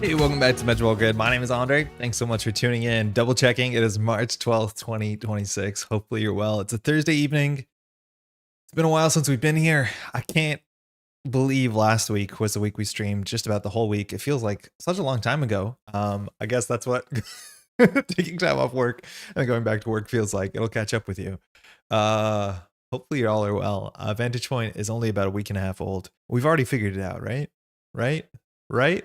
Hey, welcome back to Métropole Grid. My name is Andre. Thanks so much for tuning in. Double checking. It is March 12th, 2026. Hopefully you're well. It's a Thursday evening. It's been a while since we've been here. I can't believe last week was the week we streamed, just about the whole week. It feels like such a long time ago. I guess that's what taking time off work and going back to work feels like. It'll catch up with you. Hopefully you all are well. Vantage Point is only about a week and a half old. We've already figured it out, right? Right?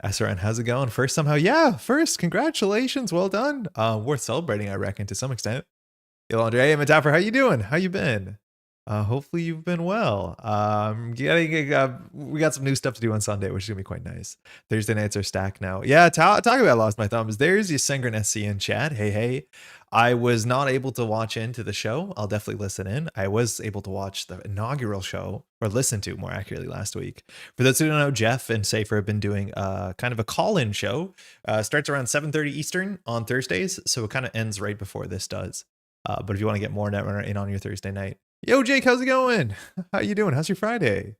SRN, how's it going? First somehow? Yeah, first. Congratulations. Well done. Worth celebrating, I reckon, to some extent. Yo, Andre, hey, Metapher, how you doing? How you been? Hopefully you've been well. We got some new stuff to do on Sunday, which is gonna be quite nice. Thursday nights are stacked now. Yeah, talk about Lost My Thumbs. There's your Synchron SC in chat. Hey. I was not able to watch into the show. I'll definitely listen in. I was able to watch the inaugural show, or listen to more accurately, last week. For those who don't know, Jeff and Safer have been doing kind of a call-in show. Starts around 7:30 Eastern on Thursdays, so it kind of ends right before this does. But if you want to get more Netrunner in on your Thursday night. Yo, Jake, how's it going? How you doing? How's your Friday?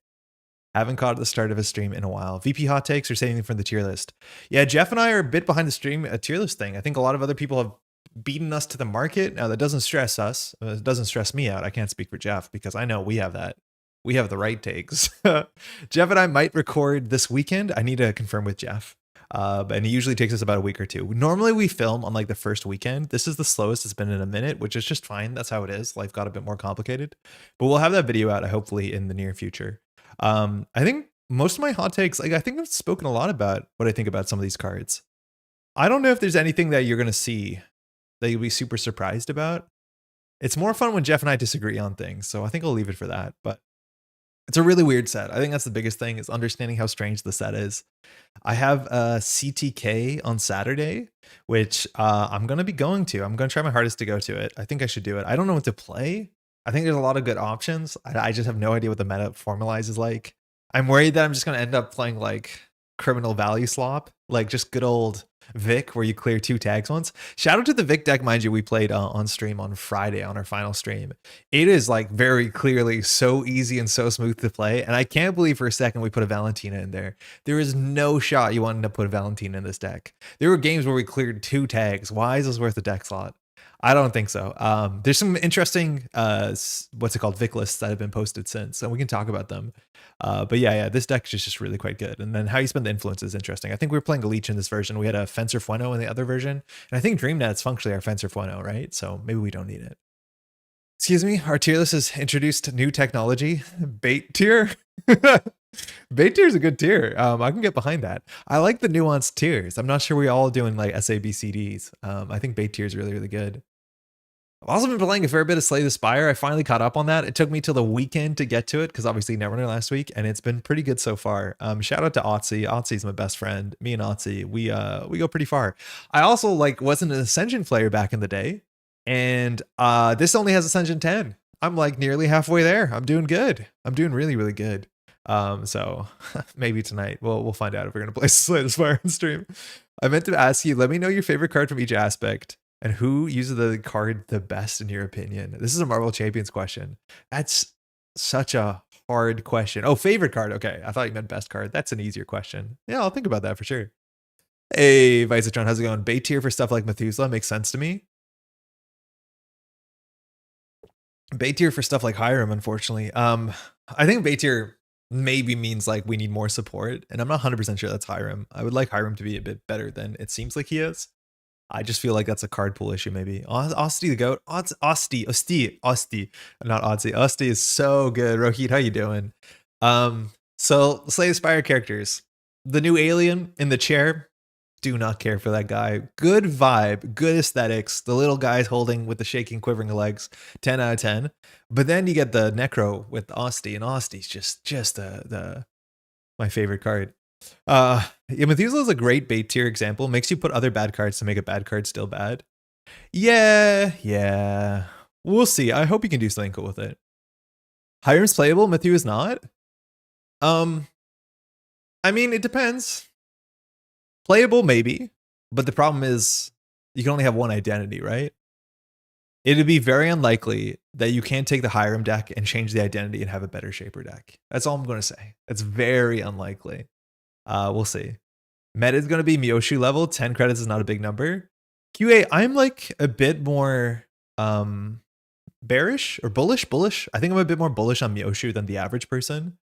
Haven't caught the start of a stream in a while. VP hot takes or saving from the tier list? Yeah, Jeff and I are a bit behind the stream, a tier list thing. I think a lot of other people have beaten us to the market. Now that doesn't stress us. It doesn't stress me out. I can't speak for Jeff because I know we have that. We have the right takes. Jeff and I might record this weekend. I need to confirm with Jeff. And it usually takes us about a week or two. Normally we film on like the first weekend. This is the slowest it's been in a minute, which is just fine. That's how it is. Life got a bit more complicated, but we'll have that video out hopefully in the near future. I think most of my hot takes, like I think I've spoken a lot about what I think about some of these cards. I don't know if there's anything that you're going to see that you'll be super surprised about. It's more fun when Jeff and I disagree on things, so I think I'll leave it for that. But it's a really weird set. I think that's the biggest thing, is understanding how strange the set is. I have a CTK on Saturday, which I'm going to be going to. I'm going to try my hardest to go to it. I think I should do it. I don't know what to play. I think there's a lot of good options. I just have no idea what the meta formalize is like. I'm worried that I'm just going to end up playing like criminal value slop, like just good old Vic where you clear 2 tags once. Shout out to the Vic deck, mind you, we played on stream on Friday on our final stream. It is like very clearly so easy and so smooth to play, and I can't believe for a second we put a Valentina in there. There is no shot you wanted to put a Valentina in this deck. There were games where we cleared 2 tags. Why is this worth a deck slot? I don't think so. There's some interesting what's it called, Vic lists that have been posted since, and we can talk about them. But yeah, this deck is just really quite good. And then how you spend the influence is interesting. I think we were playing a leech in this version. We had a Fencer Fueno in the other version, and I think Dreamnet's functionally our Fencer Fueno, right? So maybe we don't need it. Excuse me, our tier list has introduced new technology. Bait tier. Bait tier is a good tier. I can get behind that. I like the nuanced tiers. I'm not sure we all doing like SABCDs. I think bait tier is really, really good. I've also been playing a fair bit of Slay the Spire. I finally caught up on that. It took me till the weekend to get to it because obviously Netrunner last week, and it's been pretty good so far. Shout out to Otzi. Otzi's my best friend. Me and Otzi, we go pretty far. I also like wasn't an Ascension player back in the day, and this only has Ascension 10. I'm like nearly halfway there. I'm doing good. I'm doing really, really good. So maybe tonight we'll find out if we're gonna play Slay the Spire on stream. I meant to ask you, let me know your favorite card from each aspect. And who uses the card the best in your opinion? This is a Marvel Champions question. That's such a hard question. Oh, favorite card. Okay, I thought you meant best card. That's an easier question. Yeah, I'll think about that for sure. Hey, Vicetron, how's it going? Bait tier for stuff like Methuselah makes sense to me. Bait tier for stuff like Hiram, unfortunately. I think bait tier maybe means like we need more support, and I'm not 100% sure that's Hiram. I would like Hiram to be a bit better than it seems like he is. I just feel like that's a card pool issue, maybe. Osti the goat. Osti, not Osti. Osti is so good. Rohit, how you doing? So Slay the Spire characters. The new alien in the chair. Do not care for that guy. Good vibe, good aesthetics. The little guys holding with the shaking, quivering legs. 10 out of 10. But then you get the Necro with Osti, and Osti's just my favorite card. Yeah, Methuselah is a great bait tier example. Makes you put other bad cards to make a bad card still bad. Yeah. We'll see. I hope you can do something cool with it. Hiram's playable, Methu is not. I mean, it depends. Playable, maybe. But the problem is you can only have one identity, right? It'd be very unlikely that you can't take the Hiram deck and change the identity and have a better Shaper deck. That's all I'm going to say. It's very unlikely. We'll see. Meta is going to be Mioshu level. 10 credits is not a big number. QA, I'm like a bit more bearish or bullish. I think I'm a bit more bullish on Mioshu than the average person.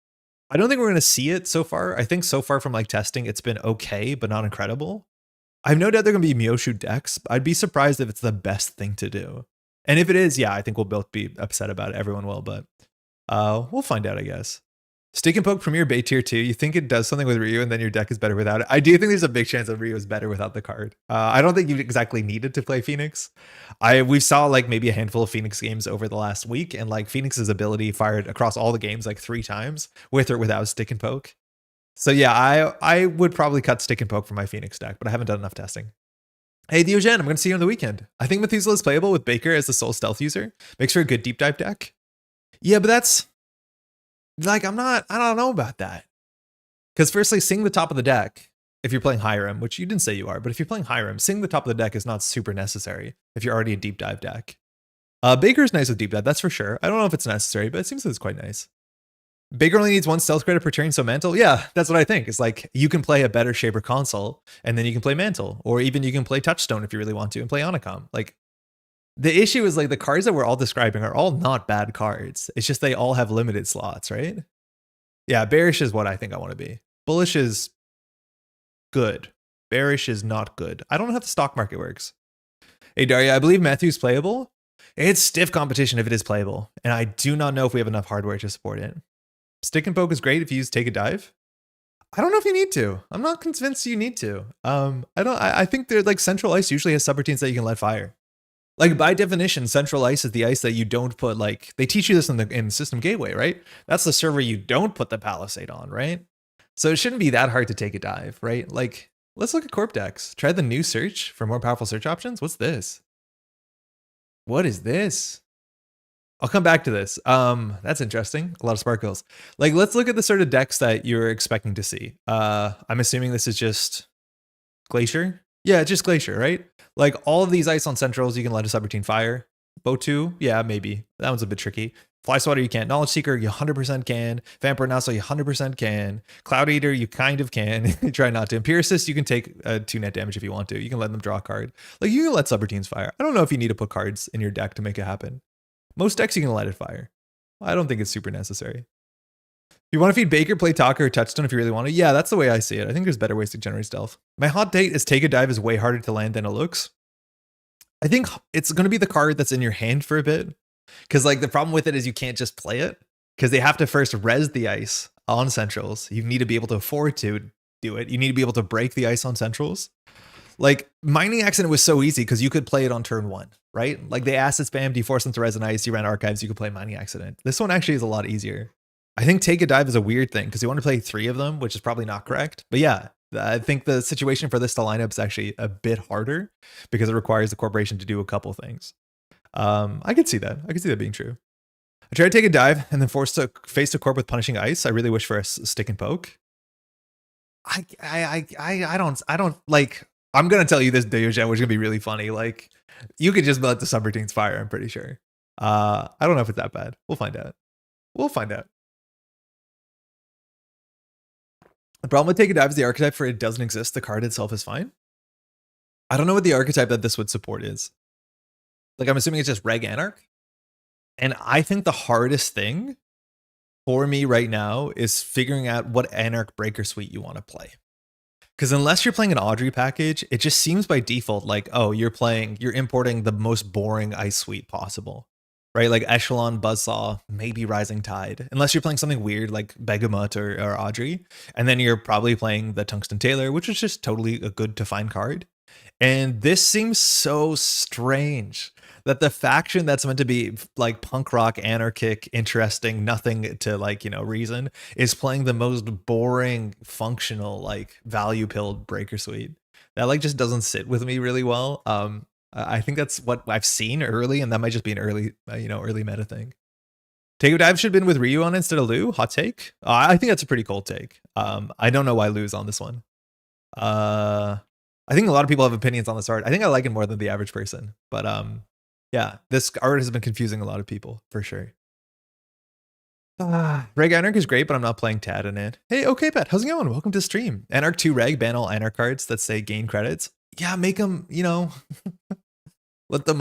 I don't think we're going to see it so far. I think so far from like testing, it's been okay, but not incredible. I have no doubt they're going to be Mioshu decks. I'd be surprised if it's the best thing to do. And if it is, yeah, I think we'll both be upset about it. Everyone will, but we'll find out, I guess. Stick and Poke Premier Bay Tier 2. You think it does something with Ryu and then your deck is better without it? I do think there's a big chance that Ryu is better without the card. I don't think you exactly needed to play Phoenix. We saw like maybe a handful of Phoenix games over the last week, and like Phoenix's ability fired across all the games like 3 times with or without Stick and Poke. So yeah, I would probably cut Stick and Poke for my Phoenix deck, but I haven't done enough testing. Hey Diogen, I'm going to see you on the weekend. I think Methuselah is playable with Baker as the sole stealth user. Makes for a good deep dive deck. Yeah, but that's like, I don't know about that. Because firstly, seeing the top of the deck, if you're playing Hiram, which you didn't say you are, but if you're playing Hiram, seeing the top of the deck is not super necessary if you're already a deep dive deck. Baker's nice with deep dive, that's for sure. I don't know if it's necessary, but it seems that it's quite nice. Baker only needs 1 stealth credit per turn, so Mantle? Yeah, that's what I think. It's like, you can play a better Shaper console, and then you can play Mantle. Or even you can play Touchstone if you really want to, and play Onicom. Like, the issue is like the cards that we're all describing are all not bad cards. It's just they all have limited slots, right? Yeah, bearish is what I think I want to be. Bullish is good. Bearish is not good. I don't know how the stock market works. Hey, Daria, I believe Matthew's playable. It's stiff competition if it is playable, and I do not know if we have enough hardware to support it. Stick and Poke is great if you use Take a Dive. I don't know if you need to. I'm not convinced you need to. I think they're like Central Ice usually has subroutines that you can let fire. Like by definition, Central Ice is the ice that you don't put, like they teach you this in System Gateway, right? That's the server you don't put the Palisade on, right? So it shouldn't be that hard to take a dive, right? Like, let's look at Corp decks. Try the new search for more powerful search options. What's this? What is this? I'll come back to this. That's interesting. A lot of sparkles. Like, let's look at the sort of decks that you're expecting to see. I'm assuming this is just Glacier. Yeah, just Glacier, right? Like all of these ice on centrals, you can let a subroutine fire. Bow 2, yeah, maybe. That one's a bit tricky. Fly Swatter, you can't. Knowledge Seeker, you 100% can. Vampire Nassau, you 100% can. Cloud Eater, you kind of can. You try not to. Empiricist, you can take 2 net damage if you want to. You can let them draw a card. Like, you can let subroutines fire. I don't know if you need to put cards in your deck to make it happen. Most decks, you can let it fire. I don't think it's super necessary. If you want to feed Baker, play Talker or Touchstone if you really want to. Yeah, that's the way I see it. I think there's better ways to generate stealth. My hot take is Take a Dive is way harder to land than it looks. I think it's going to be the card that's in your hand for a bit. Because like the problem with it is you can't just play it. Because they have to first res the ice on centrals. You need to be able to afford to do it. You need to be able to break the ice on centrals. Like Mining Accident was so easy because you could play it on turn 1, right? Like they acid spammed, you forced them to res an ice, you ran archives, you could play Mining Accident. This one actually is a lot easier. I think Take a Dive is a weird thing because you want to play 3 of them, which is probably not correct. But yeah, I think the situation for this to line up is actually a bit harder because it requires the corporation to do a couple things. I could see that. I could see that being true. I tried to Take a Dive and then forced to face the corp with Punishing Ice. I really wish for a Stick and Poke. I don't like. I'm gonna tell you this, Diogen, which is gonna be really funny. Like, you could just let the subroutines fire. I'm pretty sure. I don't know if it's that bad. We'll find out. We'll find out. The problem with Take a Dive is the archetype for it doesn't exist. The card itself is fine. I don't know what the archetype that this would support is. Like, I'm assuming it's just Reg Anarch. And I think the hardest thing for me right now is figuring out what Anarch Breaker Suite you want to play. Because unless you're playing an Audrey package, it just seems by default like, oh, you're importing the most boring ice suite possible. Right? Like Echelon, Buzzsaw, maybe Rising Tide. Unless you're playing something weird like Begamut or Audrey. And then you're probably playing the Tungsten Tailor, which is just totally a good to find card. And this seems so strange that the faction that's meant to be like punk rock, anarchic, interesting, nothing to like, you know, reason is playing the most boring, functional, like value pilled Breaker Suite. That like just doesn't sit with me really well. I think that's what I've seen early, and that might just be an early, early meta thing. Take a Dive should have been with Ryu on instead of Lu. Hot take. I think that's a pretty cold take. I don't know why Lu's on this one. I think a lot of people have opinions on this art. I think I like it more than the average person, but yeah, this art has been confusing a lot of people for sure. Reg Anarch is great, but I'm not playing Tad in it. Hey, okay, Pat, how's it going? Welcome to stream. Anarch 2 Reg, ban all Anarch cards that say gain credits. Yeah, make them, you know, let them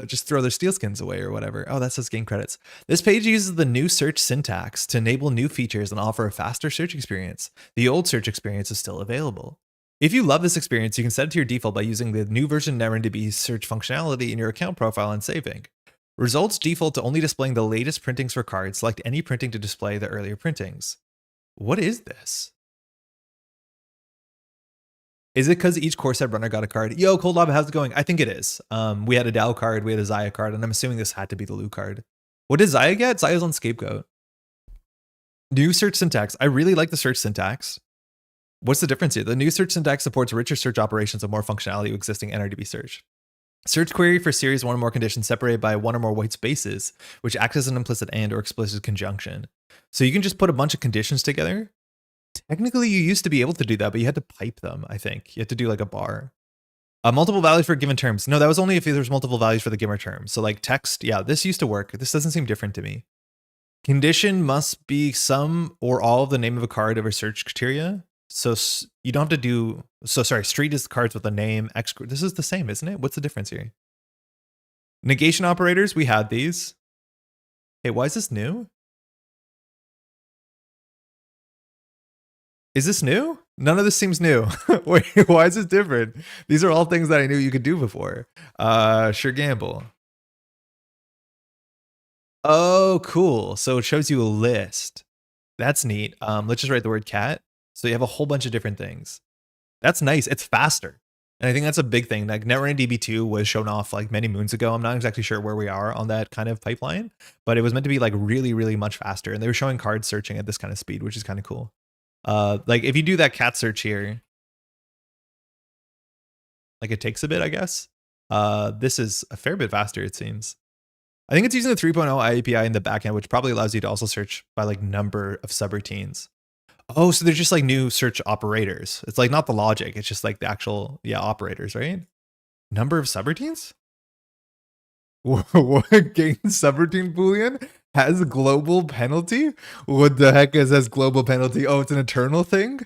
just throw their steel skins away or whatever. Oh, that says gain credits. This page uses the new search syntax to enable new features and offer a faster search experience. The old search experience is still available. If you love this experience, you can set it to your default by using the new version NetrunnerDB Search functionality in your account profile and saving. Results default to only displaying the latest printings for cards. Select any printing to display the earlier printings. What is this? Is it because each core set runner got a card? Yo, Cold Lava, how's it going? I think it is. We had a Dow card, we had a Zaya card, and I'm assuming this had to be the Lu card. What did Zaya get? Zaya's on Scapegoat. New search syntax. I really like the search syntax. What's the difference here? The new search syntax supports richer search operations and more functionality with existing NRDB search. Search query for series one or more conditions separated by one or more white spaces, which acts as an implicit and or explicit conjunction. So you can just put a bunch of conditions together. Technically, you used to be able to do that, but you had to pipe them, I think. You had to do like a bar. Multiple values for given terms. No, that was only if there's multiple values for the given term. So like text, yeah, this used to work. This doesn't seem different to me. Condition must be some or all of the name of a card over search criteria. So you don't have to do, so sorry, street is the cards with the name, X, this is the same, isn't it? What's the difference here? Negation operators, we had these. Hey, why is this new? Is this new? None of this seems new. Wait, why is this different? These are all things that I knew you could do before. Sure gamble. Oh, cool. So it shows you a list. That's neat. Let's just write the word cat. So you have a whole bunch of different things. That's nice. It's faster. And I think that's a big thing. Like NetrunnerDB 2 was shown off like many moons ago. I'm not exactly sure where we are on that kind of pipeline, but it was meant to be like really, really much faster. And they were showing card searching at this kind of speed, which is kind of cool. Like if you do that cat search here, like it takes a bit, I guess. This is a fair bit faster, it seems. I think it's using the 3.0 API in the backend, which probably allows you to also search by like number of subroutines. Oh, so they're just like new search operators. It's like not the logic. It's just like the actual, yeah, operators, right? Number of subroutines? What? Gain subroutine boolean has global penalty? What the heck is this global penalty? Oh, it's an eternal thing?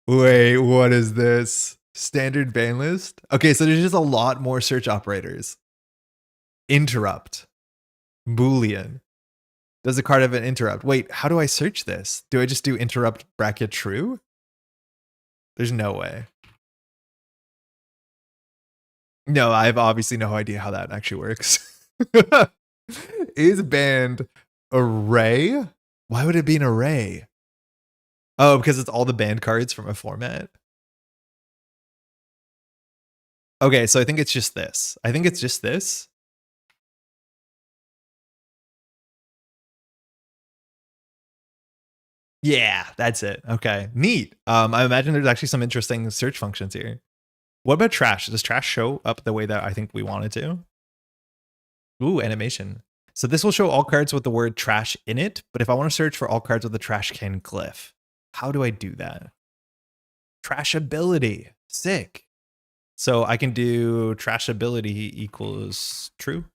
Wait, what is this? Standard ban list? Okay, so there's just a lot more search operators. Interrupt. Boolean. Does the card have an interrupt? Wait, how do I search this? Do I just do interrupt bracket true? There's no way. No, I have obviously no idea how that actually works. Is banned array? Why would it be an array? Oh, because it's all the banned cards from a format. Okay, so I think it's just this. I think it's just this. Yeah, that's it. Okay, neat. I imagine there's actually some interesting search functions here. What about trash? Does trash show up the way that I think we want it to? Ooh, animation. So this will show all cards with the word trash in it, but if I want to search for all cards with the trash can glyph, how do I do that? Trashability. Sick. So I can do trashability equals true.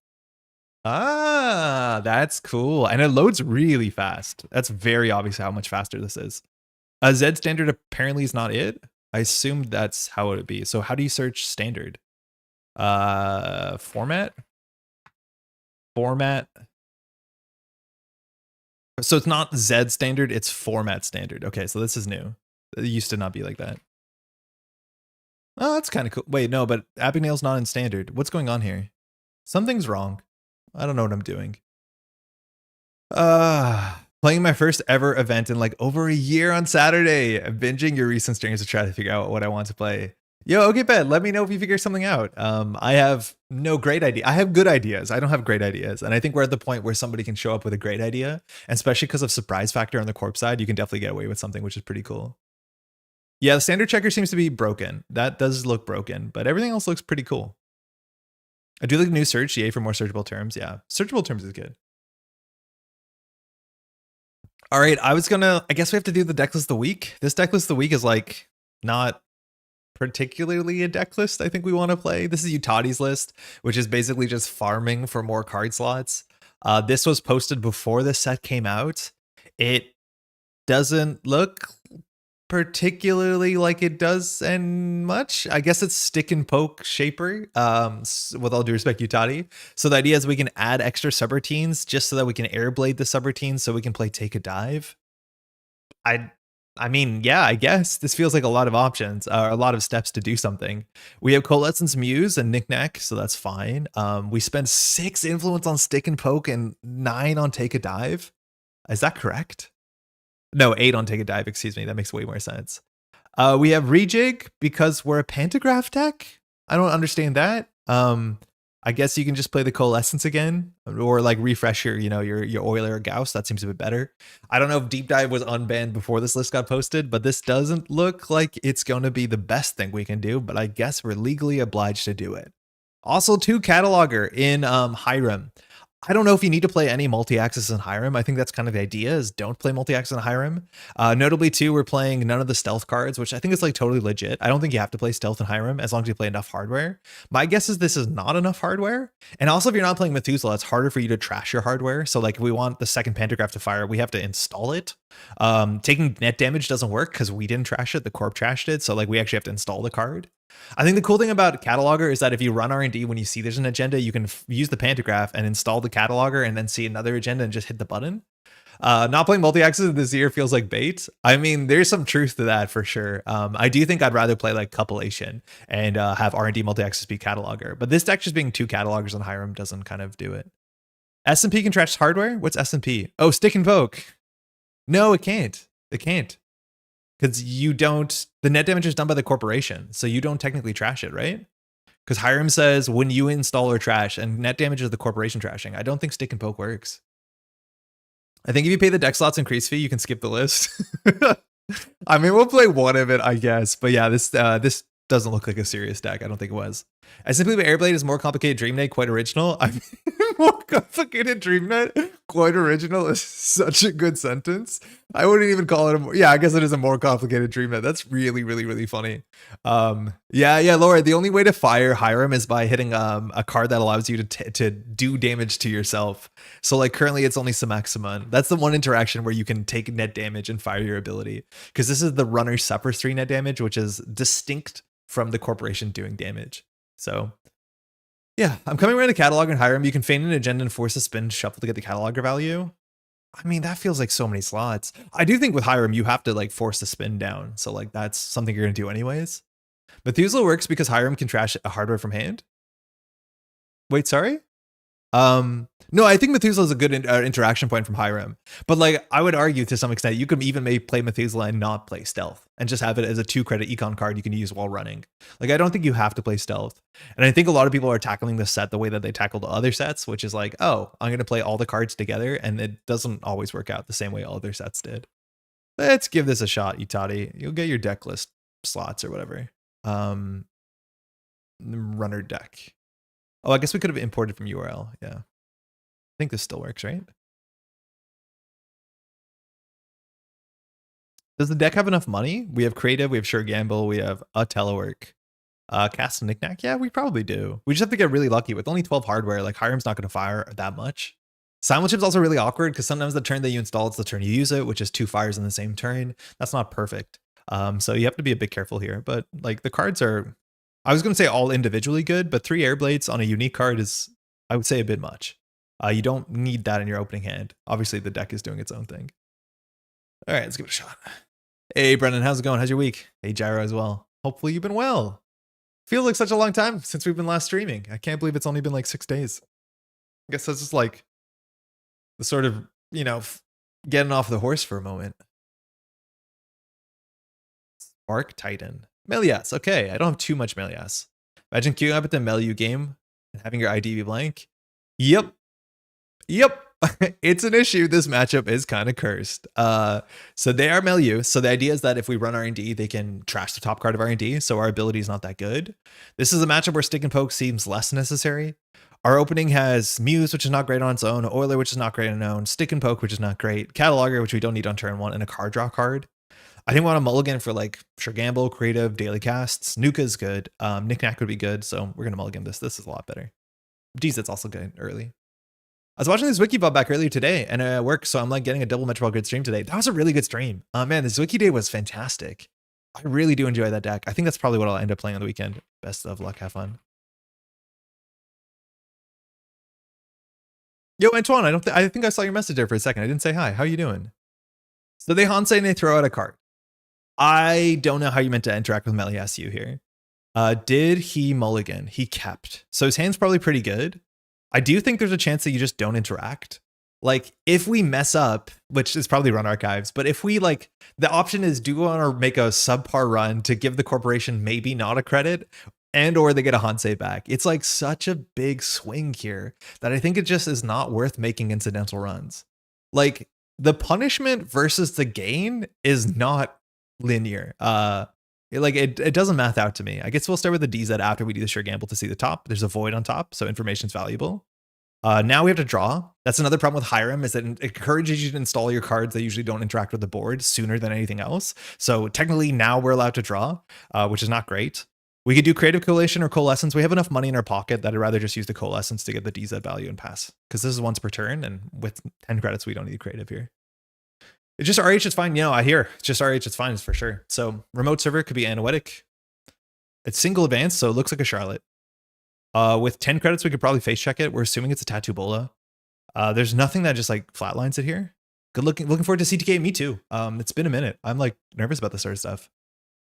Ah, that's cool. And it loads really fast. That's very obvious how much faster this is. A Z standard apparently is not it. I assumed that's how it would be. So how do you search standard? Format? Format. So it's not Z standard, it's format standard. Okay, so this is new. It used to not be like that. Oh, that's kind of cool. Wait, no, but Abigail's not in standard. What's going on here? Something's wrong. I don't know what I'm doing. Playing my first ever event in like over a year on Saturday. I'm binging your recent streams to try to figure out what I want to play. Yo, okay, Ben, let me know if you figure something out. I have no great idea. I have good ideas. I don't have great ideas. And I think we're at the point where somebody can show up with a great idea. And especially because of surprise factor on the corp side, you can definitely get away with something, which is pretty cool. Yeah, the standard checker seems to be broken. That does look broken, but everything else looks pretty cool. I do like new search, yay for more searchable terms. Yeah, searchable terms is good. All right, I guess we have to do the deck list of the week. This deck list of the week is like not particularly a deck list I think we want to play. This is Utadi's list, which is basically just farming for more card slots. This was posted before the set came out. It doesn't look particularly like it does and much. I guess it's stick and poke shaper, with all due respect, Utati. So the idea is we can add extra subroutines just so that we can airblade the subroutines so we can play take a dive. I mean, yeah, I guess this feels like a lot of options, a lot of steps to do something. We have Coalescence Muse and Knickknack, so that's fine. We spend 6 influence on stick and poke and 9 on take a dive. Is that correct? No, 8 on take a dive, excuse me. That makes way more sense. We have Rejig because we're a Pantograph deck. I don't understand that. I guess you can just play the Coalescence again, or like refresh your, your Euler or Gauss. That seems a bit better. I don't know if Deep Dive was unbanned before this list got posted, but this doesn't look like it's going to be the best thing we can do, but I guess we're legally obliged to do it. Also, 2 Cataloger in Hiram. I don't know if you need to play any multi-axis in Hiram. I think that's kind of the idea, is don't play multi-axis in Hiram. Notably, too, we're playing none of the stealth cards, which I think is like totally legit. I don't think you have to play stealth in Hiram as long as you play enough hardware. My guess is this is not enough hardware. And also, if you're not playing Methuselah, it's harder for you to trash your hardware. So like if we want the second Pantograph to fire, we have to install it. Taking net damage doesn't work because we didn't trash it. The Corp trashed it. So like we actually have to install the card. I think the cool thing about Cataloger is that if you run R&D, when you see there's an agenda, you can use the Pantograph and install the Cataloger and then see another agenda and just hit the button. Not playing multi-axis this year feels like bait. I mean, there's some truth to that for sure. I do think I'd rather play like Cupulation and have R&D multi-axis be Cataloger. But this deck just being 2 Catalogers on Hiram doesn't kind of do it. S&P can trash hardware? What's S&P? Oh, stick and poke. No, it can't. It can't. Because the net damage is done by the corporation, so you don't technically trash it, right? Because Hiram says when you install or trash, and net damage is the corporation trashing. I don't think stick and poke works. I think if you pay the deck slots increase fee, you can skip the list. I mean, we'll play one of it, I guess. But yeah, this doesn't look like a serious deck. I don't think it was. I simply Airblade is more complicated DreamNet, quite original. I mean, more complicated DreamNet, quite original is such a good sentence. I wouldn't even call it I guess it is a more complicated DreamNet. That's really, really, really funny. Yeah, Laura, the only way to fire Hiram is by hitting a card that allows you to do damage to yourself. So like currently it's only Samaxamon. That's the one interaction where you can take net damage and fire your ability. Because this is the runner suffers 3 net damage, which is distinct from the corporation doing damage. So yeah, I'm coming around to Catalog and Hiram. You can feign an agenda and force a spin shuffle to get the Cataloger value. I mean, that feels like so many slots. I do think with Hiram, you have to like force the spin down. So like that's something you're going to do anyways. Methuselah works because Hiram can trash a hardware from hand. Wait, sorry? No, I think Methuselah is a good interaction point from Hiram. But like, I would argue to some extent, you could even maybe play Methuselah and not play stealth and just have it as a 2-credit econ card you can use while running. Like, I don't think you have to play stealth. And I think a lot of people are tackling this set the way that they tackled other sets, which is like, oh, I'm going to play all the cards together. And it doesn't always work out the same way other sets did. Let's give this a shot, Utati. You'll get your deck list slots or whatever. Runner deck. Oh, I guess we could have imported from URL. Yeah. I think this still works, right? Does the deck have enough money? We have Creative, we have Sure Gamble, we have a Telework. Cast and Knickknack? Yeah, we probably do. We just have to get really lucky. With only 12 hardware, like Hiram's not going to fire that much. Silent Chip's also really awkward because sometimes the turn that you install, it's the turn you use it, which is 2 fires in the same turn. That's not perfect. So you have to be a bit careful here. But like the cards are, I was going to say all individually good, but 3 Airblades on a unique card is, I would say, a bit much. You don't need that in your opening hand. Obviously, the deck is doing its own thing. All right, let's give it a shot. Hey, Brendan, how's it going? How's your week? Hey, Gyro as well. Hopefully you've been well. Feels like such a long time since we've been last streaming. I can't believe it's only been like 6 days. I guess that's just like the sort of, getting off the horse for a moment. Spark Titan. Melias. Okay, I don't have too much Melias. Imagine queuing up at the Melu game and having your ID be blank. Yep. It's an issue. This matchup is kind of cursed. So they are Melu. So the idea is that if we run R&D, they can trash the top card of R&D. So our ability is not that good. This is a matchup where stick and poke seems less necessary. Our opening has Muse, which is not great on its own, Euler, which is not great on its own, stick and poke, which is not great, Cataloger, which we don't need on turn 1, and a card draw card. I think we want a mulligan for like Sure Gamble, Creative, Daily Casts. Nuka is good. Knickknack would be good. So we're going to mulligan this. This is a lot better. DZ's also good early. I was watching this wiki bot back earlier today and it worked, so I'm like getting a double Metropole Grid stream today. That was a really good stream. Man, this wiki day was fantastic. I really do enjoy that deck. I think that's probably what I'll end up playing on the weekend. Best of luck, have fun. Yo, Antoine, I think I saw your message there for a second. I didn't say hi. How you doing? So they Hansei and they throw out a card. I don't know how you meant to interact with Meliasu here. Did he mulligan? He kept. So his hand's probably pretty good. I do think there's a chance that you just don't interact. Like if we mess up, which is probably run archives, but if we like, the option is do you want to make a subpar run to give the corporation maybe not a credit and or they get a Hansei back. It's like such a big swing here that I think it just is not worth making incidental runs. Like the punishment versus the gain is not linear. It doesn't math out to me. I guess we'll start with the DZ after we do the sure gamble to see the top. There's a void on top, so information's valuable. Now we have to draw. That's another problem with Hiram is that it encourages you to install your cards that usually don't interact with the board sooner than anything else. So technically now we're allowed to draw, which is not great. We could do creative coalition or coalescence. We have enough money in our pocket that I'd rather just use the coalescence to get the DZ value and pass. Because this is once per turn, and with 10 credits, we don't need creative here. It's just RH, it's fine. You know, I hear. It's just RH, it's fine, it's for sure. So remote server could be Anoetic. It's single advance, so it looks like a Charlotte. With 10 credits, we could probably face check it. We're assuming it's a Tattoo Bola. There's nothing that just like flatlines it here. Good looking forward to CTK. Me too. It's been a minute. I'm like nervous about this sort of stuff.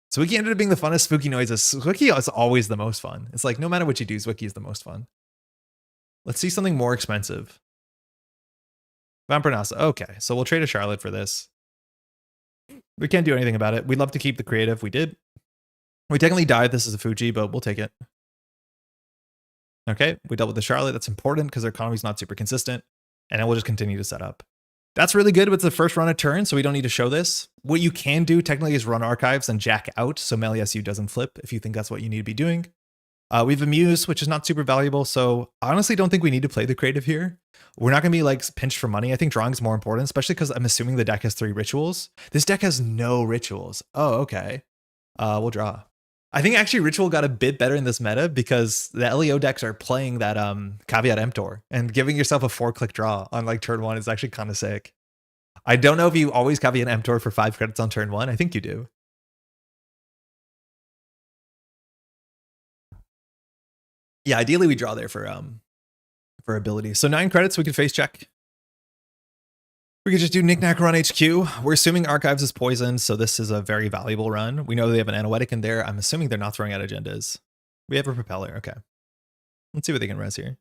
So Wiki ended up being the funnest spooky noises. Wiki is always the most fun. It's like no matter what you do, Wiki is the most fun. Let's see something more expensive. Vampirnasa. Okay, so we'll trade a Charlotte for this. We can't do anything about it. We'd love to keep the creative. We did. We technically died. This is a Fuji, but we'll take it. Okay, we dealt with the Charlotte. That's important because our economy's not super consistent. And then we'll just continue to set up. That's really good with the first run of turn, so we don't need to show this. What you can do technically is run archives and jack out, so Meliasu doesn't flip if you think that's what you need to be doing. We have a Muse, which is not super valuable, so I honestly don't think we need to play the creative here. We're not going to be like pinched for money. I think drawing is more important, especially because I'm assuming the deck has 3 rituals. This deck has no rituals. Oh, okay. We'll draw. I think actually Ritual got a bit better in this meta because the LEO decks are playing that Caveat Emptor, and giving yourself a 4-click draw on like turn 1 is actually kind of sick. I don't know if you always Caveat Emptor for 5 credits on turn 1. I think you do. Yeah, ideally we draw there for ability. So 9 credits, we could face check. We could just do Knick-Knack run HQ. We're assuming Archives is poisoned, so this is a very valuable run. We know they have an Anoetic in there. I'm assuming they're not throwing out agendas. We have a Propeller, okay. Let's see what they can res here.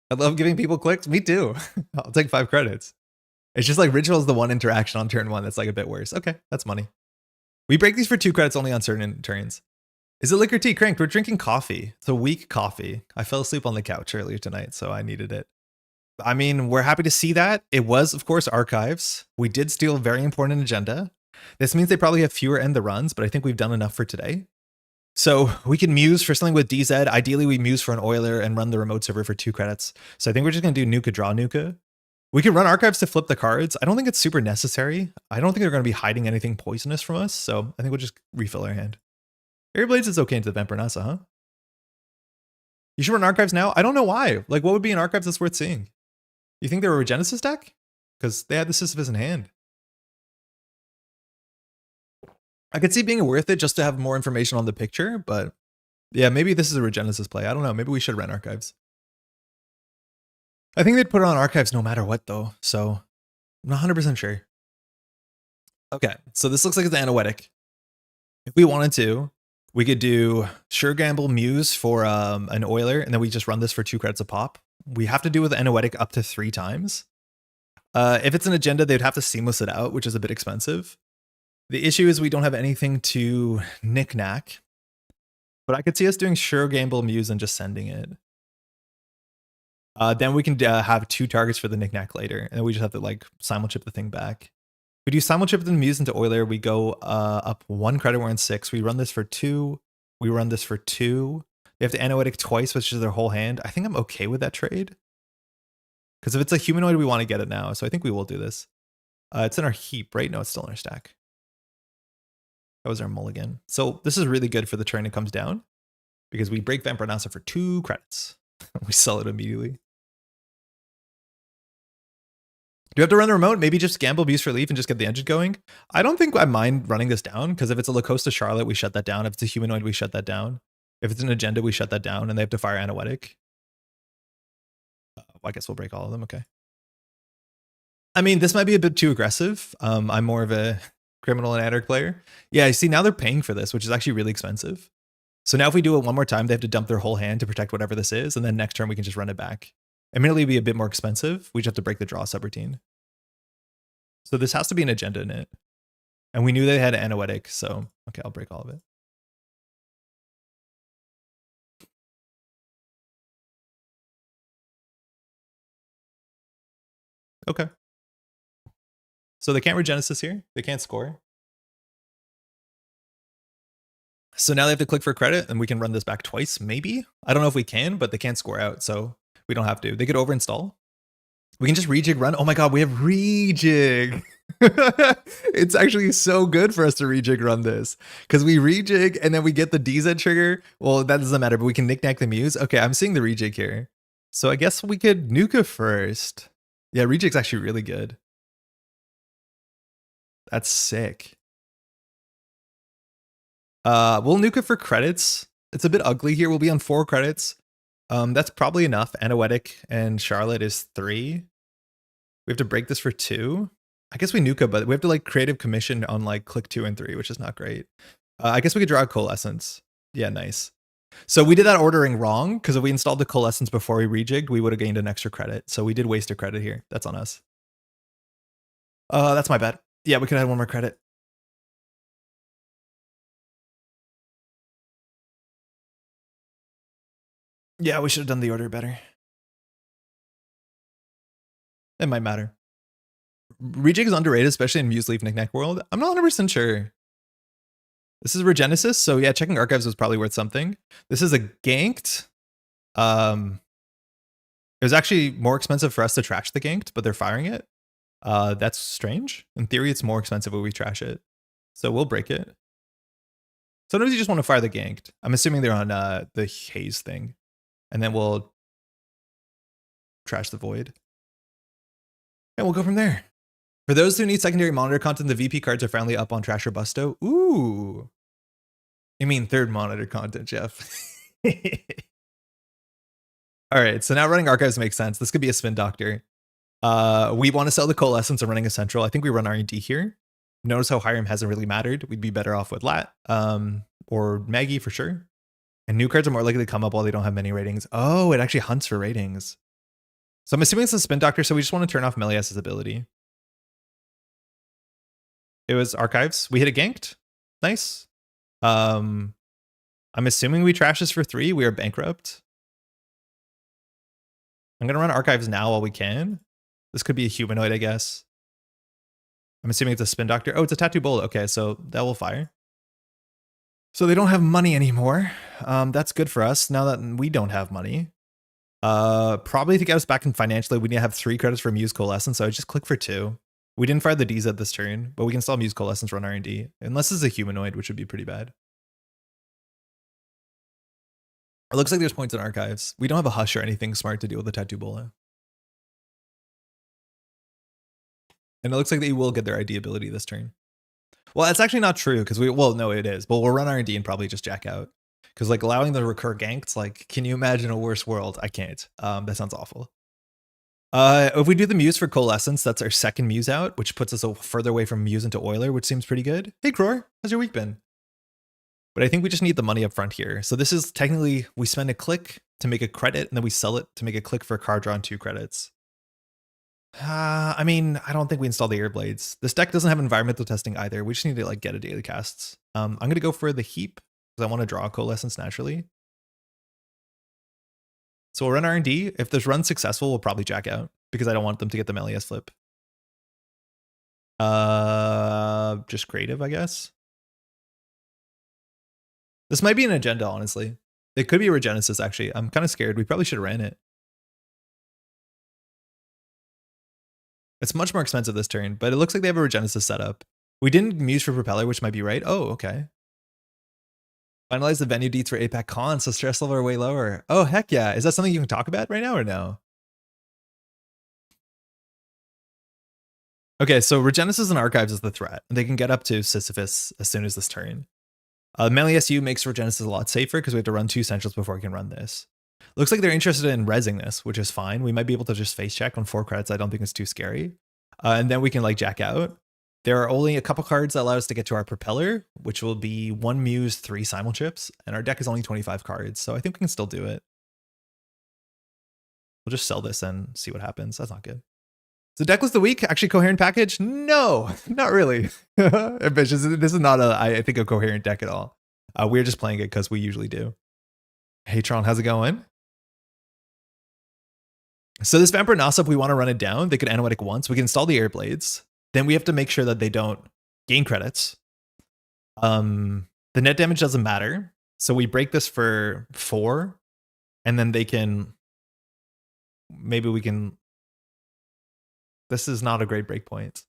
I love giving people clicks. Me too. I'll take 5 credits. It's just like Ritual is the one interaction on turn 1 that's like a bit worse. Okay, that's money. We break these for 2 credits only on certain turns. Is it liquor tea? Cranked. We're drinking coffee. It's a weak coffee. I fell asleep on the couch earlier tonight, so I needed it. I mean, we're happy to see that. It was, of course, Archives. We did steal a very important agenda. This means they probably have fewer end the runs, but I think we've done enough for today. So we can Muse for something with DZ. Ideally, we Muse for an Oiler and run the remote server for 2 credits. So I think we're just going to do Nuka, draw Nuka. We can run Archives to flip the cards. I don't think it's super necessary. I don't think they're going to be hiding anything poisonous from us, so I think we'll just refill our hand. Airblades is okay into the Vampirnasa, huh? You should run Archives now? I don't know why. Like, what would be an Archives that's worth seeing? You think they were a Genesis deck? Because they had the Sisyphus in hand. I could see being worth it just to have more information on the picture, but yeah, maybe this is a Regenesis play. I don't know. Maybe we should run Archives. I think they'd put it on Archives no matter what, though, so I'm not 100% sure. Okay, so this looks like it's Anoetic. If we wanted to, we could do Sure Gamble Muse for an Oiler, and then we just run this for 2 credits a pop. We have to do with Anoetic up to 3 times. If it's an agenda, they'd have to seamless it out, which is a bit expensive. The issue is we don't have anything to Knick-Knack, but I could see us doing Sure Gamble Muse and just sending it. Then we can have 2 targets for the Knick-Knack later, and then we just have to like simul-chip the thing back. We do simul-chip the Muse into Oiler. We go up 1 credit, we're in 6. We run this for 2. We run this for 2. They have to Anoetic twice, which is their whole hand. I think I'm okay with that trade. Because if it's a humanoid, we want to get it now. So I think we will do this. It's in our heap, right? No, it's still in our stack. That was our mulligan. So this is really good for the turn it comes down. Because we break Vampirnasa for 2 credits. We sell it immediately. Do you have to run the remote? Maybe just gamble Muse for Leaf and just get the engine going? I don't think I mind running this down, because if it's a La Costa Charlotte, we shut that down. If it's a humanoid, we shut that down. If it's an agenda, we shut that down, and they have to fire Anoetic. I guess we'll break all of them, okay. I mean, this might be a bit too aggressive. I'm more of a criminal and anarch player. Yeah, you see, now they're paying for this, which is actually really expensive. So now if we do it one more time, they have to dump their whole hand to protect whatever this is, and then next turn we can just run it back. Admittedly, it'd be a bit more expensive. We just have to break the draw subroutine. So this has to be an agenda in it. And we knew they had Anoetic, so okay, I'll break all of it. Okay. So they can't Regenesis here. They can't score. So now they have to click for credit, and we can run this back twice, maybe? I don't know if we can, but they can't score out, so we don't have to. They could overinstall. We can just rejig run. Oh my god, we have rejig. It's actually so good for us to rejig run this, because we rejig and then we get the DZ trigger. Well, that doesn't matter, but we can knick-knack the Muse. Okay, I'm seeing the rejig here. So I guess we could Nuka first. Yeah, rejig's actually really good. That's sick. We'll Nuka for credits. It's a bit ugly here. We'll be on 4 credits. That's probably enough. Anoetic and Charlotte is 3. We have to break this for 2. I guess we Nuka, but we have to like creative commission on like click 2 and 3, which is not great. I guess we could draw a Coalescence. Yeah, nice. So we did that ordering wrong, because if we installed the Coalescence before we rejigged, we would have gained an extra credit. So we did waste a credit here. That's on us. That's my bad. Yeah, we could add 1 more credit. Yeah, we should have done the order better. It might matter. Rejig is underrated, especially in Muse Leaf Knickknack world. I'm not 100% sure. This is Regenesis, so yeah, checking archives was probably worth something. This is a ganked. It was actually more expensive for us to trash the ganked, but they're firing it. That's strange. In theory, it's more expensive when we trash it. So we'll break it. Sometimes you just want to fire the ganked. I'm assuming they're on the haze thing. And then we'll trash the void. And we'll go from there. For those who need secondary monitor content, the VP cards are finally up on Trash or Busto. Ooh. You mean third monitor content, Jeff. All right, so now running archives makes sense. This could be a spin doctor. We want to sell the Coalescence and running a central. I think we run R&D here. Notice how Hiram hasn't really mattered. We'd be better off with Lat or Maggie for sure. And new cards are more likely to come up while they don't have many ratings. Oh, it actually hunts for ratings. So I'm assuming it's a spin doctor, so we just want to turn off Melias's ability. It was archives. We hit a ganked. Nice. I'm assuming we trash this for 3. We are bankrupt. I'm going to run archives now while we can. This could be a humanoid, I guess. I'm assuming it's a spin doctor. Oh, it's a tattoo bullet. Okay, so that will fire. So they don't have money anymore. That's good for us now that we don't have money. Probably to get us back in financially, we need to have 3 credits for Muse Coalescence, so I just click for 2. We didn't fire the DZ this turn, but we can still Muse Coalescence, run R&D. Unless it's a humanoid, which would be pretty bad. It looks like there's points in archives. We don't have a hush or anything smart to deal with the tattoo bullet. And it looks like they will get their ID ability this turn. Well, that's actually not true, because well, no, it is. But we'll run R&D and probably just jack out. Because like allowing them to recur ganked, like, can you imagine a worse world? I can't. That sounds awful. If we do the Muse for Coalescence, that's our second Muse out, which puts us further away from Muse into Oiler, which seems pretty good. Hey, Cror, how's your week been? But I think we just need the money up front here. So this is technically, we spend a click to make a credit, and then we sell it to make a click for a card draw on 2 credits. I mean, I don't think we install the Airblades. This deck doesn't have environmental testing either. We just need to like get a daily casts. I'm going to go for the Heap, because I want to draw a Coalescence naturally. So we'll run R&D. If this run's successful, we'll probably jack out, because I don't want them to get the Melias flip. Just creative, I guess. This might be an agenda, honestly. It could be a Regenesis, actually. I'm kind of scared. We probably should have ran it. It's much more expensive this turn, but it looks like they have a Regenesis setup. We didn't Muse for Propeller, which might be right. Oh, okay. Finalize the venue deets for APAC Con, so stress level are way lower. Oh, heck yeah. Is that something you can talk about right now or no? Okay, so Regenesis and Archives is the threat. They can get up to Sisyphus as soon as this turn. Melee SU makes Regenesis a lot safer because we have to run 2 Essentials before we can run this. Looks like they're interested in rezzing this, which is fine. We might be able to just face check on 4 credits. I don't think it's too scary. And then we can like jack out. There are only a couple cards that allow us to get to our Propeller, which will be 1 Muse, 3 Simulchips, and our deck is only 25 cards, so I think we can still do it. We'll just sell this and see what happens. That's not good. So Decklist of the week, actually coherent package? No, not really. Ambitious. This is not I think a coherent deck at all. We're just playing it because we usually do. Hey Tron, how's it going? So this Vampire Nossup, we want to run it down. They could Anoetic once. We can install the Airblades. Then we have to make sure that they don't gain credits. The net damage doesn't matter. So we break this for 4. And then they can... Maybe we can... This is not a great breakpoint.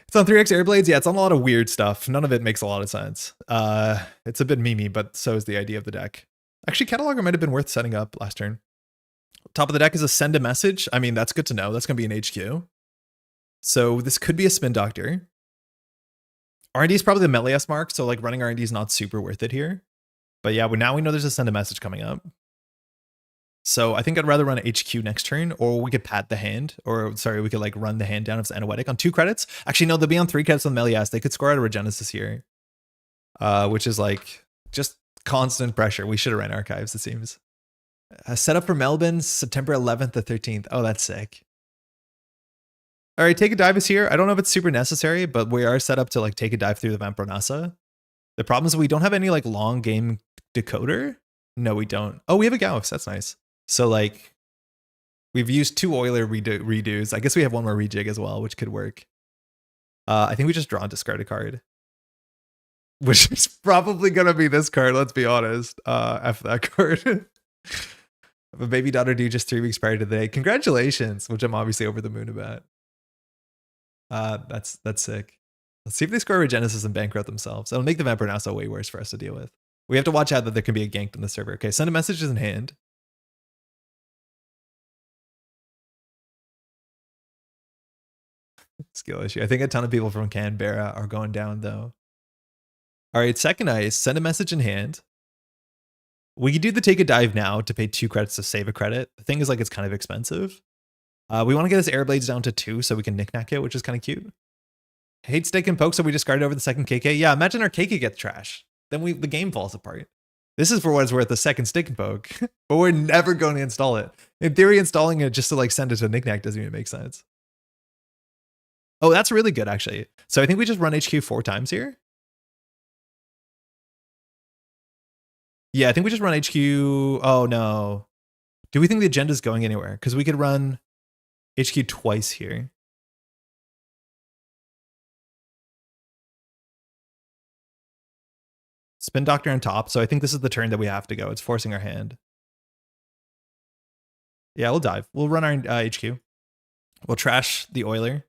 It's on 3x Airblades. Yeah, it's on a lot of weird stuff. None of it makes a lot of sense. It's a bit memey, but so is the idea of the deck. Actually, Cataloger might have been worth setting up last turn. Top of the deck is a Send a Message. I mean, that's good to know. That's going to be an HQ. So this could be a Spin Doctor. R&D is probably the melee S mark, so like running R&D is not super worth it here. But yeah, now we know there's a Send a Message coming up. So I think I'd rather run HQ next turn, or we could pat the hand, or sorry, we could like run the hand down if it's Anoetic on 2 credits. Actually, no, they'll be on 3 credits on Melias. They could score out of Regenesis here, which is like just constant pressure. We should have ran Archives, it seems. Set up for Melbourne, September 11th to 13th. Oh, that's sick. All right, Take a Dive is here. I don't know if it's super necessary, but we are set up to like take a dive through the Vampire Nasa. The problem is we don't have any like long game decoder. No, we don't. Oh, we have a Gauss. That's nice. So like we've used 2 Euler redos. I guess we have 1 more rejig as well, which could work. I think we just draw and discard a card, which is probably going to be this card. Let's be honest. F that card. A baby daughter due just 3 weeks prior to the day. Congratulations, which I'm obviously over the moon about. That's sick. Let's see if they score Regenesis and bankrupt themselves. That'll make the Vampire Nasa way worse for us to deal with. We have to watch out that there can be a ganked on the server. Okay, Send a Message in hand. Skill issue. I think a ton of people from Canberra are going down though. All right, second ice, Send a Message in hand. We could do the Take a Dive now to pay 2 credits to save a credit. The thing is like it's kind of expensive. We want to get his Airblades down to 2 so we can knick-knack it, which is kind of cute. Hate Steak and Poke, so we discarded over the second KK. Yeah, imagine our KK gets trash. Then the game falls apart. This is for what it's worth, the second Stick and Poke, but we're never going to install it. In theory, installing it just to like send it to knick-knack doesn't even make sense. Oh, that's really good, actually. So I think we just run HQ 4 times here. Yeah, I think we just run HQ. Oh, no. Do we think the agenda is going anywhere? Because we could run HQ twice here. Spin Doctor on top. So I think this is the turn that we have to go. It's forcing our hand. Yeah, we'll dive. We'll run our HQ. We'll trash the Euler.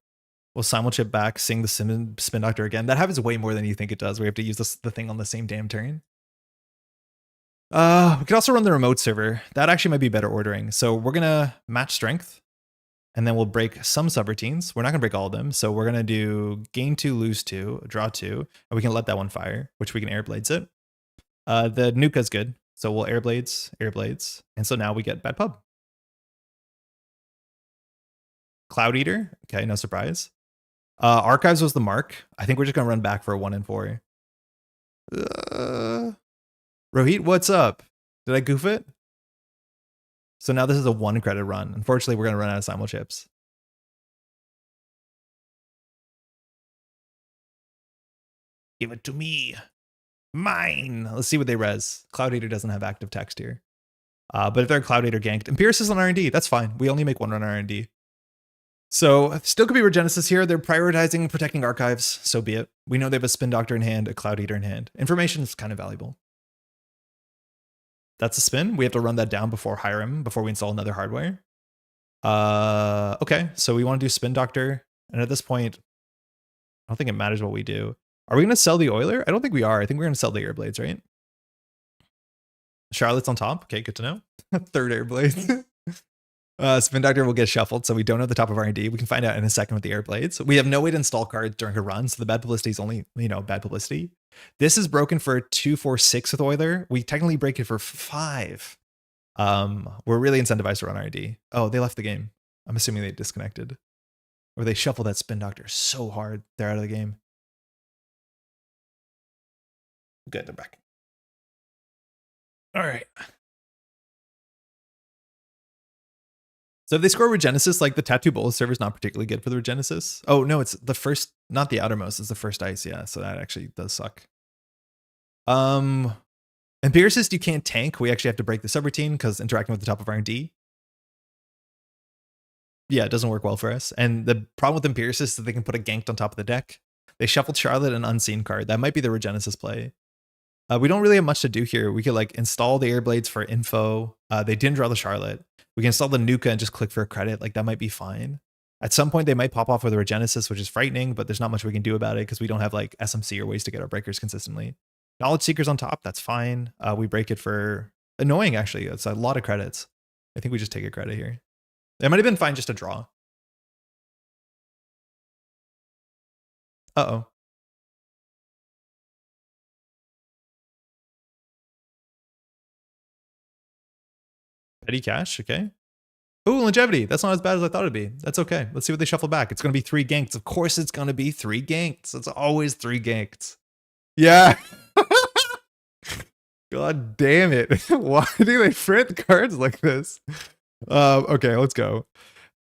We'll Simulchip back, sing the Spin Doctor again. That happens way more than you think it does. We have to use the thing on the same damn turn. We could also run the remote server. That actually might be better ordering. So we're going to match strength. And then we'll break some subroutines. We're not going to break all of them. So we're going to do gain 2, lose 2, draw 2. And we can let that one fire, which we can Airblades it. The Nuka's good. So we'll Airblades. And so now we get Bad Pub. Cloud Eater. Okay, no surprise. Archives was the mark. I think we're just going to run back for a 1 and 4. Rohit, what's up? Did I goof it? So now this is a 1 credit run. Unfortunately, we're going to run out of Simulchips. Give it to me. Mine. Let's see what they res. Cloud Eater doesn't have active text here. But if they're Cloud Eater ganked, Empiricist on R&D, that's fine. We only make 1 run R&D. So still could be Regenesis here. They're prioritizing protecting Archives. So be it. We know they have a Spin Doctor in hand, a Cloud Eater in hand. Information is kind of valuable. That's a spin. We have to run that down before Hiram, before we install another hardware. Okay, so we want to do Spin Doctor. And at this point, I don't think it matters what we do. Are we going to sell the Euler? I don't think we are. I think we're going to sell the Airblades, right? Charlotte's on top. Okay, good to know. 3rd Airblade. Spin Doctor will get shuffled, so we don't know the top of R&D. We can find out in a second with the Airblades. We have no way to install cards during a run, so the bad publicity is only, bad publicity. This is broken for 2, 4, 6 with Euler. We technically break it for 5. We're really incentivized to run R&D. Oh, they left the game. I'm assuming they disconnected. Or they shuffled that Spin Doctor so hard, they're out of the game. Good, they're back. All right. So if they score Regenesis, like the Tattoo Bola server is not particularly good for the Regenesis. Oh, no, it's the first, not the outermost, it's the first ice. Yeah, so that actually does suck. Empiricist, you can't tank. We actually have to break the subroutine because interacting with the top of R&D. Yeah, it doesn't work well for us. And the problem with Empiricist is that they can put a ganked on top of the deck. They shuffled Charlotte, an unseen card. That might be the Regenesis play. We don't really have much to do here. We could like install the Airblades for info. They didn't draw the Charlotte. We can install the Nuka and just click for a credit. Like that might be fine. At some point they might pop off with a Regenesis, which is frightening, but there's not much we can do about it because we don't have like SMC or ways to get our breakers consistently. Knowledge Seekers on top, that's fine. We break it for annoying actually. It's a lot of credits. I think we just take a credit here. It might have been fine just to draw. Uh-oh. Petty cash, okay. Ooh, longevity. That's not as bad as I thought it'd be. That's okay. Let's see what they shuffle back. It's going to be 3 ganked. Of course it's going to be 3 ganked. It's always 3 ganked. Yeah. God damn it. Why do they print cards like this? Okay, let's go.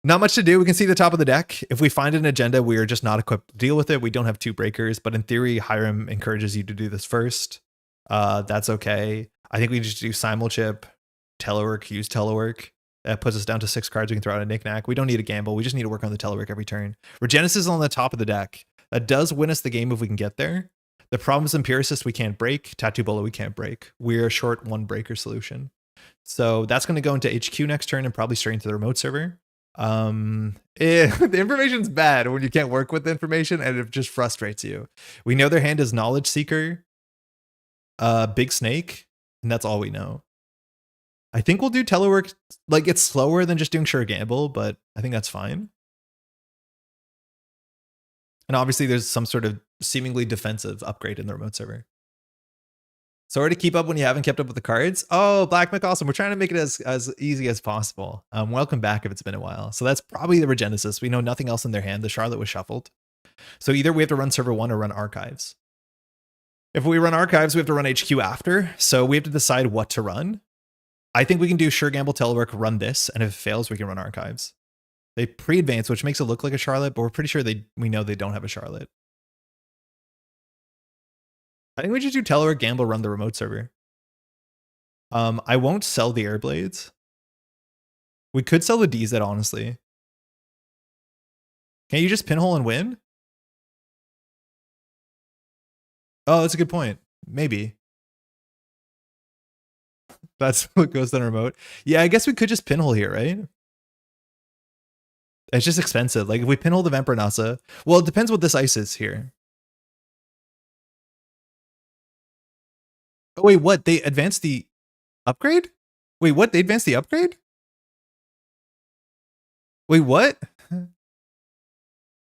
Not much to do. We can see the top of the deck. If we find an agenda, we are just not equipped to deal with it. We don't have 2 breakers, but in theory, Hiram encourages you to do this first. That's okay. I think we just do Simulchip, Telework, use Telework. That puts us down to 6 cards. We can throw out a knickknack. We don't need a gamble. We just need to work on the Telework every turn. Regenesis is on the top of the deck. That does win us the game if we can get there. The problem is Empiricist we can't break. Tattoo Bola we can't break. We're short 1 breaker solution. So that's going to go into HQ next turn and probably straight into the remote server. The information's bad when you can't work with the information and it just frustrates you. We know their hand is Knowledge Seeker, Big Snake, and that's all we know. I think we'll do Telework. Like it's slower than just doing Sure Gamble, but I think that's fine. And obviously there's some sort of seemingly defensive upgrade in the remote server. Sorry to keep up when you haven't kept up with the cards. Oh, Black Mick, awesome. We're trying to make it as easy as possible. Welcome back if it's been a while. So that's probably the Regenesis. We know nothing else in their hand. The Charlotte was shuffled. So either we have to run server 1 or run archives. If we run archives, we have to run HQ after. So we have to decide what to run. I think we can do Sure Gamble, Telework, run this, and if it fails, we can run archives. They pre-advance, which makes it look like a Charlotte, but we're pretty sure we know they don't have a Charlotte. I think we should do Telework, Gamble, run the remote server. I won't sell the Airblades. We could sell the DZ, honestly. Can you just pinhole and win? Oh, that's a good point. Maybe. That's what goes on remote. Yeah, I guess we could just pinhole here, right? It's just expensive. Like if we pinhole the Vampire Nasa, well, it depends what this ice is here. Oh, wait, what? They advanced the upgrade? Wait, what? They advanced the upgrade? Wait, what?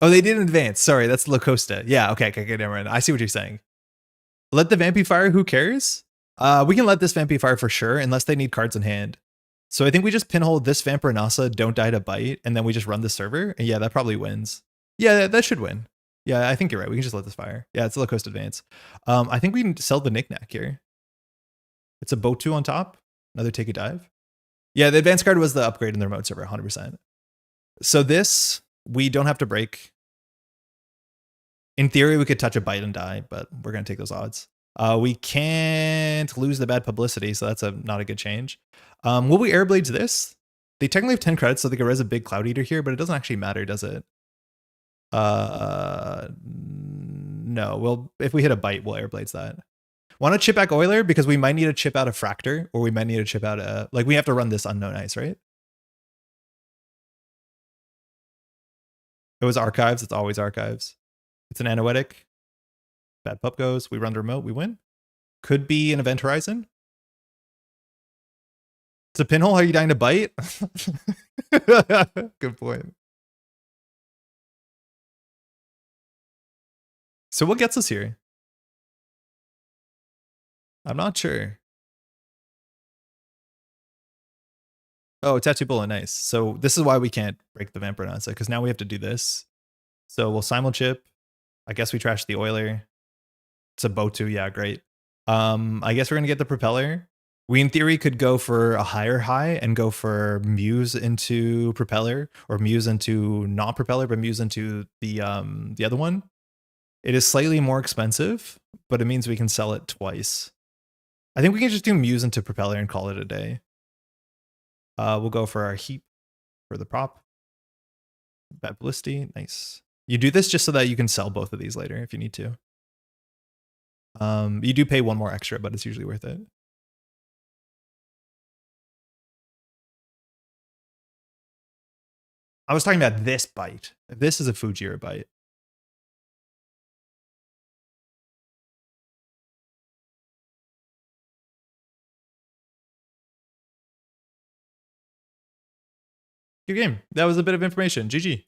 Oh, they didn't advance. Sorry, that's La Costa. Yeah, okay, never mind. I see what you're saying. Let the Vampy fire, who cares? We can let this Vampy fire for sure, unless they need cards in hand. So I think we just pinhole this Vampire Nasa, don't die to bite, and then we just run the server. And yeah, that probably wins. Yeah, that should win. Yeah, I think you're right. We can just let this fire. Yeah, it's a low cost advance. I think we can sell the knickknack here. It's a boat 2 on top. Another take a dive. Yeah, the advanced card was the upgrade in the remote server, 100%. So this, we don't have to break. In theory, we could touch a bite and die, but we're going to take those odds. We can't lose the bad publicity, so that's not a good change. Will we Airblades this? They technically have 10 credits, so they can res a big Cloud Eater here, but it doesn't actually matter, does it? No. Well, if we hit a bite, we'll Airblades that. Want to chip back Euler? Because we might need to chip out a Fractor, or we might need to chip out a... Like, we have to run this unknown ice, right? It was archives. It's always archives. It's an Anoetic. Bad pup goes. We run the remote. We win. Could be an Event Horizon. It's a pinhole. Are you dying to bite? Good point. So what gets us here? I'm not sure. Oh, tattoo bullet, nice. So this is why we can't break the vampire nonset, because now we have to do this. So we'll simul chip. I guess we trash the oiler. It's a Botu, yeah, great. I guess we're gonna get the propeller. We in theory could go for a higher high and go for Muse into propeller, or Muse into not propeller, but Muse into the other one. It is slightly more expensive, but it means we can sell it twice. I think we can just do Muse into propeller and call it a day. We'll go for our heap for the prop. Bad ballisty, nice. You do this just so that you can sell both of these later if you need to. You do pay one more extra, but it's usually worth it. I was talking about this bite. This is a Fujira bite. Good game. That was a bit of information. GG.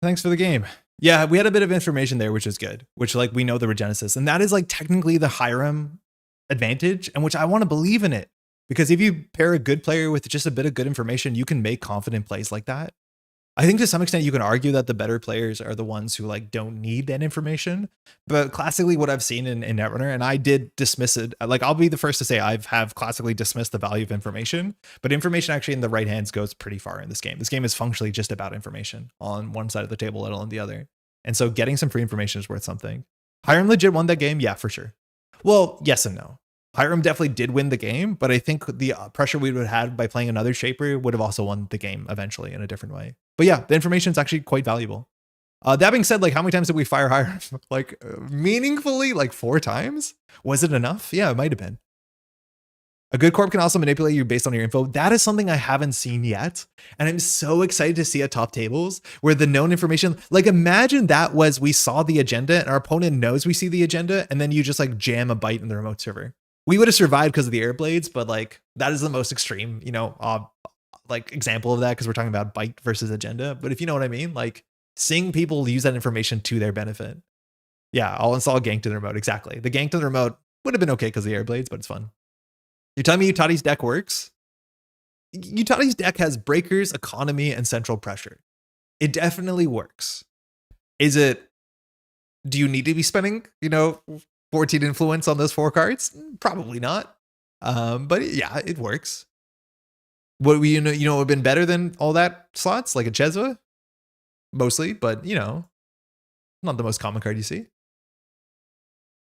Thanks for the game. Yeah, we had a bit of information there, which is good. Which, like, we know the Regenesis. And that is, like, technically the Hiram advantage, and which I want to believe in it. Because if you pair a good player with just a bit of good information, you can make confident plays like that. I think to some extent you can argue that the better players are the ones who like don't need that information. But classically what I've seen in Netrunner, and I did dismiss it, like I'll be the first to say have classically dismissed the value of information, but information actually in the right hands goes pretty far in this game. This game is functionally just about information on one side of the table, let alone the other. And so getting some free information is worth something. Hiram legit won that game? Yeah, for sure. Well, yes and no. Hiram definitely did win the game, but I think the pressure we would have had by playing another shaper would have also won the game eventually in a different way. But yeah, the information is actually quite valuable. That being said, like how many times did we fire Hiram? Like meaningfully, like 4 times? Was it enough? Yeah, it might have been. A good corp can also manipulate you based on your info. That is something I haven't seen yet. And I'm so excited to see at top tables where the known information, like imagine that was we saw the agenda and our opponent knows we see the agenda and then you just like jam a bite in the remote server. We would have survived because of the air blades, but like that is the most extreme, you know, like example of that because we're talking about bite versus agenda. But if you know what I mean, like seeing people use that information to their benefit. Yeah, I'll install gank to the remote. Exactly. The gank to the remote would have been okay because of the air blades, but it's fun. You're telling me Utati's deck works? Utati's deck has breakers, economy, and central pressure. It definitely works. Is it, do you need to be spending, you know, 14 influence on those 4 cards? Probably not. But yeah, it works. What we, you know, would have been better than all that slots, like a Chezwa? Mostly, but you know, not the most common card you see.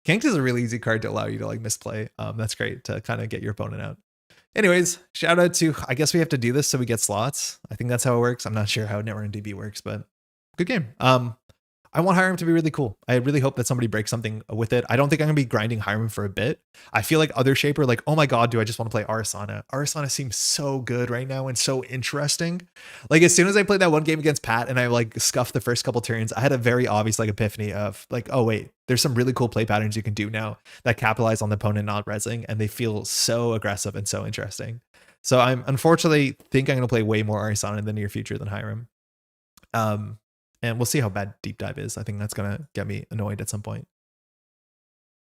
Ganked is a really easy card to allow you to like misplay. That's great to kind of get your opponent out. Anyways, shout out to, I guess we have to do this so we get slots. I think that's how it works. I'm not sure how NetrunnerDB works, but good game. I want Hiram to be really cool. I really hope that somebody breaks something with it. I don't think I'm gonna be grinding Hiram for a bit. I feel like other shaper, like, oh my God, do I just want to play Arasana? Arasana seems so good right now and so interesting. Like as soon as I played that one game against Pat and I like scuffed the first couple turns, I had a very obvious like epiphany of like, oh wait, there's some really cool play patterns you can do now that capitalize on the opponent not rezzing and they feel so aggressive and so interesting. So I'm unfortunately think I'm gonna play way more Arasana in the near future than Hiram. And we'll see how bad Deep Dive is. I think that's going to get me annoyed at some point.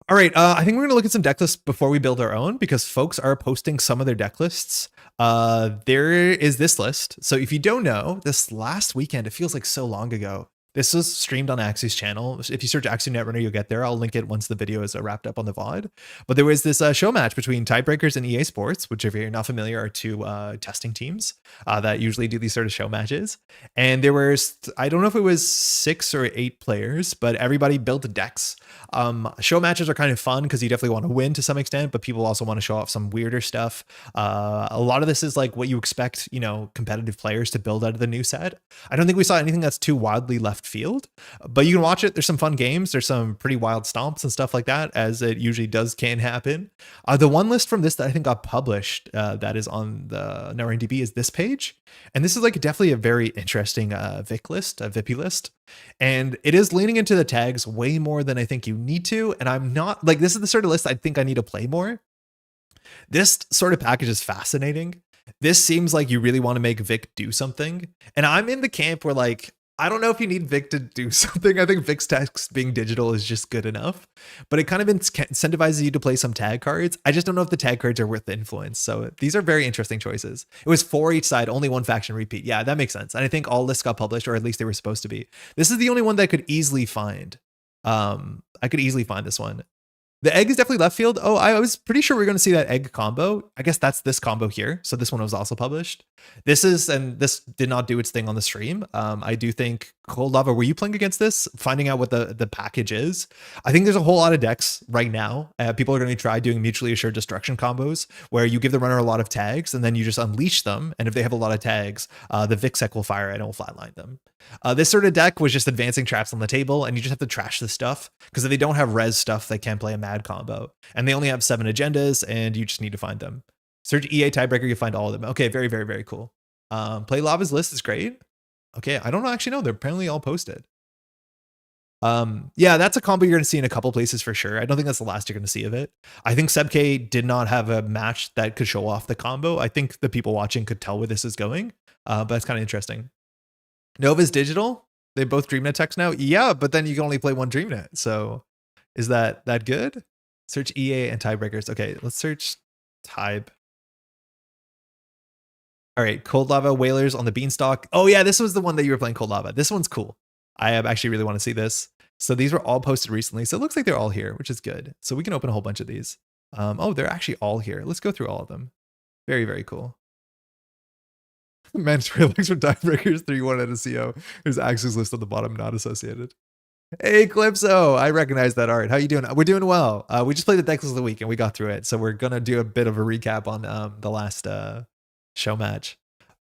All right, I think we're going to look at some deck lists before we build our own because folks are posting some of their deck lists. There is this list. So if you don't know, this last weekend, it feels like so long ago. This was streamed on Axie's channel. If you search Axie Netrunner, you'll get there. I'll link it once the video is wrapped up on the VOD. But there was this show match between Tiebreakers and EA Sports, which if you're not familiar are 2 testing teams that usually do these sort of show matches. And there was, I don't know if it was 6 or 8 players, but everybody built decks. Show matches are kind of fun because you definitely want to win to some extent, but people also want to show off some weirder stuff. A lot of this is like what you expect, you know, competitive players to build out of the new set. I don't think we saw anything that's too wildly left field, but you can watch it. There's some fun games. There's some pretty wild stomps and stuff like that, as it usually can happen. The one list from this that I think got published that is on the NetrunnerDB is this page. And this is like definitely a very interesting Vic list, a Vippy list. And it is leaning into the tags way more than I think you need to. And I'm not like, this is the sort of list I think I need to play more. This sort of package is fascinating. This seems like you really want to make Vic do something. And I'm in the camp where like, I don't know if you need Vic to do something. I think Vic's text being digital is just good enough, but it kind of incentivizes you to play some tag cards. I just don't know if the tag cards are worth the influence. So these are very interesting choices. It was 4 each side, only 1 faction repeat. Yeah, that makes sense. And I think all lists got published, or at least they were supposed to be. This is the only one that I could easily find. I could easily find this one. The egg is definitely left field. Oh, I was pretty sure we are going to see that egg combo. I guess that's this combo here. So this one was also published. This did not do its thing on the stream. I do think Cold Lava, were you playing against this? Finding out what the package is. I think there's a whole lot of decks right now. People are going to try doing mutually assured destruction combos where you give the runner a lot of tags and then you just unleash them. And if they have a lot of tags, the Vixec will fire and it will flatline them. This sort of deck was just advancing traps on the table, and you just have to trash the stuff because if they don't have res stuff, they can't play a mad combo. And they only have 7 agendas, and you just need to find them. Search EA tiebreaker, you find all of them. Okay, very, very, very cool. Play Lava's list is great. Okay, I don't actually know. They're apparently all posted. Yeah, that's a combo you're going to see in a couple places for sure. I don't think that's the last you're going to see of it. I think SebK did not have a match that could show off the combo. I think the people watching could tell where this is going, but it's kind of interesting. Nova's digital. They both DreamNet text now. Yeah, but then you can only play one DreamNet. So is that good? Search EA and tiebreakers. Okay, let's search TAIB. All right, Cold Lava Whalers on the Beanstalk. Oh yeah, this was the one that you were playing, Cold Lava. This one's cool. I actually really want to see this. So these were all posted recently. So it looks like they're all here, which is good. So we can open a whole bunch of these. Oh, they're actually all here. Let's go through all of them. Very, very cool. Mandatory links for tiebreakers 3-1 at a CO. There's Axis list on the bottom, not associated. Hey, Calypso, I recognize that art. How you doing? We're doing well. We just played the deck list of the week and we got through it. So we're going to do a bit of a recap on the last show match.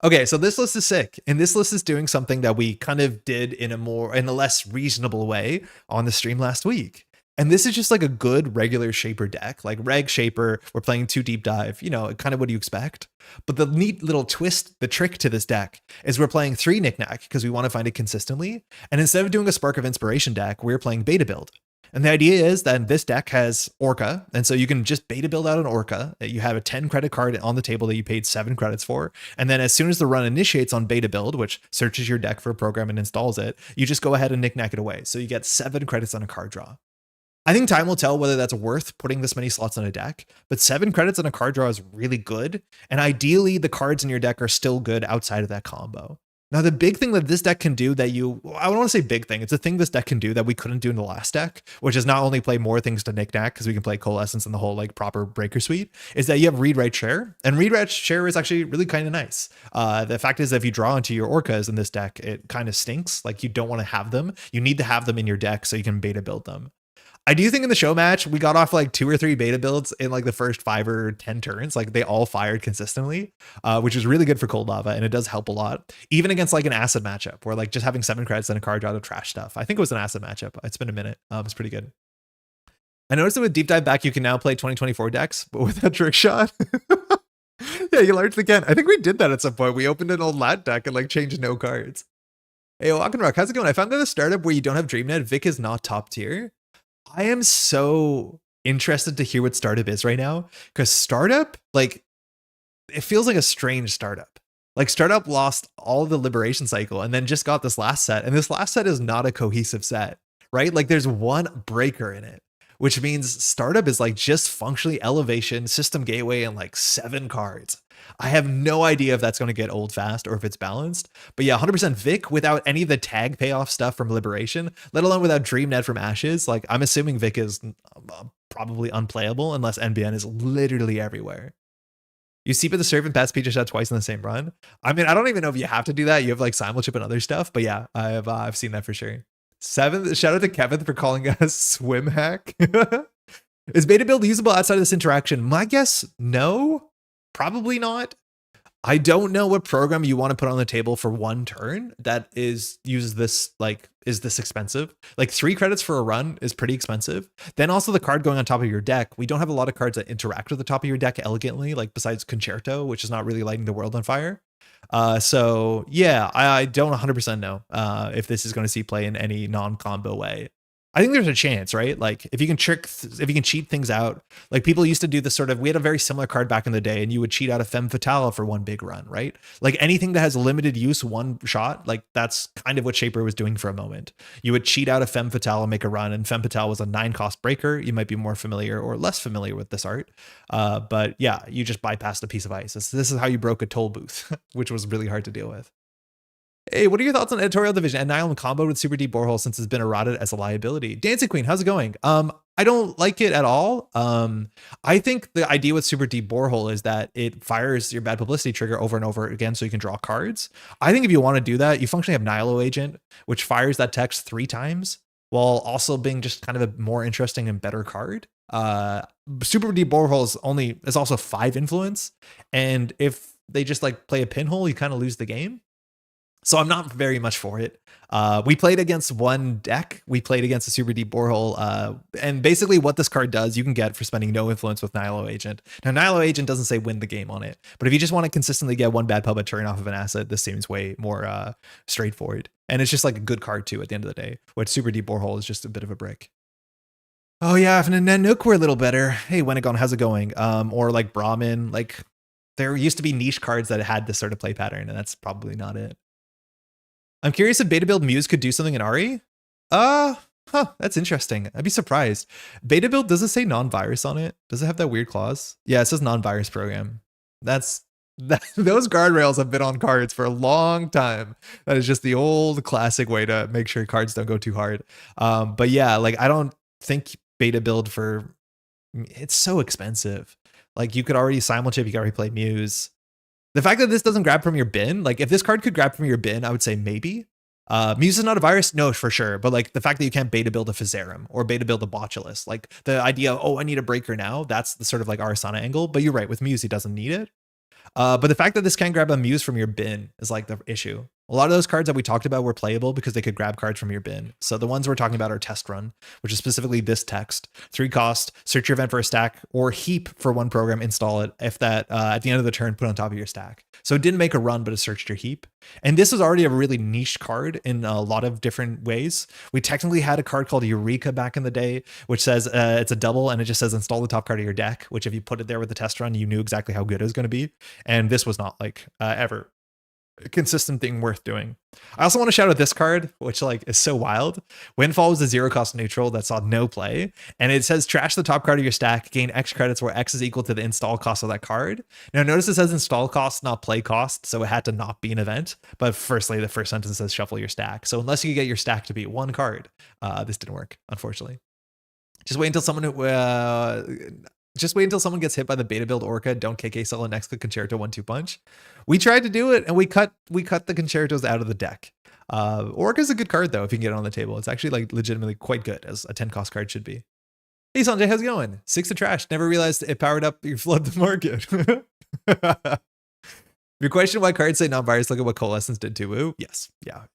Okay, so this list is sick. And this list is doing something that we kind of did in a less reasonable way on the stream last week. And this is just like a good regular Shaper deck, like Reg Shaper. We're playing 2 deep dive, you know, kind of what do you expect? But the neat little twist, the trick to this deck is we're playing 3 Knickknack because we want to find it consistently. And instead of doing a Spark of Inspiration deck, we're playing beta build. And the idea is that this deck has Orca. And so you can just beta build out an Orca. You have a 10 credit card on the table that you paid 7 credits for. And then as soon as the run initiates on beta build, which searches your deck for a program and installs it, you just go ahead and Knickknack it away. So you get 7 credits on a card draw. I think time will tell whether that's worth putting this many slots on a deck, but 7 credits on a card draw is really good. And ideally the cards in your deck are still good outside of that combo. Now, the big thing that this deck can do that I don't want to say big thing. It's a thing this deck can do that we couldn't do in the last deck, which is not only play more things to Knickknack because we can play Coalescence and the whole like proper breaker suite, is that you have read, write, share. And read, write, share is actually really kind of nice. The fact is that if you draw into your Orcas in this deck, it kind of stinks. Like you don't want to have them. You need to have them in your deck so you can beta build them. I do think in the show match, we got off like 2 or 3 beta builds in like the first 5 or 10 turns. Like they all fired consistently, which is really good for Cold Lava. And it does help a lot, even against like an acid matchup where like just having 7 credits and a card draw to trash stuff. I think it was an acid matchup. It's been a minute. It's pretty good. I noticed that with Deep Dive back, you can now play 2024 decks, but with that trick shot. Yeah, you largely can. I think we did that at some point. We opened an old lat deck and like changed no cards. Hey, Walkenrock, how's it going? I found that a startup where you don't have DreamNet, Vic is not top tier. I am so interested to hear what startup is right now, because startup, like, it feels like a strange startup. Like startup lost all the liberation cycle and then just got this last set. And this last set is not a cohesive set, right? Like there's one breaker in it, which means startup is like just functionally elevation, system gateway, and like 7 cards. I have no idea if that's going to get old fast or if it's balanced. But yeah, 100% Vic without any of the tag payoff stuff from Liberation, let alone without DreamNet from Ashes. Like I'm assuming Vic is probably unplayable unless NBN is literally everywhere. You see the Servant pass Peach shot twice in the same run. I mean, I don't even know if you have to do that. You have like simulchip and other stuff. But yeah, I've seen that for sure. 7, shout out to Kevin for calling us swim hack. Is beta build usable outside of this interaction? My guess, no. Probably not. I don't know what program you want to put on the table for 1 turn that uses this, like, is this expensive? Like 3 credits for a run is pretty expensive. Then also the card going on top of your deck. We don't have a lot of cards that interact with the top of your deck elegantly, like besides Concerto, which is not really lighting the world on fire. So yeah, I don't 100% know if this is going to see play in any non-combo way. I think there's a chance, right? Like if you can if you can cheat things out, like people used to do this sort of, we had a very similar card back in the day and you would cheat out a Femme Fatale for one big run, right? Like anything that has limited use, one shot, like that's kind of what Shaper was doing for a moment. You would cheat out a Femme Fatale and make a run, and Femme Fatale was a 9-cost breaker. You might be more familiar or less familiar with this art. But yeah, you just bypassed a piece of ice. This is how you broke a toll booth, which was really hard to deal with. Hey, what are your thoughts on editorial division and Nihilum combo with Super Deep Borehole since it's been eroded as a liability? Dancing Queen, how's it going? I don't like it at all. I think the idea with Super Deep Borehole is that it fires your bad publicity trigger over and over again so you can draw cards. I think if you want to do that, you functionally have Nihilo Agent, which fires that text 3 times while also being just kind of a more interesting and better card. Super Deep Borehole is also 5 influence, and if they just like play a pinhole, you kind of lose the game. So I'm not very much for it. We played against one deck. We played against a Super Deep Borehole. And basically what this card does, you can get for spending no influence with Nihilo Agent. Now, Nihilo Agent doesn't say win the game on it. But if you just want to consistently get one bad pub a turn off of an asset, this seems way more straightforward. And it's just like a good card too at the end of the day. Which Super Deep Borehole is just a bit of a brick. Oh yeah, if Nanook were a little better. Hey, Wenegon, how's it going? Or like Brahmin. Like there used to be niche cards that had this sort of play pattern, and that's probably not it. I'm curious if beta build Muse could do something in Ari. That's interesting. I'd be surprised. Beta build, does it say non-virus on it? Does it have that weird clause? Yeah, it says non-virus program. Those guardrails have been on cards for a long time. That is just the old classic way to make sure cards don't go too hard. But yeah, like I don't think beta build it's so expensive. Like you could already simulchip, you could already play Muse. The fact that this doesn't grab from your bin, like if this card could grab from your bin, I would say maybe. Muse is not a virus, no, for sure. But like the fact that you can't beta build a Physarum or beta build a Botulus, like the idea of, oh, I need a breaker now, that's the sort of like Arasana angle. But you're right, with Muse, he doesn't need it. But the fact that this can't grab a Muse from your bin is like the issue. A lot of those cards that we talked about were playable because they could grab cards from your bin. So the ones we're talking about are Test Run, which is specifically this text, 3 cost, search your event for a stack, or heap for one program, install it. If that at the end of the turn, put on top of your stack. So it didn't make a run, but it searched your heap. And this was already a really niche card in a lot of different ways. We technically had a card called Eureka back in the day, which says it's a double and it just says install the top card of your deck, which if you put it there with the Test Run, you knew exactly how good it was going to be. And this was not like ever a consistent thing worth doing. I also want to shout out this card, which like is so wild. Windfall was a 0-cost neutral that saw no play, and it says trash the top card of your stack, gain X credits where X is equal to the install cost of that card. Now notice it says install cost, not play cost, so it had to not be an event. But firstly, the first sentence says shuffle your stack. So unless you could get your stack to be 1 card, this didn't work, unfortunately. Just wait until someone gets hit by the beta build Orca. Don't KK sell a next click Concerto 1-2 punch. We tried to do it and we cut the Concertos out of the deck. Orca's a good card though if you can get it on the table. It's actually like legitimately quite good, as a 10-cost card should be. Hey Sanjay, how's it going? 6 to trash. Never realized it powered up your flood the market. Your question why cards say non-virus, look at what Coalescence did to Woo. Yes, yeah,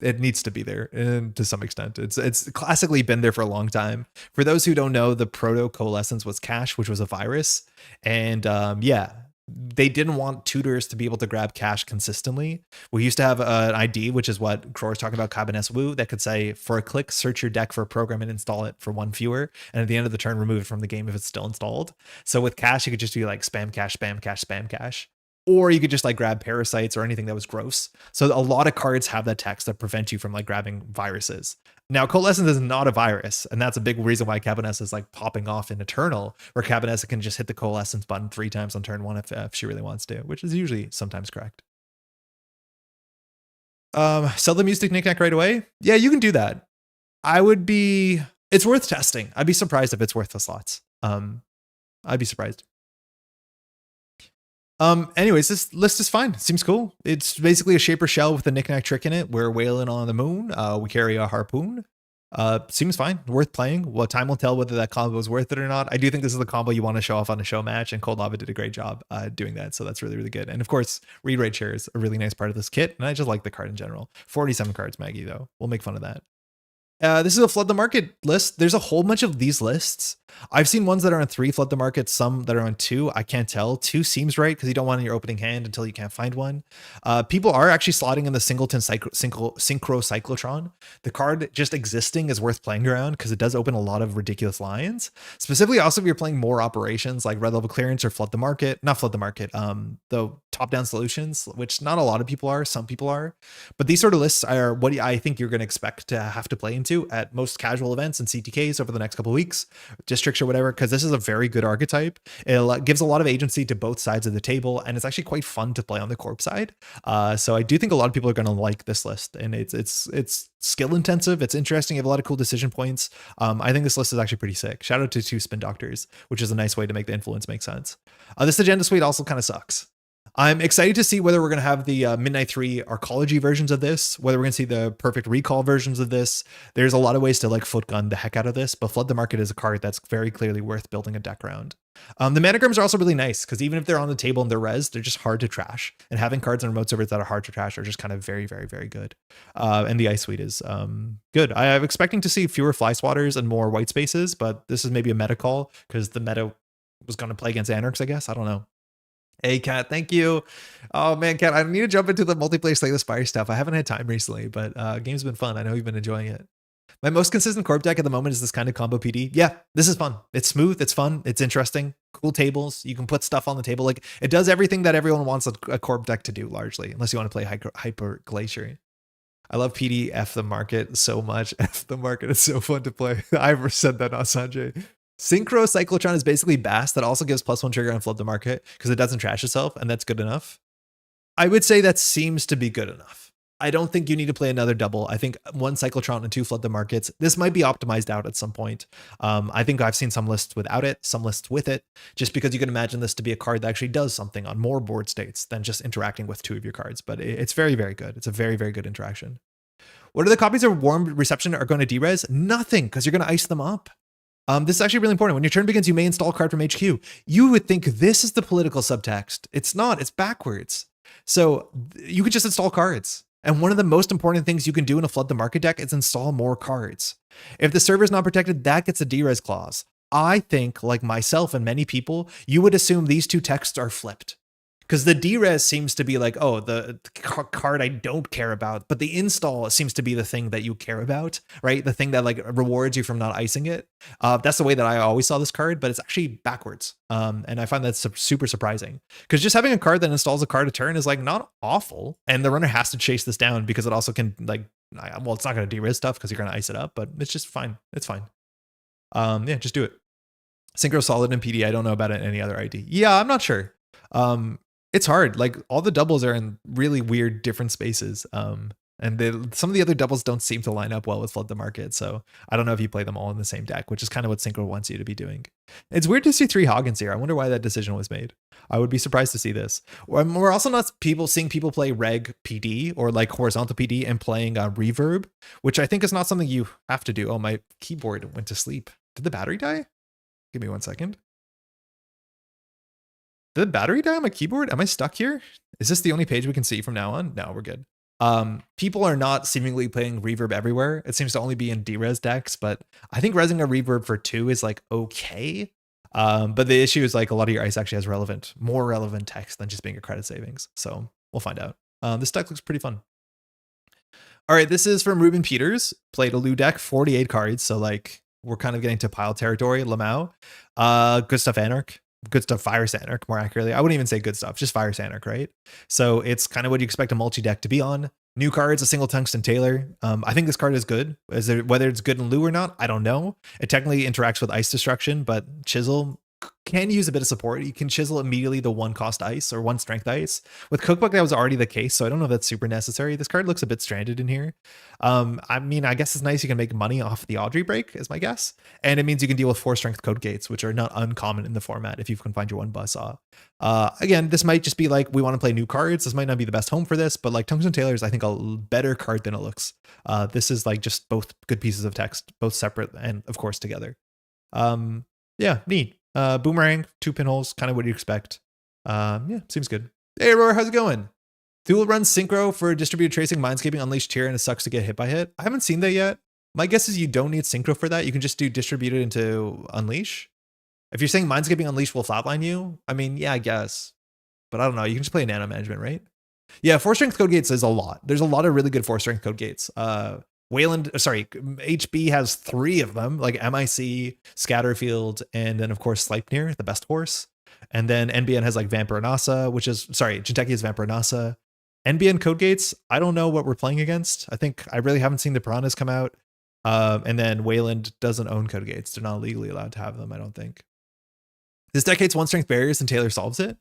it needs to be there, and to some extent it's classically been there for a long time. For those who don't know, the proto Coalescence was Cash, which was a virus, and yeah, they didn't want tutors to be able to grab Cash consistently. We used to have an ID, which is what Crow was talking about, Cabinets Woo, that could say for a click search your deck for a program and install it for 1 fewer, and at the end of the turn remove it from the game if it's still installed. So with Cash you could just do like spam cash, spam cash, spam cash. Or you could just like grab parasites or anything that was gross. So a lot of cards have that text that prevent you from like grabbing viruses. Now, Coalescence is not a virus, and that's a big reason why Cabinets is like popping off in Eternal, where Cabinets can just hit the Coalescence button 3 times on turn 1 if she really wants to, which is usually sometimes correct. Sell the Mystic Knickknack right away? Yeah, you can do that. It's worth testing. I'd be surprised if it's worth the slots. I'd be surprised. Anyways, this list is fine. It seems cool. It's basically a Shaper shell with a knickknack trick in it. We're whaling on the moon. We carry a harpoon. Seems fine. Worth playing. Well, time will tell whether that combo is worth it or not. I do think this is the combo you want to show off on a show match, and Cold Lava did a great job doing that. So that's really, really good. And of course, Read Rate Share is a really nice part of this kit. And I just like the card in general. 47 cards, Maggie, though. We'll make fun of that. This is a flood the market list. There's a whole bunch of these lists. I've seen ones that are on 3 flood the market, some that are on 2. I can't tell. 2 seems right because you don't want in your opening hand until you can't find one. People are actually slotting in the singleton synchro cyclotron. The card just existing is worth playing around because it does open a lot of ridiculous lines. Specifically, also if you're playing more operations like red level clearance or flood the market, not flood the market, the top down solutions, which not a lot of people are, some people are. But these sort of lists are what I think you're going to expect to have to play into at most casual events and CTKs over the next couple of weeks, districts or whatever, because this is a very good archetype. It gives a lot of agency to both sides of the table, and it's actually quite fun to play on the corp side. So I do think a lot of people are going to like this list, and it's skill intensive. It's interesting. You have a lot of cool decision points. I think this list is actually pretty sick. Shout out to 2 spin doctors, which is a nice way to make the influence make sense. This agenda suite also kind of sucks. I'm excited to see whether we're going to have the Midnight 3 Arcology versions of this, whether we're going to see the Perfect Recall versions of this. There's a lot of ways to like footgun the heck out of this, but Flood the Market is a card that's very clearly worth building a deck around. The managrams are also really nice because even if they're on the table and they're res, they're just hard to trash. And having cards on remote servers that are hard to trash are just kind of very, very, very good. And the Ice Suite is good. I'm expecting to see fewer fly swatters and more white spaces, but this is maybe a meta call because the meta was going to play against Anarchs, I guess. I don't know. Hey, Kat, thank you. Oh, man, Kat, I need to jump into the multiplayer Slay the Spire stuff. I haven't had time recently, but game's been fun. I know you've been enjoying it. My most consistent corp deck at the moment is this kind of combo PD. Yeah, this is fun. It's smooth. It's fun. It's interesting. Cool tables. You can put stuff on the table. Like, it does everything that everyone wants a corp deck to do, largely, unless you want to play Hyper Glacier. I love PD F the market so much. F the market is so fun to play. I've said that, not Sanjay. Synchro Cyclotron is basically Bass that also gives +1 trigger on Flood the Market because it doesn't trash itself, and that's good enough. I would say that seems to be good enough. I don't think you need to play another double. I think 1 Cyclotron and 2 Flood the Markets. This might be optimized out at some point. I think I've seen some lists without it, some lists with it, just because you can imagine this to be a card that actually does something on more board states than just interacting with 2 of your cards. But it's very, very good. It's a very, very good interaction. What are the copies of Warm Reception are going to derez? Nothing, because you're going to ice them up. This is actually really important. When your turn begins, you may install a card from HQ. You would think this is the political subtext. It's not. It's backwards. So you could just install cards. And one of the most important things you can do in a Flood the Market deck is install more cards. If the server is not protected, that gets a derez clause. I think, like myself and many people, you would assume these 2 texts are flipped. Because the derez seems to be like, oh, the card I don't care about, but the install seems to be the thing that you care about, right? The thing that like rewards you from not icing it. That's the way that I always saw this card, but it's actually backwards. And I find that super surprising because just having a card that installs a card a turn is like not awful. And the runner has to chase this down because it also can like, well, it's not going to derez stuff because you're going to ice it up, but it's just fine. It's fine. Yeah, just do it. Synchro Solid and PD. I don't know about it in any other ID. Yeah, I'm not sure. It's hard. Like all the doubles are in really weird different spaces. And some of the other doubles don't seem to line up well with Flood the Market. So I don't know if you play them all in the same deck, which is kind of what Synchro wants you to be doing. It's weird to see 3 Hoggins here. I wonder why that decision was made. I would be surprised to see this. We're also not seeing people play reg PD or like horizontal PD and playing reverb, which I think is not something you have to do. Oh, my keyboard went to sleep. Did the battery die? Give me 1 second. Did the battery die on my keyboard? Am I stuck here? Is this the only page we can see from now on? No, we're good. People are not seemingly playing reverb everywhere. It seems to only be in derez decks, but I think resing a reverb for 2 is like okay. But the issue is like a lot of your ice actually has more relevant text than just being a credit savings. So we'll find out. This deck looks pretty fun. All right, this is from Ruben Peters. Played a Lou deck, 48 cards. So like we're kind of getting to pile territory. Lamau. Good stuff, Anarch. Good stuff, Fire Anarch, more accurately. I wouldn't even say good stuff, just Fire Anarch, right? So it's kind of what you expect a multi-deck to be on. New cards, a single Tungsten Tailor. I think this card is good. Whether it's good in Lou or not, I don't know. It technically interacts with Ice Destruction, but Chisel can use a bit of support. You can chisel immediately the 1 cost ice or 1 strength ice. With Cookbook, that was already the case, so I don't know if that's super necessary. This card looks a bit stranded in here. I mean, I guess it's nice you can make money off the Audrey break, is my guess. And it means you can deal with 4 strength code gates, which are not uncommon in the format if you can find your 1 buzzsaw. Again, this might just be like, we want to play new cards. This might not be the best home for this, but like Tungsten Tailor is, I think, a better card than it looks. This is like just both good pieces of text, both separate and of course together. Yeah, neat. Boomerang, 2 pinholes, kind of what you expect. Yeah, seems good. Hey, Roar, how's it going? Thule runs synchro for distributed tracing, mindscaping, unleashed tier, and it sucks to get hit by hit. I haven't seen that yet. My guess is you don't need synchro for that. You can just do distributed into unleash. If you're saying Mindscaping Unleash will flatline you, I mean, yeah, I guess. But I don't know. You can just play nano management, right? Yeah, 4-strength code gates is a lot. There's a lot of really good 4-strength code gates. Weyland, sorry, HB has 3 of them, like MIC, Scatterfield, and then of course Sleipnir, the best horse. And then NBN has like Vampire Nasa, which is, sorry, Jinteki is Vampire Nasa. NBN code gates, I don't know what we're playing against. I really haven't seen the Piranhas come out. And then Weyland doesn't own code gates. They're not legally allowed to have them, I don't think. This deck hates 1-strength barriers and Taylor solves it.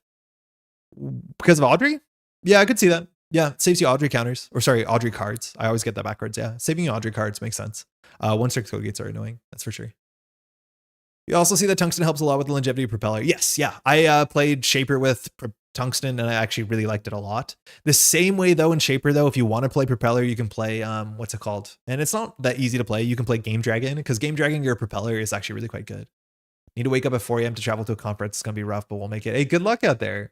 Because of Audrey? Yeah, I could see that. Yeah, saves you Audrey counters. Or sorry, Audrey cards. I always get that backwards. Yeah, saving you Audrey cards makes sense. 1-strength code gates are annoying. That's for sure. You also see that Tungsten helps a lot with the longevity of Propeller. Yes, yeah. I played Shaper with Tungsten and I actually really liked it a lot. The same way though in Shaper though, if you want to play Propeller, you can play, what's it called? And it's not that easy to play. You can play Game Dragon because Game Dragon, your Propeller is actually really quite good. Need to wake up at 4 a.m. to travel to a conference. It's going to be rough, but we'll make it. Hey, good luck out there.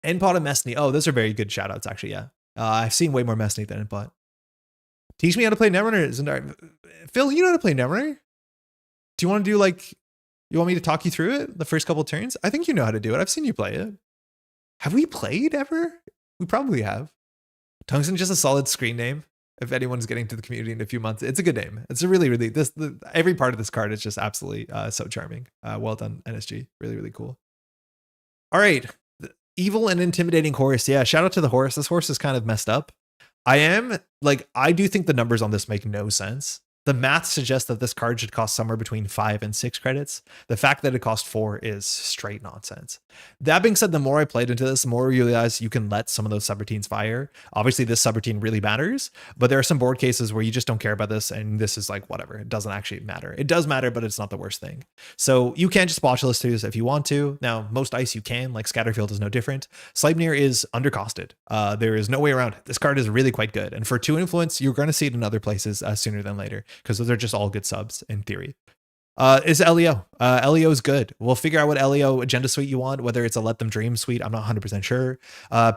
Npot and Mesney. Oh, those are very good shout outs, actually. Yeah. I've seen way more Mesney than Npot. Teach me how to play Netrunner. Phil, you know how to play Netrunner? Do you want to do like, you want me to talk you through it the first couple of turns? I think you know how to do it. I've seen you play it. Have we played ever? We probably have. Tungsten, just a solid screen name. If anyone's getting to the community in a few months, it's a good name. It's a really, every part of this card is just absolutely so charming. Well done, NSG. Really, really cool. All right. Evil and intimidating horse. Yeah, shout out to the horse. This horse is kind of messed up. I do think the numbers on this make no sense. The math suggests that this card should cost somewhere between 5 and 6 credits. The fact that it cost 4 is straight nonsense. That being said, the more I played into this, the more you realize you can let some of those subroutines fire. Obviously, this subroutine really matters, but there are some board cases where you just don't care about this, and this is like, whatever. It doesn't actually matter. It does matter, but it's not the worst thing. So you can just botchless through this if you want to. Now, most ice you can, like Scatterfield is no different. Sleipnir is undercosted. There is no way around it. This card is really quite good. And for 2 influence, you're going to see it in other places sooner than later, because those are just all good subs in theory. Is LEO. LEO is good. We'll figure out what LEO agenda suite you want, whether it's a Let Them Dream suite. I'm not 100% sure.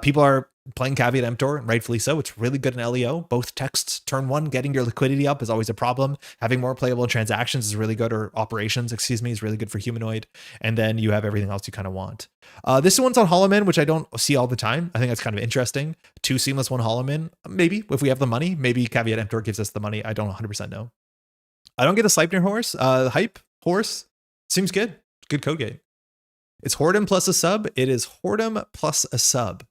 People are playing Caveat Emptor, and rightfully so. It's really good in LEO. Both texts, turn 1, getting your liquidity up is always a problem. Having more playable transactions is really good, or operations, excuse me, is really good for humanoid. And then you have everything else you kind of want. This one's on Holoman, which I don't see all the time. I think that's kind of interesting. 2 seamless, 1 Holoman. Maybe if we have the money, maybe Caveat Emptor gives us the money. I don't 100% know. I don't get a Sleipnir horse. Hype horse seems good. Good code gate. It's Whoredom plus a sub. It is Whoredom plus a sub.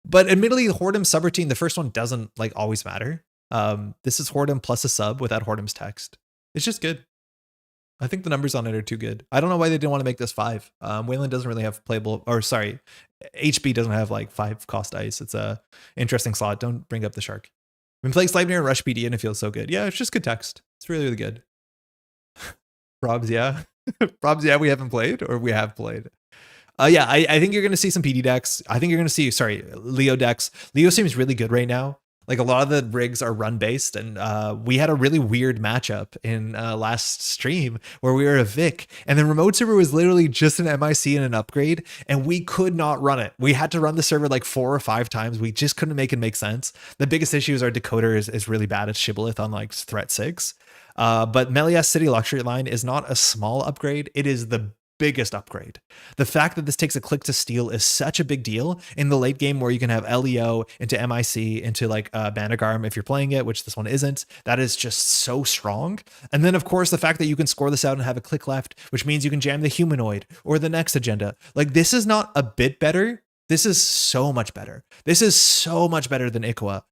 But admittedly, the Whoredom subroutine, the first one doesn't like always matter. This is Whoredom plus a sub without Whoredom's text. It's just good. I think the numbers on it are too good. I don't know why they didn't want to make this 5. Weyland doesn't really have playable, or sorry, HB doesn't have like 5 cost ice. It's a interesting slot. Don't bring up the shark. Been playing Sleipnir and Rush PD and it feels so good. Yeah, it's just good text. It's really, really good. Probs, yeah. Probs, yeah, we haven't played, or we have played. Yeah, I think you're going to see some PD decks. I think you're going to see, Leo decks. Leo seems really good right now. Like a lot of the rigs are run based, and we had a really weird matchup in last stream where we were a Vic, and the remote server was literally just an MIC and an upgrade, and we could not run it. We had to run the server like 4 or 5 times. We just couldn't make it make sense. The biggest issue is our decoder is really bad at Shibboleth on like threat 6. But Melias City Luxury Line is not a small upgrade. It is the biggest upgrade. The fact that this takes a click to steal is such a big deal in the late game, where you can have LEO into MIC into like Banagarm if you're playing it, which this one isn't. That is just so strong. And then of course the fact that you can score this out and have a click left, which means you can jam the humanoid or the next agenda. Like, this is not a bit better. This is so much better. This is so much better than Ikwa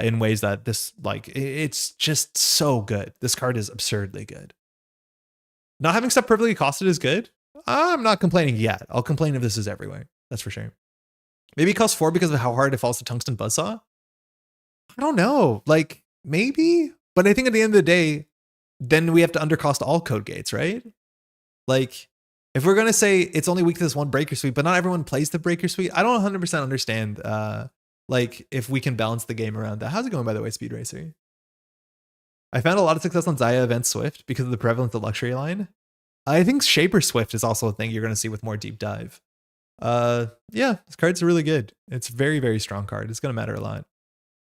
in ways that this, like, it's just so good. This card is absurdly good. Not having stuff perfectly costed is good. I'm not complaining yet. I'll complain if this is everywhere. That's for sure. Maybe it costs 4 because of how hard it falls to Tungsten Buzzsaw. I don't know. Like, maybe. But I think at the end of the day, then we have to undercost all code gates, right? Like, if we're going to say it's only weak to this one breaker suite, but not everyone plays the breaker suite, I don't 100% understand, like, if we can balance the game around that. How's it going, by the way, Speed Racer? I found a lot of success on Zaya Event Swift because of the prevalence of luxury line. I think Shaper Swift is also a thing you're going to see with more deep dive. Yeah, this card's really good. It's a very, very strong card. It's going to matter a lot.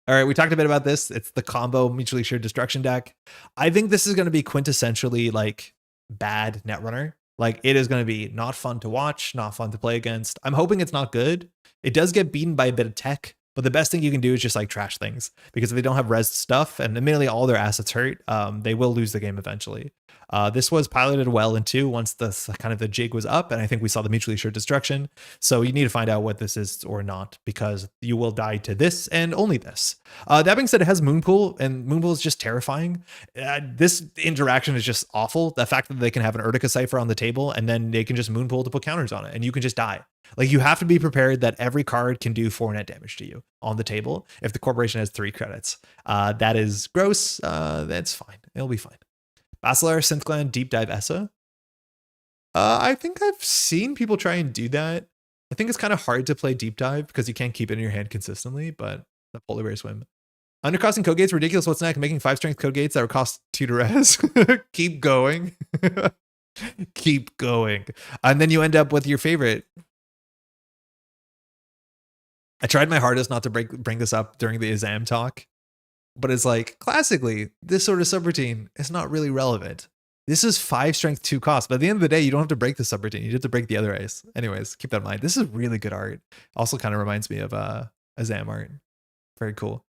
All right, we talked a bit about this. It's the combo mutually assured destruction deck. I think this is going to be quintessentially like bad Netrunner. Like it is going to be not fun to watch, not fun to play against. I'm hoping it's not good. It does get beaten by a bit of tech, but the best thing you can do is just like trash things, because if they don't have res stuff and admittedly all their assets hurt, they will lose the game eventually. This was piloted well in 2 once the kind of the jig was up, and I think we saw the mutually assured destruction. So you need to find out what this is or not, because you will die to this and only this. That being said, it has Moonpool, and Moonpool is just terrifying. This interaction is just awful. The fact that they can have an Urtica Cipher on the table and then they can just Moonpool to put counters on it, and you can just die. Like you have to be prepared that every card can do 4 net damage to you on the table if the corporation has 3 credits. That is gross. That's fine. It'll be fine. Basilar, Synthclan, Deep Dive Essa. I think I've seen people try and do that. I think it's kind of hard to play Deep Dive because you can't keep it in your hand consistently, but the Polar Bear Swim. Undercosting code gates, ridiculous. What's next? Making 5 strength code gates that would cost 2 to res. Keep going. Keep going. And then you end up with your favorite. I tried my hardest not to bring this up during the exam talk, but it's like, classically, this sort of subroutine is not really relevant. This is 5 strength, 2 cost, but at the end of the day, you don't have to break the subroutine. You have to break the other ace. Anyways, keep that in mind. This is really good art. Also kind of reminds me of exam art. Very cool.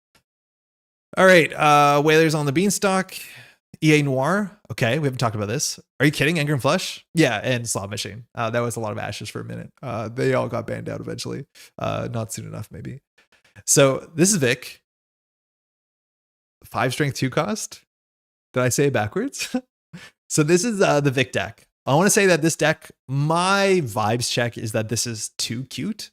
All right, Whalers on the Beanstalk. EA Noir. Okay, we haven't talked about this. Are you kidding? Anger and Flush? Yeah, and Slot Machine. That was a lot of ashes for a minute. They all got banned out eventually. Not soon enough, maybe. So this is Vic. 5 strength, 2 cost. Did I say it backwards? So this is the Vic deck. I want to say that this deck, my vibes check is that this is too cute.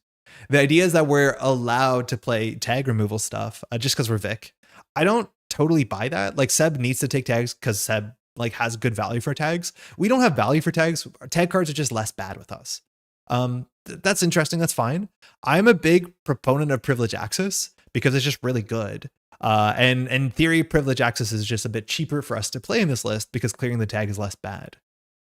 The idea is that we're allowed to play tag removal stuff just because we're Vic. I don't totally buy that. Like Seb needs to take tags because Seb like has good value for tags. We don't have value for tags. Tag cards are just less bad with us. That's interesting. That's fine. I'm a big proponent of privilege access because it's just really good. And in theory, privilege access is just a bit cheaper for us to play in this list because clearing the tag is less bad.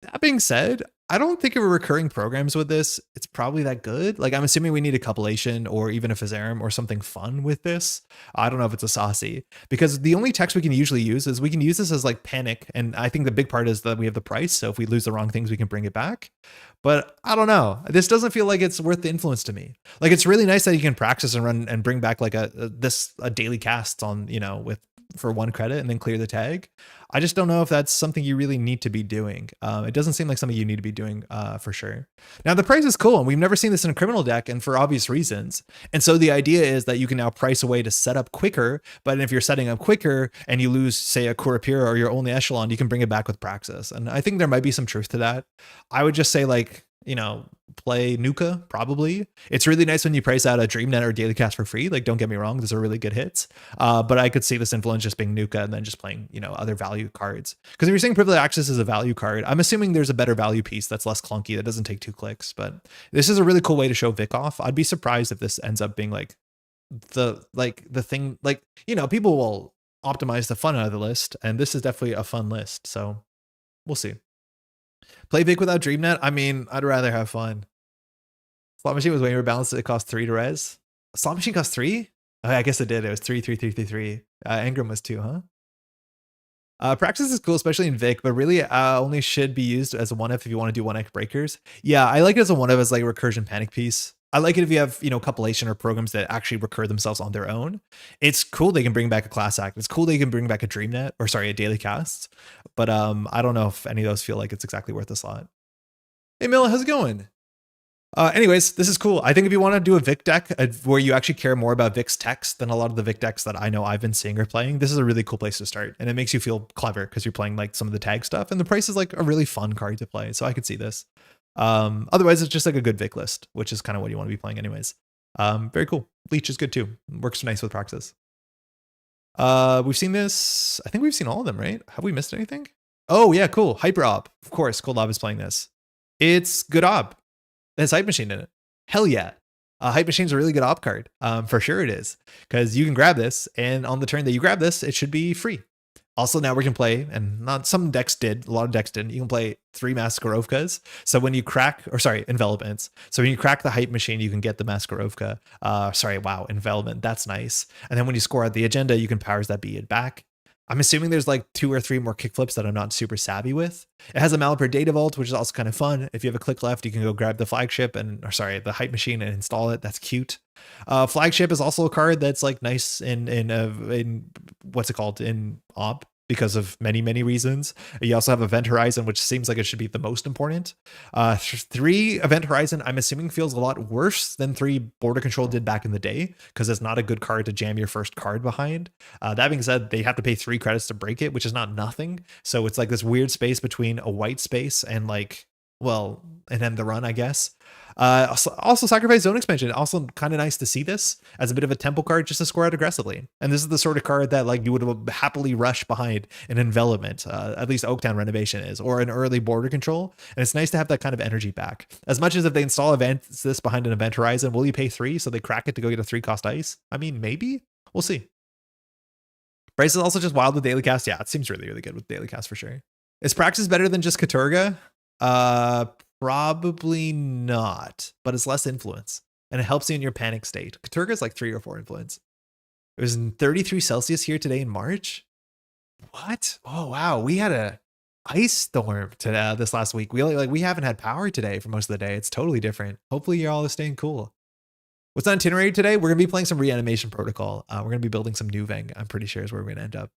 That being said, I don't think of recurring programs with this. It's probably that good. Like I'm assuming we need a compilation or even a Fizarum or something fun with this. I don't know if it's a saucy, because the only text we can usually use is we can use this as like panic. And I think the big part is that we have the price. So if we lose the wrong things, we can bring it back. But I don't know. This doesn't feel like it's worth the influence to me. Like it's really nice that you can practice and run and bring back like a daily cast on, you know, for 1 credit and then clear the tag. I just don't know if that's something you really need to be doing. It doesn't seem like something you need to be doing for sure. Now the price is cool, and we've never seen this in a criminal deck, and for obvious reasons. And so the idea is that you can now price a way to set up quicker, but if you're setting up quicker and you lose, say, a Kurapira or your only echelon, you can bring it back with Praxis. And I think there might be some truth to that. I would just say like, you know, play Nuka, probably. It's really nice when you price out a DreamNet or Daily Cast for free. Like, don't get me wrong, those are really good hits. But I could see this influence just being Nuka and then just playing, you know, other value cards. Because if you're saying Privilege Access is a value card, I'm assuming there's a better value piece that's less clunky, that doesn't take 2 clicks. But this is a really cool way to show Vic off. I'd be surprised if this ends up being like the thing, like, you know, people will optimize the fun out of the list, and this is definitely a fun list. So we'll see. Play Vic without DreamNet? I mean, I'd rather have fun. Slot Machine was way more balanced. It cost 3 to res. Slot Machine cost 3? Oh, I guess it did. It was 3, 3, 3, 3, 3. Engram was 2, huh? Praxis is cool, especially in Vic, but really only should be used as a 1F if you want to do 1X breakers. Yeah, I like it as a 1F as like a recursion panic piece. I like it if you have, you know, compilation or programs that actually recur themselves on their own. It's cool they can bring back a class act. It's cool they can bring back a DreamNet, or sorry, a daily cast. But I don't know if any of those feel like it's exactly worth the slot. Hey Mila, how's it going? Anyways, this is cool. I think if you want to do a Vic deck where you actually care more about Vic's text than a lot of the Vic decks that I know I've been seeing or playing, this is a really cool place to start. And it makes you feel clever because you're playing like some of the tag stuff, and the price is like a really fun card to play. So I could see this. Otherwise, it's just like a good Vic list, which is kind of what you want to be playing anyways. Very cool. Leech is good too. Works nice with Praxis. We've seen this. I think we've seen all of them, right? Have we missed anything? Oh yeah, cool. Hyper Ob. Of course, Cold Ob is playing this. It's good Ob. It has Hype Machine in it. Hell yeah. Hype Machine's a really good Ob card. For sure it is. Because you can grab this, and on the turn that you grab this, it should be free. Also, now we can play, and not some decks did, a lot of decks didn't. You can play 3 Maskarovkas. So when you crack, or sorry, envelopments. So when you crack the hype machine, you can get the Maskarovka. Envelopment. That's nice. And then when you score out the agenda, you can powers that be it back. I'm assuming there's like 2 or 3 more kickflips that I'm not super savvy with. It has a Malapert data vault, which is also kind of fun. If you have a click left, you can go grab the flagship the hype machine and install it. That's cute. Flagship is also a card that's like nice in what's it called, in OB, because of many reasons. You also have Event Horizon, which seems like it should be the most important. 3 Event Horizon, I'm assuming feels a lot worse than 3 Border Control did back in the day, because it's not a good card to jam your first card behind. That being said, they have to pay 3 credits to break it, which is not nothing. So it's like this weird space between a white space and like, well, and then the run, I guess. Also Sacrifice Zone Expansion. Also kind of nice to see this as a bit of a tempo card just to score out aggressively. And this is the sort of card that like you would happily rush behind an Envelopment, at least Oaktown Renovation is, or an early Border Control. And it's nice to have that kind of energy back. As much as if they install this behind an Event Horizon, will you pay 3 so they crack it to go get a 3-cost ice? I mean, maybe. We'll see. Price is also just wild with Daily Cast. Yeah, it seems really good with Daily Cast for sure. Is Praxis better than just Katurga? Probably not, but it's less influence and it helps you in your panic state. Katurga is like 3 or 4 influence. It was in 33 Celsius here today in March. What? Oh, wow. We had a ice storm this last week. We haven't had power today for most of the day. It's totally different. Hopefully you're all staying cool. What's on itinerary today? We're going to be playing some Reanimation Protocol. We're going to be building some Nuvem. I'm pretty sure is where we're going to end up.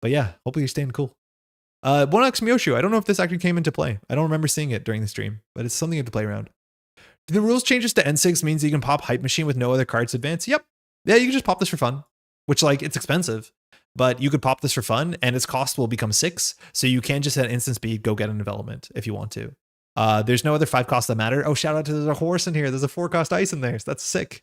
But yeah, hopefully you're staying cool. 1x Myoshu. I don't know if this actually came into play. I don't remember seeing it during the stream, but it's something you have to play around. Do the rules changes to N6 means you can pop Hype Machine with no other cards advance? Yep. Yeah, you can just pop this for fun, which like it's expensive, but you could pop this for fun and its cost will become 6. So you can just at instant speed go get an development if you want to. There's no other 5 costs that matter. Oh, shout out to there's a horse in here. There's a 4-cost ice in there. So that's sick.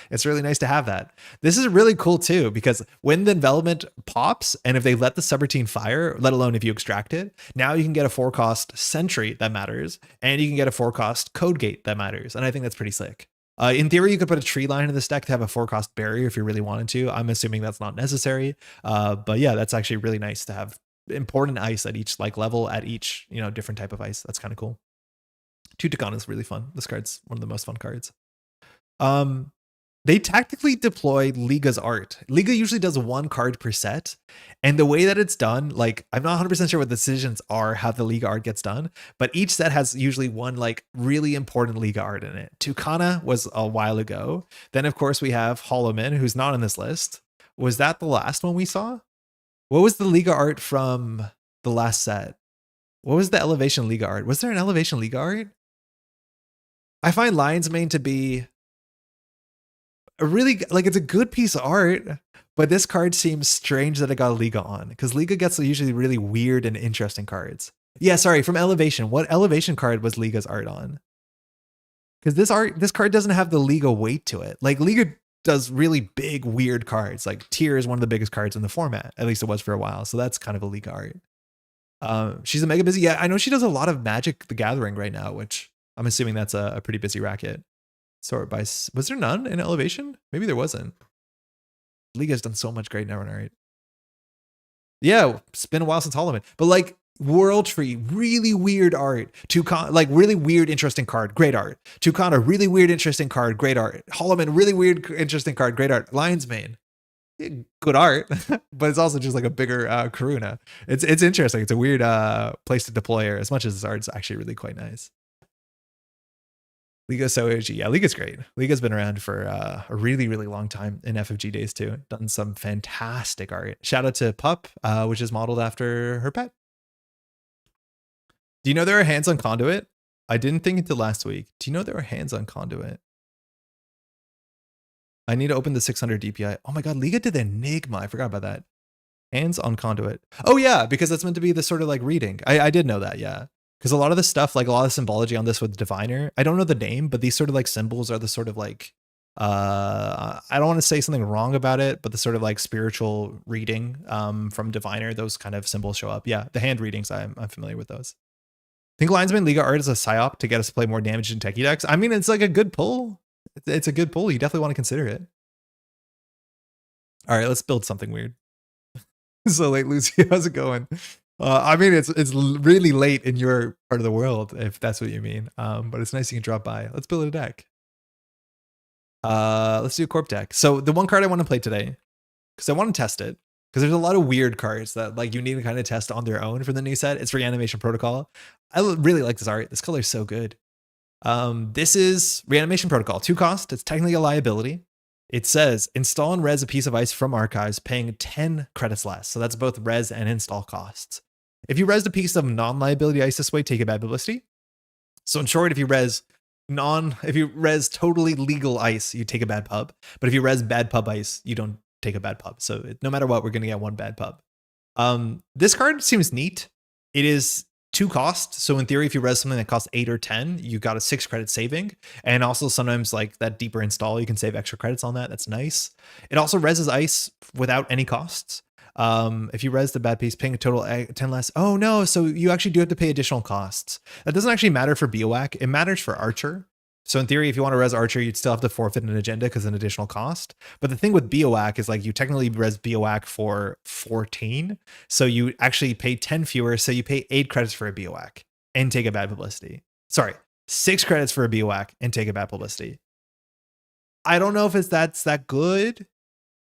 It's really nice to have that. This is really cool too, because when the envelopment pops and if they let the subroutine fire, let alone if you extract it, now you can get a 4-cost sentry that matters. And you can get a 4-cost code gate that matters. And I think that's pretty sick. In theory, you could put a tree line in this deck to have a 4-cost barrier if you really wanted to. I'm assuming that's not necessary. But yeah, that's actually really nice to have important ice at each like level at each, different type of ice. That's kind of cool. 2 Takana is really fun. This card's one of the most fun cards. They tactically deploy Liga's art. Liga usually does 1 card per set. And the way that it's done, like, I'm not 100% sure what the decisions are, how the Liga art gets done, but each set has usually 1 like really important Liga art in it. Tukana was a while ago. Then, of course, we have Hollowman, who's not on this list. Was that the last one we saw? What was the Liga art from the last set? What was the Elevation Liga art? Was there an Elevation Liga art? I find Lion's Mane to be a really, like, it's a good piece of art, but this card seems strange that it got Liga on, because Liga gets usually really weird and interesting cards. Yeah, sorry, from Elevation. What Elevation card was Liga's art on? Because this card doesn't have the Liga weight to it. Like, Liga does really big, weird cards. Like, Tyr is one of the biggest cards in the format. At least it was for a while. So that's kind of a Liga art. She's a mega busy. Yeah, I know she does a lot of Magic the Gathering right now, which I'm assuming that's a pretty busy racket. Sort by, was there none in Elevation? Maybe there wasn't. Liga's done so much great Netrunner art. Yeah, it's been a while since Hollowman. But like World Tree, really weird art. Tukana, like really weird, interesting card, great art. Tukana, really weird, interesting card, great art. Hollowman, really weird, interesting card, great art. Lion's Mane, good art, but it's also just like a bigger Karuna. It's interesting. It's a weird place to deploy her, as much as this art's actually really quite nice. Liga's so OG. Yeah, Liga's great. Liga's been around for a really, really long time in FFG days too. Done some fantastic art. Shout out to Pup, which is modeled after her pet. Do you know there are hands on Conduit? I didn't think until last week. Do you know there are hands on Conduit? I need to open the 600 DPI. Oh my God, Liga did the Enigma. I forgot about that. Hands on Conduit. Oh yeah, because that's meant to be the sort of like reading. I did know that, yeah. Because a lot of the stuff, like a lot of symbology on this with Diviner, I don't know the name, but these sort of like symbols are the sort of like, I don't want to say something wrong about it, but the sort of like spiritual reading from Diviner, those kind of symbols show up. Yeah, the hand readings, I'm familiar with those. I think Linesman Liga art is a psyop to get us to play more damage in techie decks. I mean, it's like a good pull. It's a good pull. You definitely want to consider it. All right, let's build something weird. So late, Lucy. How's it going? I mean, it's really late in your part of the world, if that's what you mean. But it's nice you can drop by. Let's build a deck. Let's do a corp deck. So the one card I want to play today, because I want to test it, because there's a lot of weird cards that like you need to kind of test on their own for the new set. It's Reanimation Protocol. I really like this art. This color is so good. This is Reanimation Protocol. 2 cost. It's technically a liability. It says install and res a piece of ice from archives, paying 10 credits less. So that's both res and install costs. If you res a piece of non-liability ice this way, take a bad publicity. So in short, if you res totally legal ice, you take a bad pub. But if you res bad pub ice, you don't take a bad pub. So no matter what, we're going to get one bad pub. This card seems neat. It is 2 cost. So in theory, if you res something that costs 8 or 10, you got a 6 credit saving. And also sometimes like that deeper install, you can save extra credits on that. That's nice. It also reses ice without any costs. If you res the bad piece, paying a total 10 less. Oh no, so you actually do have to pay additional costs. That doesn't actually matter for BOAC. It matters for Archer. So in theory, if you want to res Archer, you'd still have to forfeit an agenda because an additional cost. But the thing with BOAC is like you technically res BOAC for 14. So you actually pay 10 fewer. So you pay 8 credits for a BOAC and take a bad publicity. Sorry, 6 credits for a BOAC and take a bad publicity. I don't know if that's that good.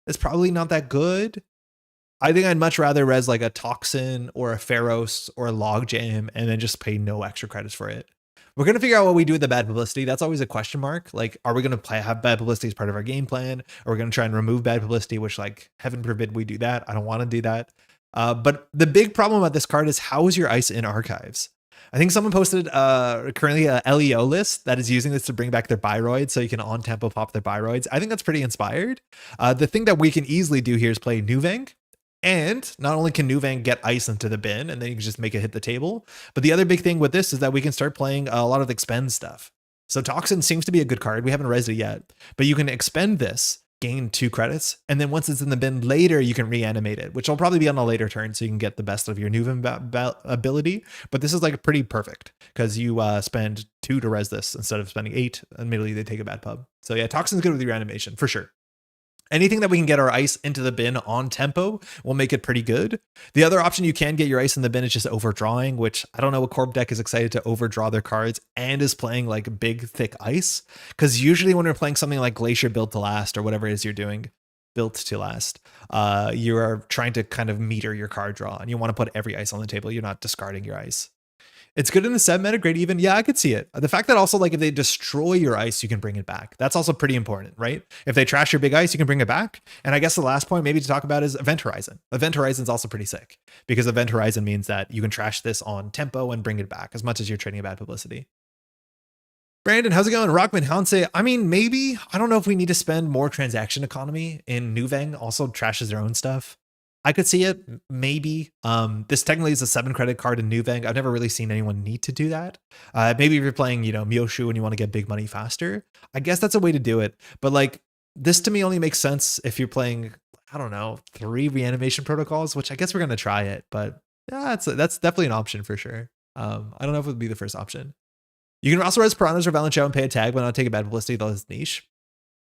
It's probably not that good. I think I'd much rather res like a Toxin or a Pharos or a Logjam and then just pay no extra credits for it. We're going to figure out what we do with the bad publicity. That's always a question mark. Like, are we going to have bad publicity as part of our game plan? Or are we going to try and remove bad publicity, which like heaven forbid we do that. I don't want to do that. But the big problem about this card is how is your ice in archives? I think someone posted currently a LEO list that is using this to bring back their Biroids so you can on tempo pop their Biroids. I think that's pretty inspired. The thing that we can easily do here is play Nuvem. And not only can Nuvem get ice into the bin and then you can just make it hit the table, but the other big thing with this is that we can start playing a lot of expend stuff. So Toxin seems to be a good card. We haven't resed it yet, but you can expend this, gain 2 credits, and then once it's in the bin later, you can reanimate it, which will probably be on a later turn so you can get the best of your Nuvem ability. But this is like pretty perfect because you spend 2 to res this instead of spending 8. Admittedly, they take a bad pub. So yeah, Toxin's good with your animation for sure. Anything that we can get our ice into the bin on tempo will make it pretty good. The other option you can get your ice in the bin is just overdrawing, which I don't know what corp deck is excited to overdraw their cards and is playing like big, thick ice. Because usually when we're playing something like Glacier Built to Last or whatever it is you're doing, Built to Last, you are trying to kind of meter your card draw and you want to put every ice on the table. You're not discarding your ice. It's good in the 7 meta, great even. Yeah, I could see it. The fact that also like if they destroy your ice, you can bring it back. That's also pretty important, right? If they trash your big ice, you can bring it back. And I guess the last point maybe to talk about is Event Horizon. Event Horizon is also pretty sick because Event Horizon means that you can trash this on tempo and bring it back as much as you're trading a bad publicity. Brandon, how's it going? Rockman, Hanse. I mean, maybe. I don't know if we need to spend more transaction economy in Nuvem. Also trashes their own stuff. I could see it, maybe. This technically is a 7 credit card in Nuvem. I've never really seen anyone need to do that. Maybe if you're playing, Myoshu and you want to get big money faster, I guess that's a way to do it. But like, this to me only makes sense if you're playing, I don't know, 3 reanimation protocols, which I guess we're going to try it. But yeah, that's definitely an option for sure. I don't know if it would be the first option. You can also res Piranhas or Valencio and pay a tag, but not take a bad publicity, though it's niche.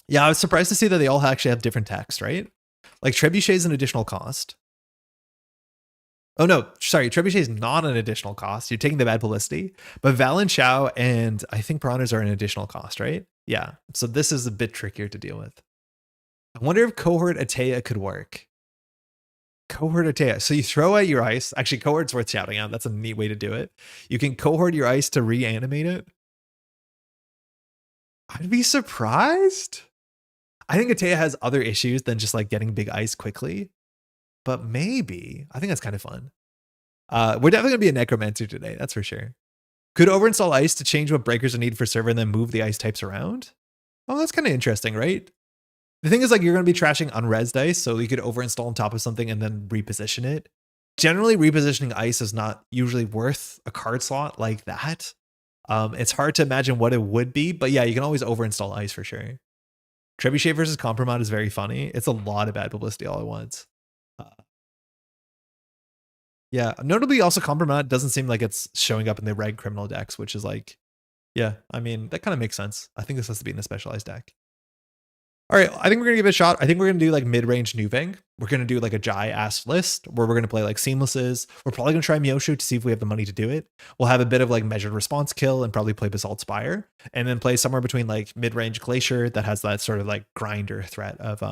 Yeah, I was surprised to see that they all actually have different text, right? Like Trebuchet is an additional cost. Oh no, sorry, Trebuchet is not an additional cost. You're taking the bad publicity, but Valencio and I think Piranhas are an additional cost, right? Yeah, so this is a bit trickier to deal with. I wonder if Cohort Atea could work. Cohort Atea. So you throw out your ice. Actually, Cohort's worth shouting out. That's a neat way to do it. You can cohort your ice to reanimate it. I'd be surprised. I think Atea has other issues than just like getting big ice quickly, but maybe. I think that's kind of fun. We're definitely gonna be a necromancer today, that's for sure. Could overinstall ice to change what breakers are needed for server and then move the ice types around. Oh, that's kind of interesting, right? The thing is like you're gonna be trashing unresed ice, so you could overinstall on top of something and then reposition it. Generally, repositioning ice is not usually worth a card slot like that. It's hard to imagine what it would be, but yeah, you can always overinstall ice for sure. Trebuchet versus Compromat is very funny. It's a lot of bad publicity all at once. Yeah, notably also Compromat doesn't seem like it's showing up in the reg criminal decks, which is like, yeah, I mean, that kind of makes sense. I think this has to be in a specialized deck. All right, I think we're gonna give it a shot. I think we're gonna do like mid-range Nuvem. We're gonna do like a Jai ass list where we're gonna play like seamlesses. We're probably gonna try Myoshu to see if we have the money to do it. We'll have a bit of like measured response kill and probably play Basalt Spire, and then play somewhere between like mid-range Glacier that has that sort of like grinder threat of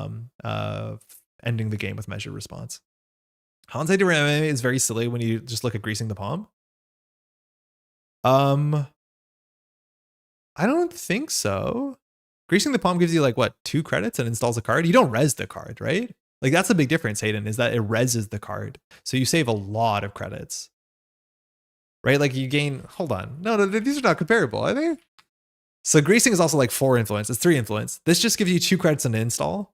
ending the game with measured response. Hansei to Reanimate is very silly when you just look at greasing the palm. I don't think so. Greasing the palm gives you like what, 2 credits and installs a card? You don't res the card, right? Like that's the big difference, Hayden, is that it reses the card. So you save a lot of credits. Right? Like you gain, hold on. No, these are not comparable, are they? So greasing is also like 4 influence. It's 3 influence. This just gives you 2 credits in install.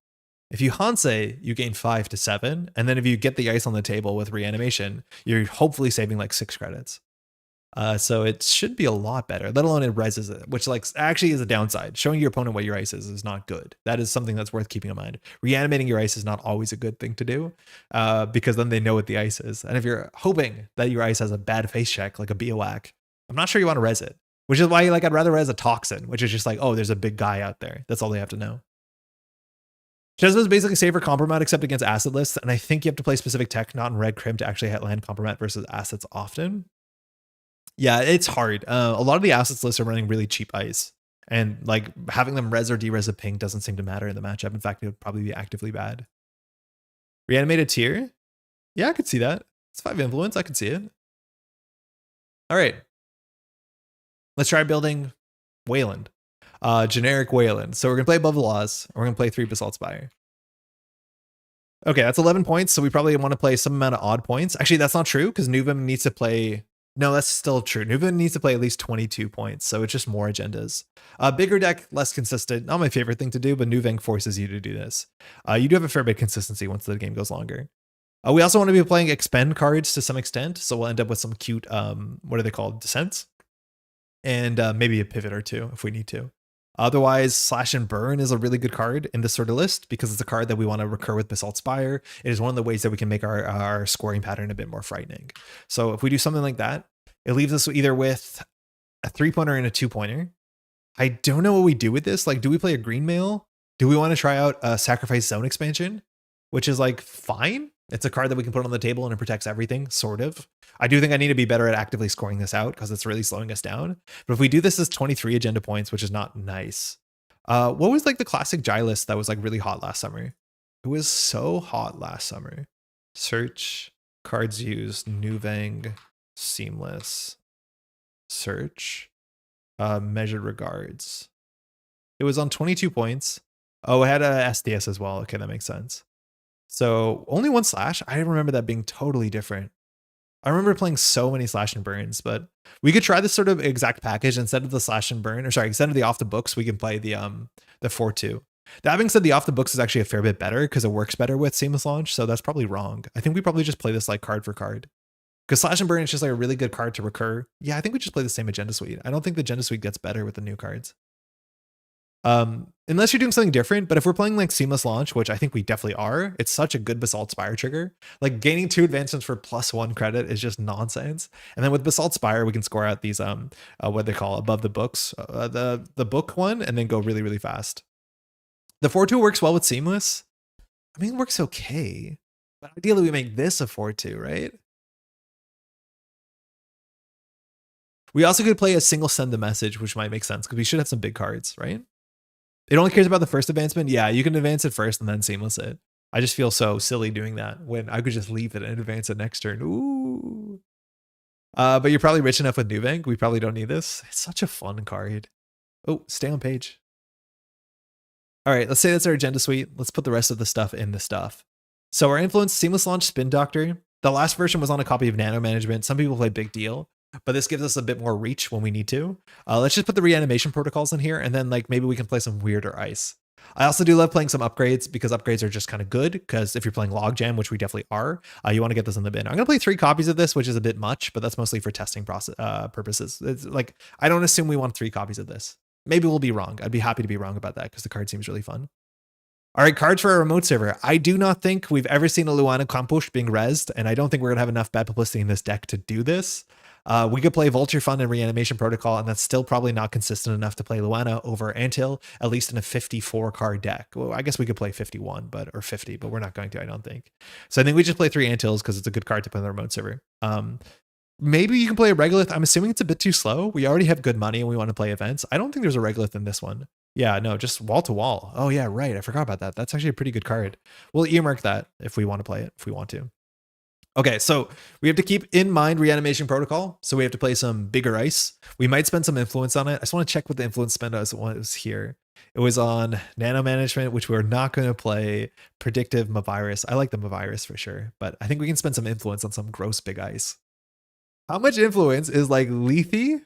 If you Hansei, you gain 5 to 7. And then if you get the ice on the table with reanimation, you're hopefully saving like 6 credits. So it should be a lot better, let alone it reses it, which like actually is a downside. Showing your opponent what your ice is not good. That is something that's worth keeping in mind. Reanimating your ice is not always a good thing to do because then they know what the ice is. And if you're hoping that your ice has a bad face check, like a Biowac, I'm not sure you want to res it, which is why like I'd rather res a Toxin, which is just like, oh, there's a big guy out there. That's all they have to know. Chesma is basically safe for Compromat except against acid lists. And I think you have to play specific tech, not in red crim, to actually land Compromat versus assets often. Yeah, it's hard. A lot of the assets lists are running really cheap ice, and like having them res or de-res a ping doesn't seem to matter in the matchup. In fact, it would probably be actively bad. Reanimated tier? Yeah, I could see that. It's 5 influence. I could see it. All right. Let's try building Weyland. Generic Weyland. So we're going to play Above the Laws. We're going to play 3 Basalt Spire. Okay, that's 11 points. So we probably want to play some amount of odd points. Actually, that's not true because Nuvem needs to play... No, that's still true. Nuvem needs to play at least 22 points, so it's just more agendas. Bigger deck, less consistent. Not my favorite thing to do, but Nuvem forces you to do this. You do have a fair bit of consistency once the game goes longer. We also want to be playing expend cards to some extent, so we'll end up with some cute, what are they called, descents? And maybe a pivot or 2 if we need to. Otherwise, Slash and Burn is a really good card in this sort of list because it's a card that we want to recur with Basalt Spire. It is one of the ways that we can make our scoring pattern a bit more frightening. So if we do something like that, it leaves us either with a 3-pointer and a 2-pointer. I don't know what we do with this. Like, do we play a green mail? Do we want to try out a Sacrifice Zone expansion? Which is like fine. It's a card that we can put on the table and it protects everything, sort of. I do think I need to be better at actively scoring this out because it's really slowing us down. But if we do this as 23 agenda points, which is not nice. What was like the classic Jai list that was like really hot last summer? It was so hot last summer. Search, cards used, Nuvem, seamless, search, measured regards. It was on 22 points. Oh, it had a SDS as well. Okay, that makes sense. So only 1 slash. I remember that being totally different. I remember playing so many slash and burns, but we could try this sort of exact package instead of the slash and burn, or sorry, instead of the off the books, we can play the 4-2. That being said, the off the books is actually a fair bit better because it works better with seamless launch. So that's probably wrong. I think we probably just play this like card for card because slash and burn is just like a really good card to recur. Yeah, I think we just play the same agenda suite. I don't think the agenda suite gets better with the new cards. Unless you're doing something different, but if we're playing like seamless launch, which I think we definitely are, it's such a good Basalt Spire trigger. Like gaining 2 advancements for +1 credit is just nonsense. And then with Basalt Spire, we can score out these what they call above the books, the book one, and then go really, really fast. The 4-2 works well with seamless. I mean, it works okay, but ideally we make this a 4-2, right? We also could play a single send the message, which might make sense because we should have some big cards, right? It only cares about the first advancement. Yeah, you can advance it first and then seamless it. I just feel so silly doing that when I could just leave it and advance it next turn. Ooh. But you're probably rich enough with Nuvem. We probably don't need this. It's such a fun card. Oh, stay on page. All right, let's say that's our agenda suite. Let's put the rest of the stuff in the stuff. So our influence, seamless launch, spin doctor. The last version was on a copy of nano management. Some people play big deal, but this gives us a bit more reach when we need to. Let's just put the reanimation protocols in here, and then like maybe we can play some weirder ice. I also do love playing some upgrades because upgrades are just kind of good because if you're playing Logjam, which we definitely are, you want to get this in the bin. I'm going to play 3 copies of this, which is a bit much, but that's mostly for testing process purposes. It's like, I don't assume we want 3 copies of this. Maybe we'll be wrong. I'd be happy to be wrong about that because the card seems really fun. All right, cards for a remote server. I do not think we've ever seen a Luana Kampush being rezzed, and I don't think we're going to have enough bad publicity in this deck to do this. We could play Vulture Fund and Reanimation Protocol, and that's still probably not consistent enough to play Luana over Anthill, at least in a 54 card deck. Well, I guess we could play 51, or 50, but we're not going to, I don't think. So I think we just play 3 Anthills because it's a good card to play on the remote server. Maybe you can play a Regolith. I'm assuming it's a bit too slow. We already have good money and we want to play events. I don't think there's a Regolith in this one. Yeah, no, just wall to wall. Oh yeah, right. I forgot about that. That's actually a pretty good card. We'll earmark that if we want to play it, if we want to. Okay, so we have to keep in mind Reanimation Protocol. So we have to play some bigger ice. We might spend some influence on it. I just want to check what the influence spend was here. It was on Nano Management, which we're not going to play. Predictive Mavirus. I like the Mavirus for sure, but I think we can spend some influence on some gross big ice. How much influence is like Lethe?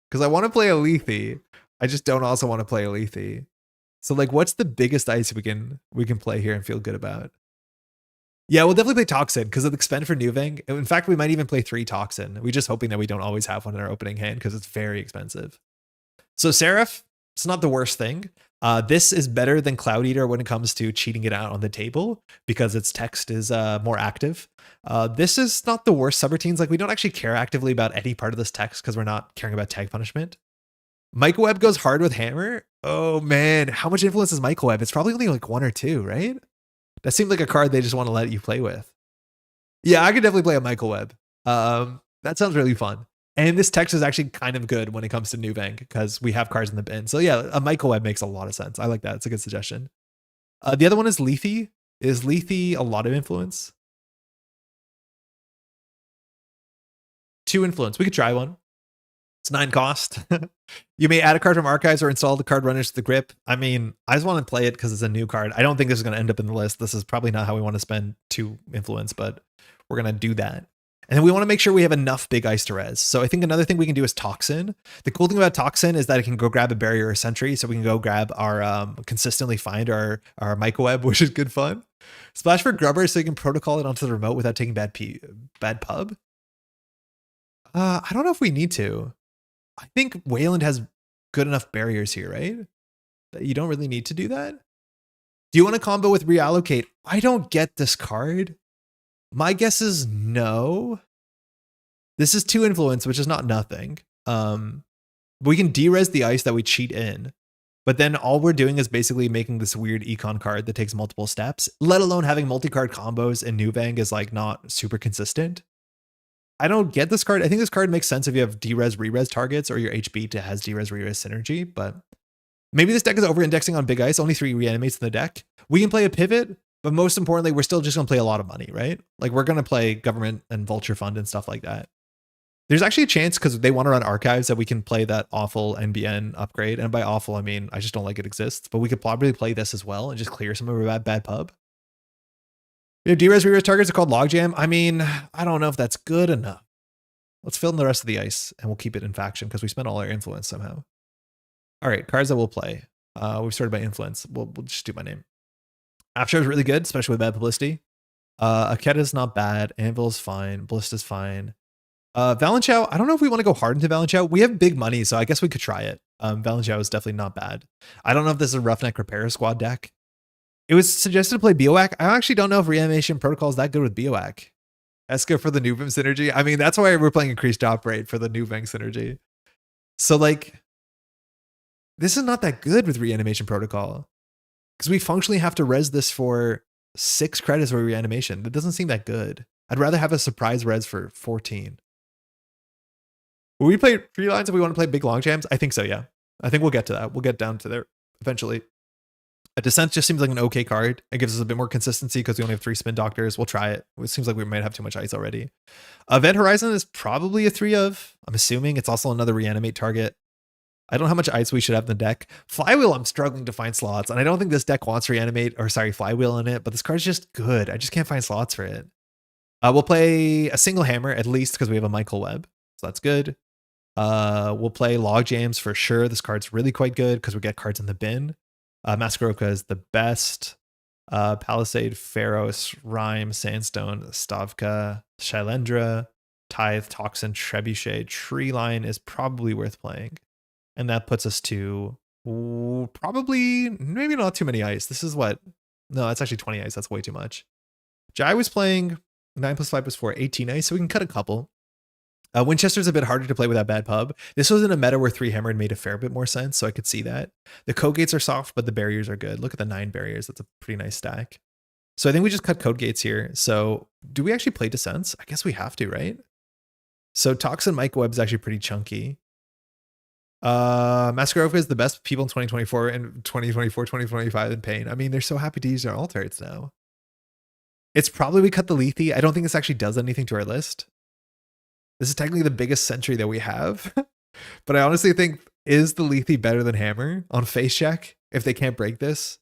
Because I want to play a Lethe. I just don't also want to play a Lethe. So like, what's the biggest ice we can play here and feel good about? Yeah, we'll definitely play Toxin because of the expend for Nuvem. In fact, we might even play 3 Toxin. We're just hoping that we don't always have one in our opening hand because it's very expensive. So Seraph, it's not the worst thing. This is better than Cloud Eater when it comes to cheating it out on the table because its text is more active. This is not the worst subroutines. Like we don't actually care actively about any part of this text because we're not caring about tag punishment. Microweb goes hard with Hammer. Oh man, how much influence is Microweb? It's probably only like 1 or 2, right? That seems like a card they just want to let you play with. Yeah, I could definitely play a Microweb. That sounds really fun. And this text is actually kind of good when it comes to Nuvem because we have cards in the bin. So yeah, a Microweb makes a lot of sense. I like that. It's a good suggestion. The other one is Lethe. Is Lethe a lot of influence? 2 influence. We could try one. It's 9 cost. You may add a card from archives or install the card runners to the grip. I mean, I just want to play it because it's a new card. I don't think this is going to end up in the list. This is probably not how we want to spend 2 influence, but we're going to do that. And then we want to make sure we have enough big ice to res. So I think another thing we can do is Toxin. The cool thing about Toxin is that it can go grab a barrier or sentry. So we can go grab our consistently find our Microweb, which is good fun. Splash for Grubber so you can protocol it onto the remote without taking bad pub. I don't know if we need to. I think Weyland has good enough barriers here, right? That you don't really need to do that. Do you want to combo with Reallocate? I don't get this card. My guess is no. This is 2 influence, which is not nothing. We can de-res the ice that we cheat in, but then all we're doing is basically making this weird econ card that takes multiple steps, let alone having multi-card combos in Nuvem is like not super consistent. I don't get this card. I think this card makes sense if you have D-Res, Re-Res targets or your HB has D-Res, Re-Res synergy, but maybe this deck is over-indexing on big ice, only 3 reanimates in the deck. We can play a pivot, but most importantly, we're still just going to play a lot of money, right? Like we're going to play government and vulture fund and stuff like that. There's actually a chance because they want to run archives that we can play that awful NBN upgrade. And by awful, I mean, I just don't like it exists, but we could probably play this as well and just clear some of our bad pub. We have D-Res, Re-Res targets are called Logjam. I mean, I don't know if that's good enough. Let's fill in the rest of the ice and we'll keep it in faction because we spent all our influence somehow. All right, cards that we'll play. We've started by influence. We'll just do my name. After is really good, especially with bad publicity. Aketa's not bad. Anvil's fine. Ballista's fine. Valenchow, I don't know if we want to go hard into Valenchow. We have big money, so I guess we could try it. Valenchow is definitely not bad. I don't know if this is a Roughneck Repair Squad deck. It was suggested to play Bioac. I actually don't know if Reanimation Protocol is that good with Bioac. Eska for the Nuvem synergy. I mean, that's why we're playing increased op rate for the Nuvem synergy. So like, this is not that good with Reanimation Protocol because we functionally have to res this for 6 credits for Reanimation. That doesn't seem that good. I'd rather have a surprise res for 14. Will we play 3 lines if we want to play big long jams? I think so, yeah. I think we'll get to that. We'll get down to there eventually. A Descent just seems like an okay card. It gives us a bit more consistency because we only have 3 spin doctors. We'll try it. It seems like we might have too much ice already. Event Horizon is probably a 3 of. I'm assuming it's also another reanimate target. I don't know how much ice we should have in the deck. Flywheel, I'm struggling to find slots. And I don't think this deck wants reanimate, or sorry, Flywheel in it, but this card's just good. I just can't find slots for it. We'll play a single hammer at least because we have a Michael Webb. So that's good. We'll play Log Jams for sure. This card's really quite good because we get cards in the bin. Maskaroka is the best. Palisade, Pharos, Rhyme, Sandstone, Stavka, Shailendra, Tithe, Toxin, Trebuchet, Tree Line is probably worth playing. And that puts us to probably, maybe not too many ice. This is what? No, that's actually 20 ice. That's way too much. Jai was playing 9 + 5 + 4, 18 ice, so we can cut a couple. Winchester's a bit harder to play with that bad pub. This was in a meta where 3-hammered made a fair bit more sense, so I could see that. The code gates are soft, but the barriers are good. Look at the 9 barriers. That's a pretty nice stack. So I think we just cut code gates here. So do we actually play Descents? I guess we have to, right? So Toxin Microweb is actually pretty chunky. Mascarovka is the best people in 2024 and 2024, 2025 in pain. I mean, they're so happy to use their alt-arts now. It's probably we cut the Lethe. I don't think this actually does anything to our list. This is technically the biggest sentry that we have. But I honestly think, is the Lethe better than Hammer on face check? If they can't break this,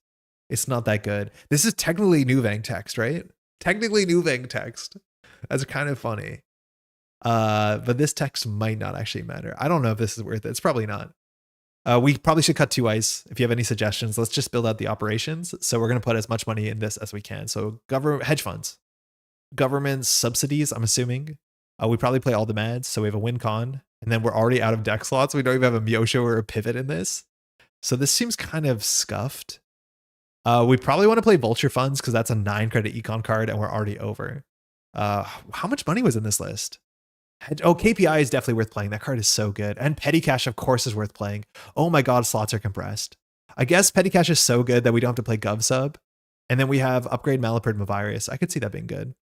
it's not that good. This is technically Nuvem text, right? Technically Nuvem text. That's kind of funny. But this text might not actually matter. I don't know if this is worth it. It's probably not. We probably should cut 2 ice. If you have any suggestions, let's just build out the operations. So we're going to put as much money in this as we can. So hedge funds, government subsidies, I'm assuming. We probably play all the mads. So we have a win con, and then we're already out of deck slots. We don't even have a Myosho or a pivot in this. So this seems kind of scuffed. We probably want to play vulture funds because that's a 9 credit econ card and we're already over. How much money was in this list? Oh, KPI is definitely worth playing. That card is so good. And Petty Cash, of course, is worth playing. Oh my God, slots are compressed. I guess Petty Cash is so good that we don't have to play Gov Sub. And then we have Upgrade Malapert Mavirus. I could see that being good.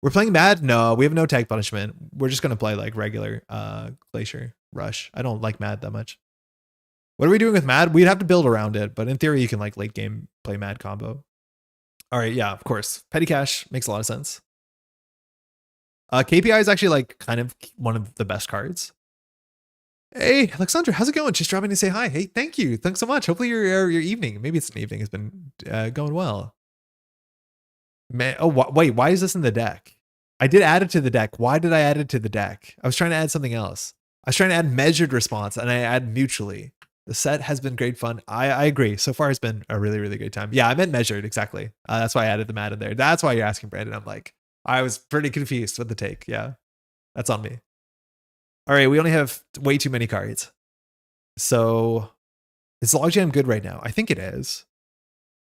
We're playing Mad? No, we have no tag punishment. We're just going to play like regular Glacier Rush. I don't like Mad that much. What are we doing with Mad? We'd have to build around it. But in theory, you can like late game play Mad combo. All right, yeah, of course. Petty Cash makes a lot of sense. KPI is actually like kind of one of the best cards. Hey, Alexandra, how's it going? Just dropping to say hi. Hey, thank you. Thanks so much. Hopefully your evening, maybe it's an evening, has been going well. Man, oh, wait, why is this in the deck? I did add it to the deck. Why did I add it to the deck? I was trying to add something else. I was trying to add measured response, and I add mutually. The set has been great fun. I agree. So far, it's been a really, really great time. Yeah, I meant measured, exactly. That's why I added the mat in there. That's why you're asking, Brandon. I'm like, I was pretty confused with the take. Yeah, that's on me. All right, we only have way too many cards. So is Logjam good right now? I think it is.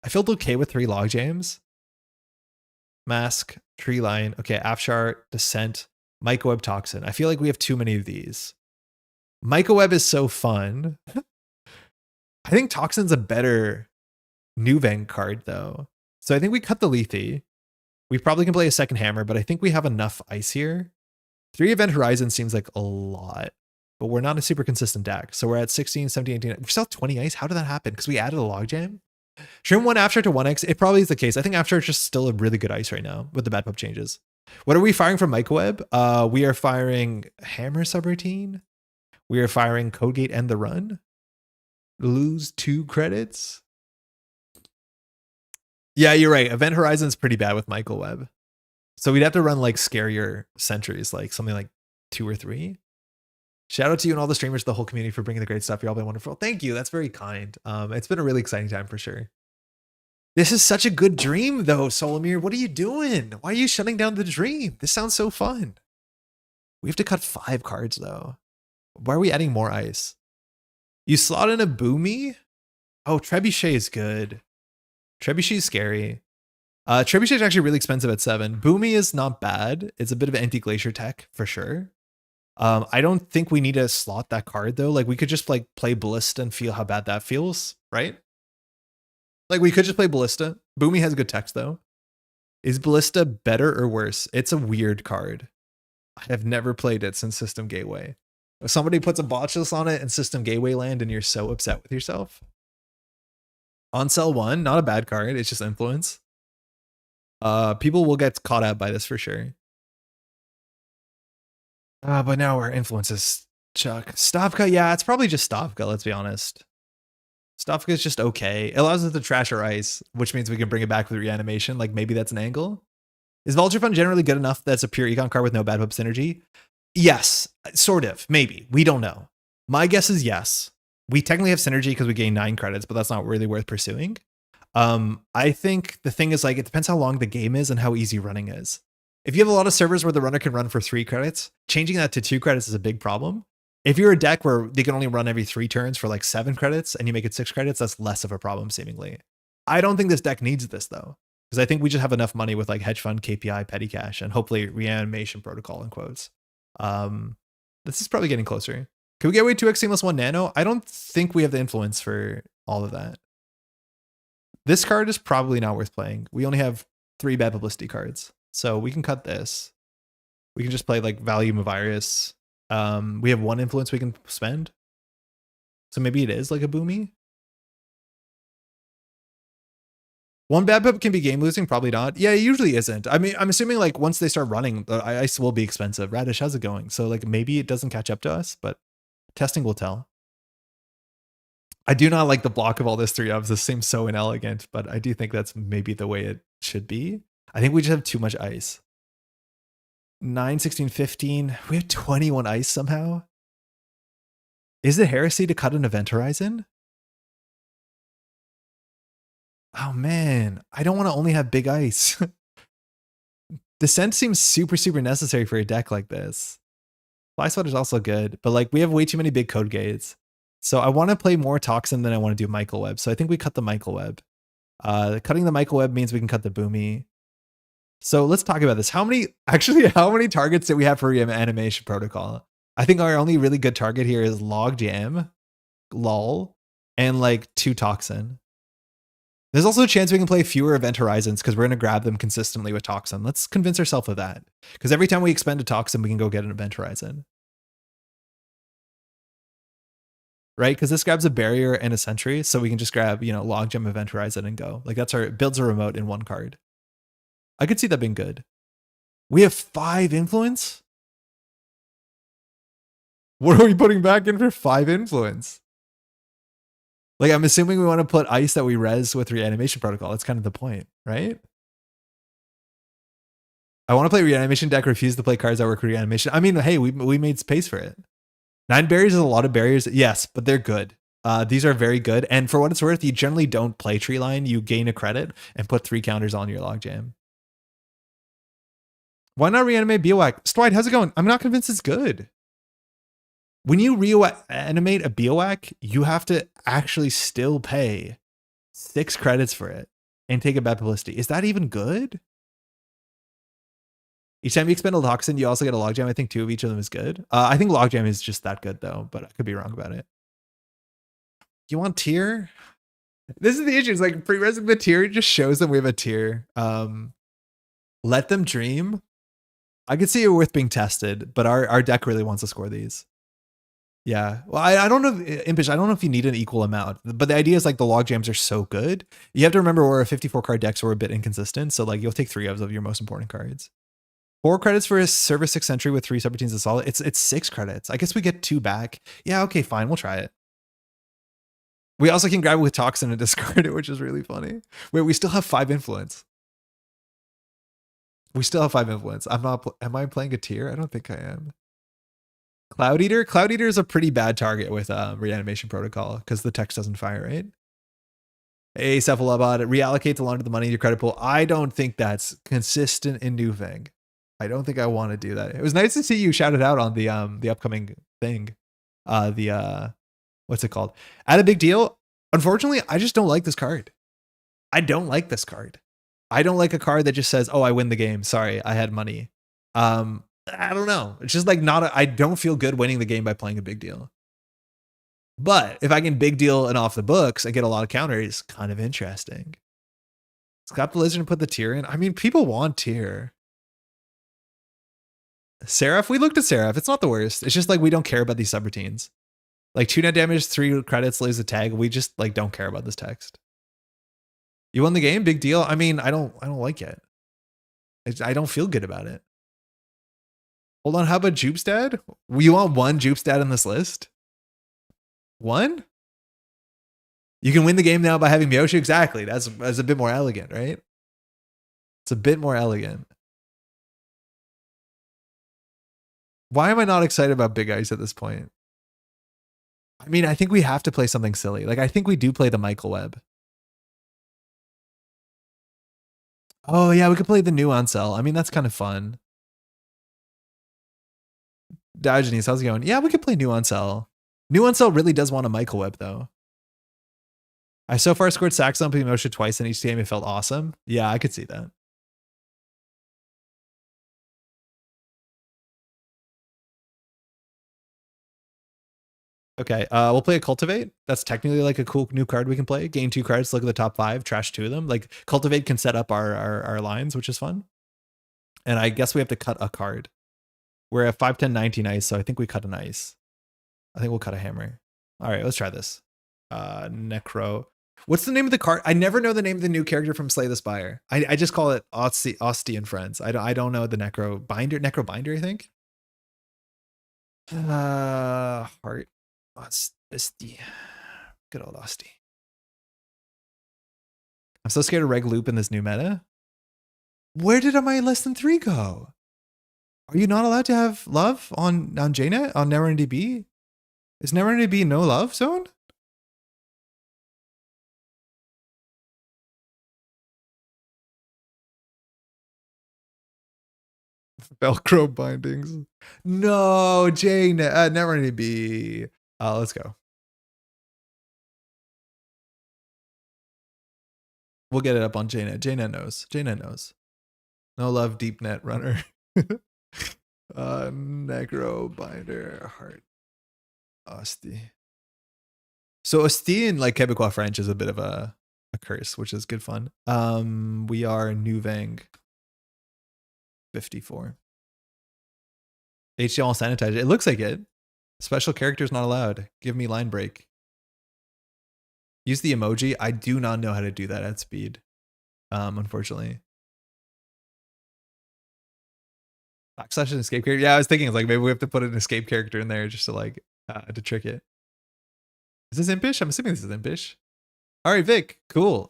I felt okay with 3 Logjams. Mask, Tree Line, okay, Afshar, Descent, Microweb, Toxin. I feel like we have too many of these. Microweb is so fun. I think Toxin's a better Nuvem card though. So I think we cut the Lethe. We probably can play a second Hammer, but I think we have enough ice here. 3 Event Horizon seems like a lot, but we're not a super consistent deck. So we're at 16, 17, 18. We're still at 20 ice. How did that happen? Because we added a Logjam? Shroom 1 Afshar to 1x. It probably is the case. I think Afshar is just still a really good ice right now with the bad pub changes. What are we firing from Microweb? We are firing Hammer subroutine. We are firing Codegate and the Run. Lose 2 credits. Yeah, you're right. Event Horizon is pretty bad with Microweb. So we'd have to run like scarier sentries, like something like 2 or 3. Shout out to you and all the streamers, the whole community for bringing the great stuff. You're all been wonderful. Thank you. That's very kind. It's been a really exciting time for sure. This is such a good dream though, Solomir. What are you doing? Why are you shutting down the dream? This sounds so fun. We have to cut 5 cards though. Why are we adding more ice? You slot in a Boomy? Oh, Trebuchet is good. Trebuchet is scary. Trebuchet is actually really expensive at 7. Boomy is not bad. It's a bit of anti-glacier tech for sure. I don't think we need to slot that card though. Like we could just like play Ballista and feel how bad that feels, right? Like we could just play Ballista. Boomy has good text though. Is Ballista better or worse? It's a weird card. I have never played it since System Gateway. If somebody puts a botchless on it and System Gateway land and you're so upset with yourself. On Cell 1, not a bad card. It's just influence. People will get caught out by this for sure. But now our influence is Chuck. Stavka, yeah, it's probably just Stavka, let's be honest. Stavka is just okay. It allows us to trash our ice, which means we can bring it back with reanimation. Like maybe that's an angle. Is Vulture Fund generally good enough that's a pure econ card with no bad pub synergy? Yes, sort of, maybe. We don't know. My guess is yes. We technically have synergy because we gain 9 credits, but that's not really worth pursuing. I think the thing is like, it depends how long the game is and how easy running is. If you have a lot of servers where the runner can run for 3 credits, changing that to 2 credits is a big problem. If you're a deck where they can only run every 3 turns for like 7 credits and you make it 6 credits, that's less of a problem seemingly. I don't think this deck needs this though, because I think we just have enough money with like hedge fund, KPI, petty cash, and hopefully reanimation protocol in quotes. This is probably getting closer. Can we get away 2x seamless 1 nano? I don't think we have the influence for all of that. This card is probably not worth playing. We only have 3 bad publicity cards. So we can cut this. We can just play like Volume of Iris. We have 1 influence we can spend. So maybe it is like a boomy. 1 bad pub can be game losing, probably not. Yeah, it usually isn't. I mean, I'm assuming like once they start running, the ice will be expensive. Radish, how's it going? So like maybe it doesn't catch up to us, but testing will tell. I do not like the block of all this 3 ofs. This seems so inelegant, but I do think that's maybe the way it should be. I think we just have too much ice. 9, 16, 15. We have 21 ice somehow. Is it heresy to cut an event horizon? Oh man, I don't want to only have big ice. Descent seems super, super necessary for a deck like this. Fly Swatter is also good, but like we have way too many big code gates. So I want to play more Toxin than I want to do Michael Web. So I think we cut the Michael Web. Cutting the Michael Web means we can cut the Boomy. So let's talk about this. How many targets did we have for Reanimation Protocol? I think our only really good target here is Logjam, Lull, and like 2 Toxin. There's also a chance we can play fewer Event Horizons because we're going to grab them consistently with Toxin. Let's convince ourselves of that. Because every time we expend a Toxin, we can go get an Event Horizon. Right? Because this grabs a Barrier and a Sentry, so we can just grab, you know, Logjam, Event Horizon, and go. Like that's it builds a remote in 1 card. I could see that being good. We have 5 influence? What are we putting back in for 5 influence? Like, I'm assuming we want to put ice that we res with Reanimation Protocol. That's kind of the point, right? I want to play Reanimation deck, refuse to play cards that work with Reanimation. I mean, hey, we made space for it. 9 barriers is a lot of barriers. Yes, but they're good. These are very good. And for what it's worth, you generally don't play tree line. You gain a credit and put 3 counters on your Logjam. Why not reanimate Biowack? Stwide, how's it going? I'm not convinced it's good. When you reanimate a Biowack, you have to actually still pay 6 credits for it and take a bad publicity. Is that even good? Each time you expend a Toxin, you also get a Logjam. I think 2 of each of them is good. I think Logjam is just that good though, but I could be wrong about it. You want tier? This is the issue. It's like pre-resing the tier just shows them we have a tier. Let them dream. I could see it worth being tested, but our deck really wants to score these. Yeah. Well, I don't know, Impish, I don't know if you need an equal amount, but the idea is like the Logjams are so good. You have to remember we're a 54 card deck, so we're a bit inconsistent. So like you'll take 3 of your most important cards. 4 credits for a Service 6 Sentry with 3 subroutines of solid. It's 6 credits. I guess we get 2 back. Yeah, okay, fine. We'll try it. We also can grab it with Toxin and discard it, which is really funny. Wait, we still have 5 influence. We still have 5 influence. Am I playing a tier? I don't think I am. Cloud Eater? Cloud Eater is a pretty bad target with Reanimation Protocol because the text doesn't fire, right? Hey, Cephalobot, reallocate the line to the money in your credit pool. I don't think that's consistent in Nuvem. I don't think I want to do that. It was nice to see you shout it out on the upcoming thing. What's it called? At a big deal. Unfortunately, I just don't like this card. I don't like this card. I don't like a card that just says, "Oh, I win the game. Sorry, I had money." I don't know. It's just like I don't feel good winning the game by playing a big deal. But if I can big deal and off the books, I get a lot of counters. Kind of interesting. Scrap the Lizard and put the tier in. I mean, people want tier. Seraph, we looked at Seraph. It's not the worst. It's just like we don't care about these subroutines. Like 2 net damage, 3 credits, lose a tag. We just like don't care about this text. You won the game, big deal. I mean, I don't like it. I don't feel good about it. Hold on, how about Jupestad? You want 1 Jupestad in this list? 1? You can win the game now by having Mioshu. Exactly. That's a bit more elegant, right? It's a bit more elegant. Why am I not excited about Big Ice at this point? I mean, I think we have to play something silly. Like, I think we do play the Michael Web. Oh, yeah, we could play the Nuance Cell. I mean, that's kind of fun. Diogenes, how's it going? Yeah, we could play Nuance Cell. Nuance Cell really does want a Michael Web, though. I so far scored Saxon and Emotion twice in each game. It felt awesome. Yeah, I could see that. Okay, we'll play a Cultivate. That's technically like a cool new card we can play. Gain 2 cards, look at the top 5, trash 2 of them. Like Cultivate can set up our lines, which is fun. And I guess we have to cut a card. We're at 5, 10, 19 ice, so I think we cut an ice. I think we'll cut a hammer. All right, let's try this. Necro. What's the name of the card? I never know the name of the new character from Slay the Spire. I just call it Osti and Friends. I don't know the Necro Binder, I think. Heart. Osti. Good old Osti. I'm so scared of Reg Loop in this new meta. Where did my less than 3 go? Are you not allowed to have love on JNet, on NetrunnerDB? Is NetrunnerDB no love zone? Velcro bindings. No, JNet, NetrunnerDB. Let's go. We'll get it up on JNet. JNet knows. JNet knows. No love, deep net runner. Necro binder heart. Osti. So Osti in like Quebecois French is a bit of a curse, which is good fun. We are Nuvem 54. HDL sanitizer. It looks like it. Special characters not allowed. Give me line break. Use the emoji. I do not know how to do that at speed. Unfortunately. Backslash an escape character. Yeah, I was thinking like maybe we have to put an escape character in there just to like to trick it. Is this impish? I'm assuming this is impish. All right, Vic. Cool.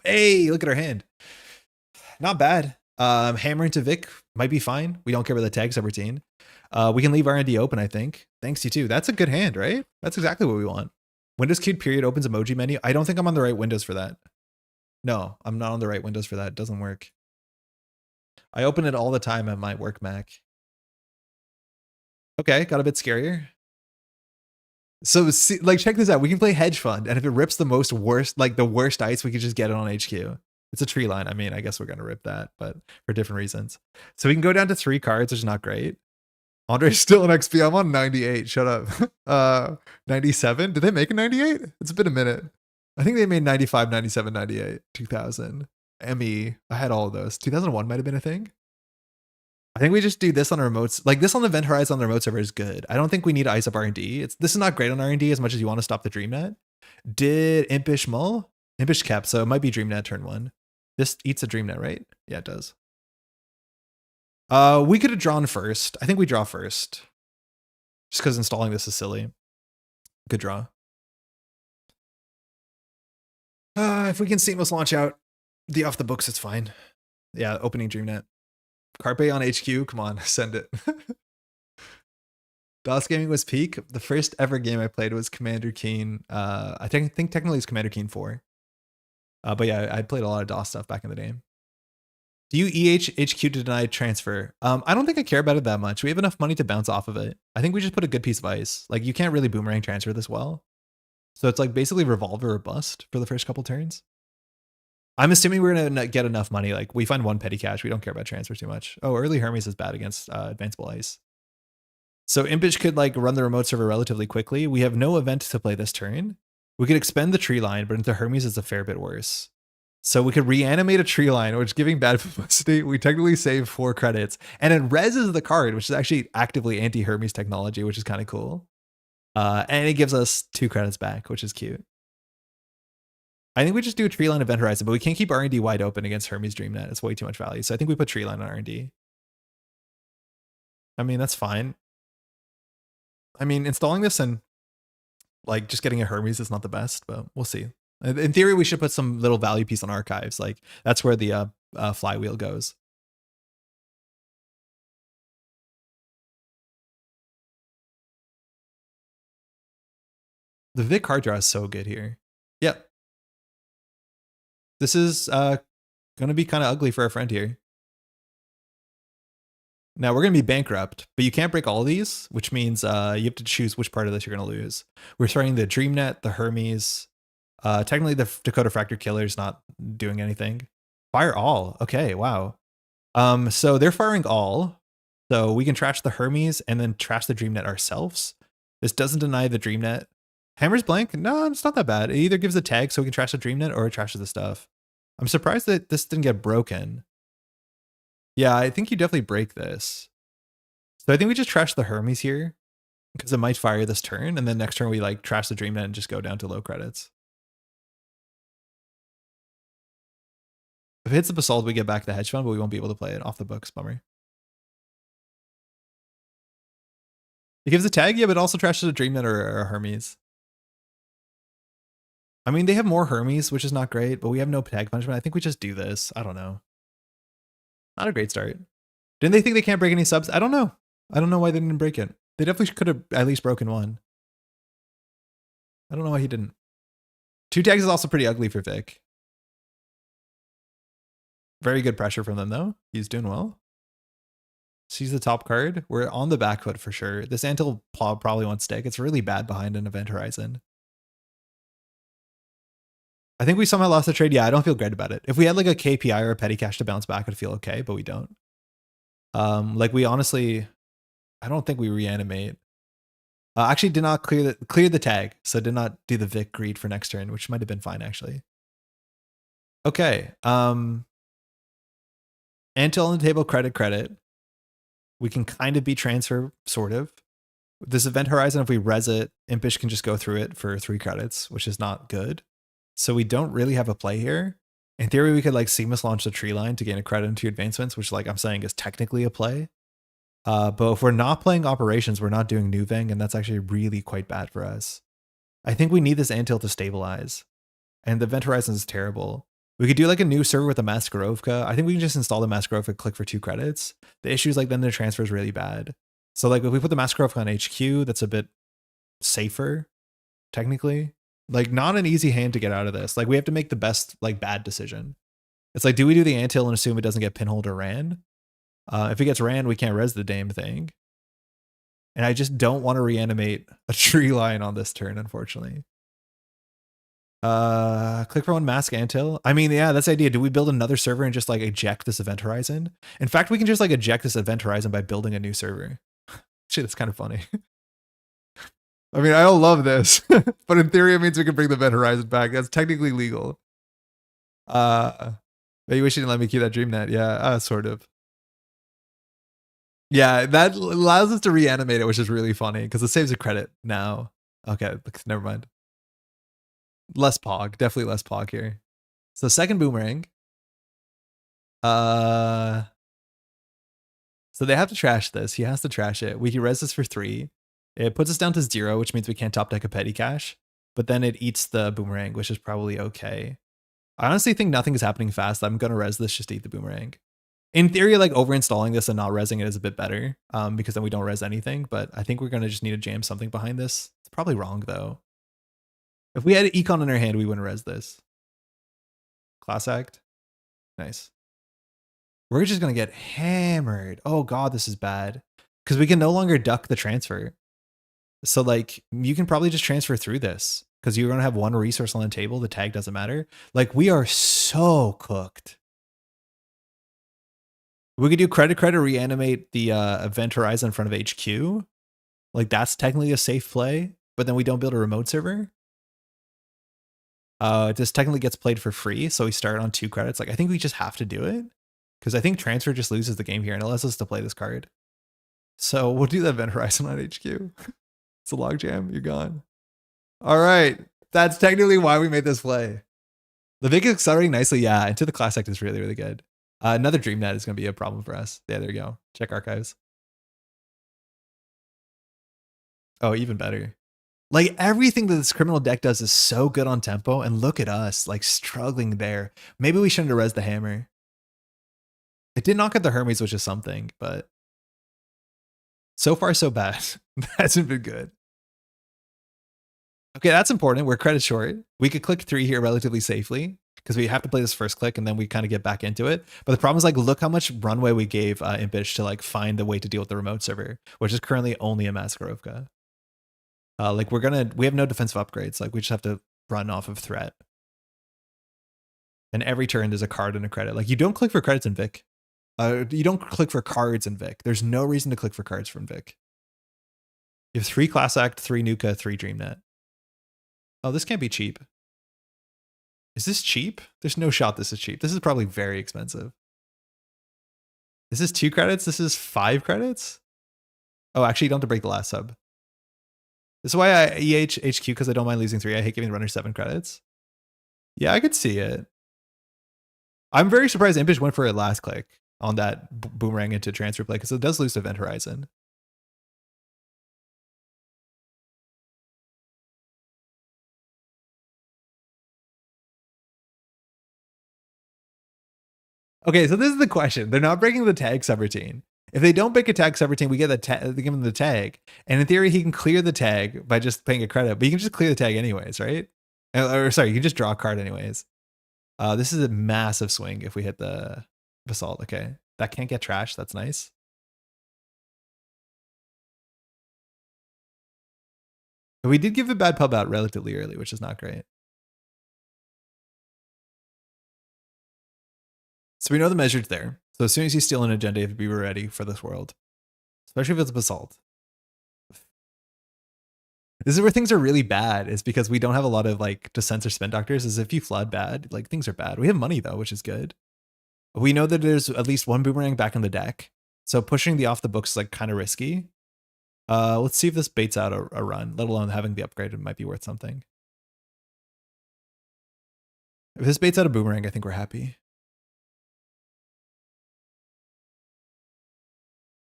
Hey, look at our hand. Not bad. Hammer into Vic might be fine. We don't care about the tag subroutine. We can leave R&D open, I think. Thanks, you too. That's a good hand, right? That's exactly what we want. Windows queued period opens emoji menu. I don't think I'm on the right Windows for that. No, I'm not on the right Windows for that. It doesn't work. I open it all the time on my work Mac. Okay, got a bit scarier. So see, like, check this out. We can play Hedge Fund, and if it rips the worst ice, we can just get it on HQ. It's a tree line. I mean, I guess we're gonna rip that, but for different reasons. So we can go down to 3 cards, which is not great. Andre's still an XP. I'm on 98. Shut up. 97. Did they make a 98? It's been a minute. I think they made 95, 97, 98, 2000. ME. I had all of those. 2001 might have been a thing. I think we just do this on our remotes. Like this on the Event Horizon on the remote server is good. I don't think we need to ice up R&D. This is not great on R&D as much as you want to stop the DreamNet. Did Impish mull? Impish kept, so it might be DreamNet turn 1. This eats a DreamNet, right? Yeah, it does. We could have drawn first. I think we draw first. Just because installing this is silly. Good draw. If we can seamless launch out the off the books, it's fine. Yeah, opening DreamNet. Carpe on HQ, come on, send it. DOS gaming was peak. The first ever game I played was Commander Keen. I think technically it's Commander Keen 4. But yeah, I played a lot of DOS stuff back in the day. Do you HQ to deny transfer? I don't think I care about it that much. We have enough money to bounce off of it. I think we just put a good piece of ice. Like you can't really boomerang transfer this well. So it's like basically revolver or bust for the first couple turns. I'm assuming we're gonna get enough money. Like we find 1 petty cash. We don't care about transfer too much. Oh, early Hermes is bad against advanceable ice. So Impish could like run the remote server relatively quickly. We have no event to play this turn. We could expend the tree line, but into Hermes is a fair bit worse. So we could reanimate a tree line, which giving bad publicity, we technically save 4 credits. And it reses the card, which is actually actively anti-Hermes technology, which is kind of cool. And it gives us 2 credits back, which is cute. I think we just do a tree line Event Horizon, but we can't keep R&D wide open against Hermes DreamNet. It's way too much value. So I think we put tree line on R&D. I mean, that's fine. I mean, installing this and like just getting a Hermes is not the best, but we'll see. In theory, we should put some little value piece on archives. Like that's where the flywheel goes. The Vic card draw is so good here. Yep. This is going to be kind of ugly for our friend here. Now we're going to be bankrupt, but you can't break all of these, which means you have to choose which part of this you're going to lose. We're throwing the DreamNet, the Hermes. Technically, the Dakota Fractor Killer is not doing anything. Fire all. Okay, wow. So they're firing all. So we can trash the Hermes and then trash the DreamNet ourselves. This doesn't deny the DreamNet. Hammer's blank? No, it's not that bad. It either gives a tag so we can trash the DreamNet or it trashes the stuff. I'm surprised that this didn't get broken. Yeah, I think you definitely break this. So I think we just trash the Hermes here because it might fire this turn, and then next turn we like trash the DreamNet and just go down to low credits. If it hits the Basalt, we get back the hedge fund, but we won't be able to play it off the books. Bummer. It gives a tag, yeah, but also trashes a DreamNet or a Hermes. I mean, they have more Hermes, which is not great, but we have no tag punishment. I think we just do this. I don't know. Not a great start. Didn't they think they can't break any subs? I don't know. I don't know why they didn't break it. They definitely could have at least broken one. I don't know why he didn't. 2 tags is also pretty ugly for Vic. Very good pressure from them, though. He's doing well. She's the top card. We're on the back foot for sure. This Antil probably won't stick. It's really bad behind an Event Horizon. I think we somehow lost the trade. Yeah, I don't feel great about it. If we had like a KPI or a petty cash to bounce back, I'd feel okay, but we don't. Like we honestly, I don't think we reanimate. Actually did not clear the tag, so did not do the Vic greed for next turn, which might have been fine actually. Okay. Antil on the table, credit. We can kind of be transfer, sort of. This Event Horizon, if we res it, Impish can just go through it for 3 credits, which is not good. So we don't really have a play here. In theory, we could like seamless launch the tree line to gain a credit into advancements, which like I'm saying is technically a play. But if we're not playing operations, we're not doing Nuvem, and that's actually really quite bad for us. I think we need this Antil to stabilize. And the Event Horizon is terrible. We could do like a new server with a Maskarovka. I think we can just install the Maskarovka, click for 2 credits. The issue is like then the transfer is really bad. So like if we put the Maskarovka on HQ, that's a bit safer, technically. Like not an easy hand to get out of this. Like we have to make the best like bad decision. It's like, do we do the Antil and assume it doesn't get pinholed or ran? If it gets ran, we can't res the damn thing. And I just don't want to reanimate a tree line on this turn, unfortunately. Click for 1 mask Antil. I mean, yeah, that's the idea. Do we build another server and just like eject this Event Horizon? In fact, we can just like eject this Event Horizon by building a new server. Shit, that's kind of funny. I mean, I don't love this, but in theory, it means we can bring the Event Horizon back. That's technically legal. Maybe wish you didn't let me keep that DreamNet. Yeah, sort of. Yeah, that allows us to reanimate it, which is really funny because it saves a credit now. Okay, never mind. Less pog, definitely less pog here. So second boomerang. So they have to trash this. He has to trash it. We can res this for 3. It puts us down to 0, which means we can't top deck a petty cash. But then it eats the boomerang, which is probably okay. I honestly think nothing is happening fast. I'm gonna res this just to eat the boomerang. In theory, like overinstalling this and not resing it is a bit better, because then we don't res anything. But I think we're gonna just need to jam something behind this. It's probably wrong though. If we had an econ in our hand, we wouldn't res this. Class act. Nice. We're just going to get hammered. Oh God, this is bad. Because we can no longer duck the transfer. So like, you can probably just transfer through this. Because you're going to have 1 resource on the table. The tag doesn't matter. Like, we are so cooked. We could do credit, reanimate the Event Horizon in front of HQ. Like, that's technically a safe play. But then we don't build a remote server. This technically gets played for free, so we start on 2 credits. Like, I think we just have to do it because I think transfer just loses the game here and it allows us to play this card. So we'll do the Event Horizon on HQ. It's a logjam. You're gone. All right. That's technically why we made this play. The Vic is accelerating nicely. Yeah, into the class act is really, really good. Another DreamNet is going to be a problem for us. Yeah, there you go. Check archives. Oh, even better. Like everything that this criminal deck does is so good on tempo, and look at us like struggling there. Maybe we shouldn't have res the hammer. It did knock out the Hermes, which is something, but so far so bad. That hasn't been good. Okay, that's important. We're credit short. We could click 3 here relatively safely because we have to play this first click and then we kind of get back into it. But the problem is like, look how much runway we gave Impish to like find a way to deal with the remote server, which is currently only a Maskarovka. Like we have no defensive upgrades. Like we just have to run off of threat. And every turn there's a card and a credit. Like you don't click for credits in Vic. You don't click for cards in Vic. There's no reason to click for cards from Vic. You have 3 Class Act, 3 Nuka, 3 DreamNet. Oh, this can't be cheap. Is this cheap? There's no shot this is cheap. This is probably very expensive. This is 2 credits. This is 5 credits. Oh, actually, you don't have to break the last sub. This is why I HQ, because I don't mind losing 3. I hate giving the runner 7 credits. Yeah, I could see it. I'm very surprised Impish went for a last click on that boomerang into transfer play, because it does lose to Event Horizon. Okay, so this is the question. They're not breaking the tag subroutine. If they don't break a tag subroutine, we get the tag. They give him the tag, and in theory, he can clear the tag by just paying a credit. But you can just clear the tag anyways, right? Or sorry, you can just draw a card anyways. This is a massive swing if we hit the basalt. Okay, that can't get trashed. That's nice. But we did give a bad pub out relatively early, which is not great. So we know the measure's there. So as soon as you steal an agenda, you have to be ready for this world. Especially if it's basalt. This is where things are really bad, is because we don't have a lot of like descents or spin doctors. Is if you flood bad, like things are bad. We have money though, which is good. We know that there's at least 1 boomerang back in the deck. So pushing the off the books is like kind of risky. Let's see if this baits out a run, let alone having the upgrade. It might be worth something. If this baits out a boomerang, I think we're happy.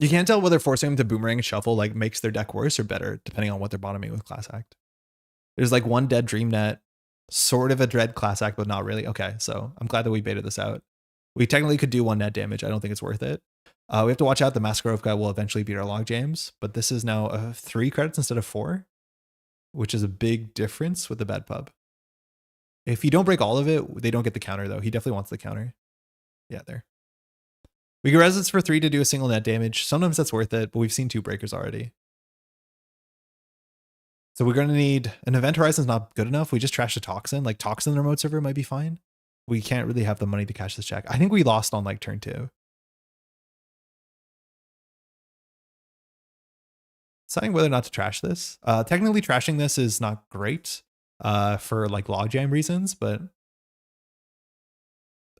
You can't tell whether forcing them to boomerang and shuffle like makes their deck worse or better, depending on what they're bottoming with Class Act. There's like 1 dead DreamNet, sort of a dread Class Act, but not really. Okay, so I'm glad that we baited this out. We technically could do 1 net damage. I don't think it's worth it. We have to watch out. The Masquerovka will eventually beat our log jams, but this is now 3 credits instead of 4, which is a big difference with the bad pub. If you don't break all of it, they don't get the counter though. He definitely wants the counter. Yeah, there. We can res this for 3 to do a single net damage. Sometimes that's worth it, but we've seen 2 breakers already. So we're going to need an Event Horizon's not good enough. We just trash the Toxin. Like Toxin remote server might be fine. We can't really have the money to cash this check. I think we lost on like turn 2. Deciding whether or not to trash this. Technically trashing this is not great for like logjam reasons, but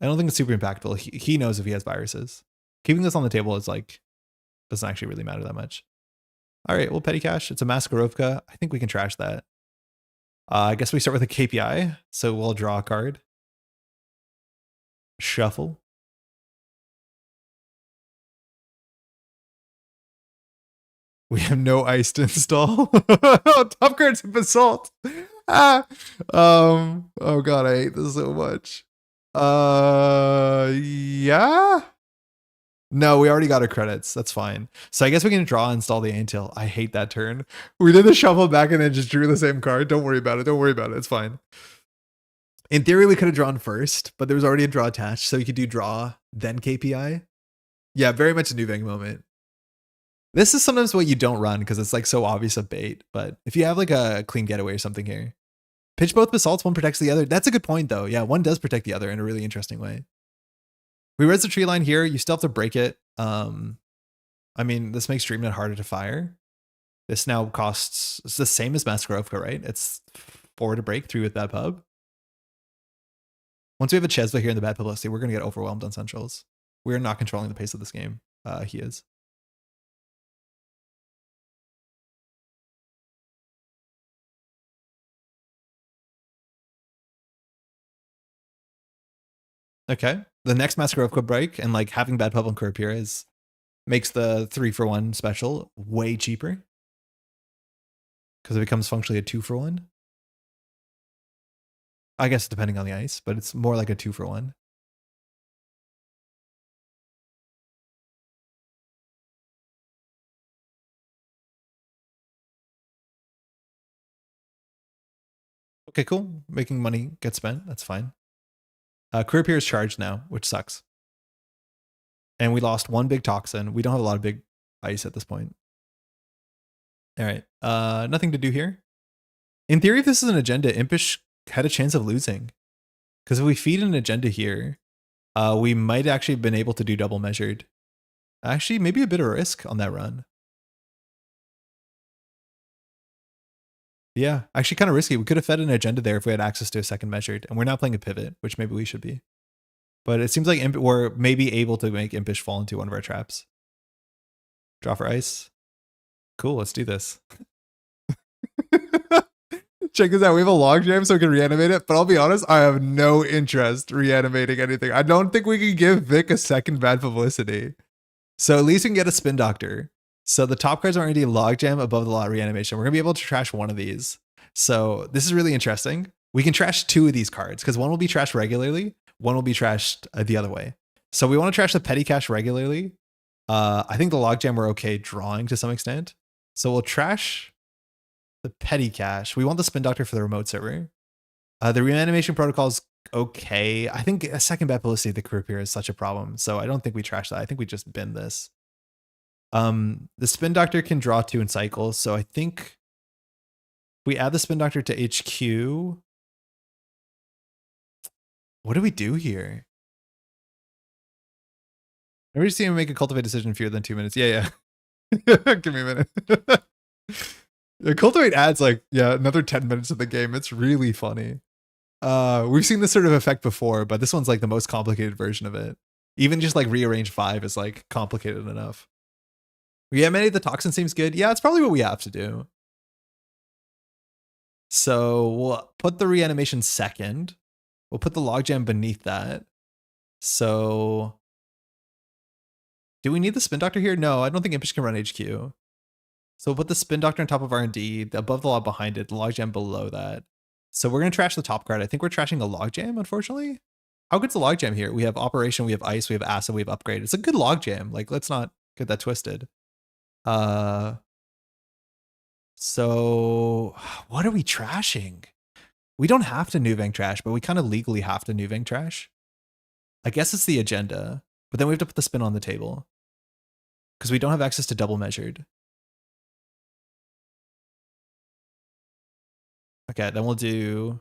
I don't think it's super impactful. He knows if he has viruses. Keeping this on the table is like, doesn't actually really matter that much. All right, we'll petty cash. It's a Masquerovka. I think we can trash that. I guess we start with a KPI. So we'll draw a card. Shuffle. We have no ice to install. Top cards and basalt. Oh god, I hate this so much. Yeah. No, we already got our credits. That's fine. So I guess we can draw and install the Aintil. I hate that turn. We did the shuffle back and then just drew the same card. Don't worry about it. Don't worry about it. It's fine. In theory, we could have drawn first, but there was already a draw attached. So you could do draw, then KPI. Yeah, very much a Nuvem moment. This is sometimes what you don't run because it's like so obvious a bait. But if you have like a clean getaway or something here, pitch both basalts, 1 protects the other. That's a good point though. Yeah, 1 does protect the other in a really interesting way. We res the tree line here. You still have to break it. I mean, this makes DreamNet harder to fire. This now costs, it's the same as Masquerovka, right? It's 4 to break, 3 with bad pub. Once we have a Chesva here in the bad publicity, we're going to get overwhelmed on centrals. We're not controlling the pace of this game. He is. Okay. The next Masquerovka break and like having bad pub on curb here makes the 3-for-1 special way cheaper. Because it becomes functionally a 2-for-1. I guess depending on the ice, but it's more like a 2-for-1. Okay, cool. Making money get spent. That's fine. Career Peer is charged now, which sucks. And we lost 1 big Toxin. We don't have a lot of big ice at this point. All right. Nothing to do here. In theory, if this is an agenda, Impish had a chance of losing. Because if we feed an agenda here, we might actually have been able to do double measured. Actually, maybe a bit of risk on that run. Yeah, actually kind of risky. We could have fed an agenda there if we had access to a second measured, and we're not playing a pivot, which maybe we should be. But it seems like we're maybe able to make Impish fall into one of our traps. Draw for ice. Cool, let's do this. Check this out. We have a logjam so we can reanimate it, but I'll be honest, I have no interest reanimating anything. I don't think we can give Vic a second bad publicity. So at least we can get a spin doctor. So the top cards are already logjam, above the lot reanimation. We're gonna be able to trash one of these. So this is really interesting. We can trash two of these cards because one will be trashed regularly, one will be trashed the other way. So we want to trash the petty cache regularly. I think the logjam we're okay drawing to some extent. So we'll trash the petty cache. We want the spin doctor for the remote server. The reanimation protocol is okay. I think a second bad publicity of the group here is such a problem. So I don't think we trash that. I think we just bin this. The spin doctor can draw 2 in cycles. So I think we add the spin doctor to HQ. What do we do here? Never seen him make a cultivate decision in fewer than 2 minutes. Yeah. Give me a minute. Yeah, cultivate adds like, another 10 minutes of the game. It's really funny. We've seen this sort of effect before, but this one's like the most complicated version of it. Even just like rearrange 5 is like complicated enough. Reanimate the toxin seems good. Yeah, it's probably what we have to do. So we'll put the reanimation second. We'll put the logjam beneath that. So do we need the spin doctor here? No, I don't think Impish can run HQ. So we'll put the spin doctor on top of R&D, above the log behind it, the logjam below that. So we're going to trash the top card. I think we're trashing a logjam, unfortunately. How good's the logjam here? We have operation, we have ice, we have acid, we have upgrade. It's a good logjam. Like, let's not get that twisted. So what are we trashing? We don't have to Nuvem trash, but we kind of legally have to Nuvem trash. I guess it's the agenda, but then we have to put the spin on the table because we don't have access to double measured. Okay, then we'll do,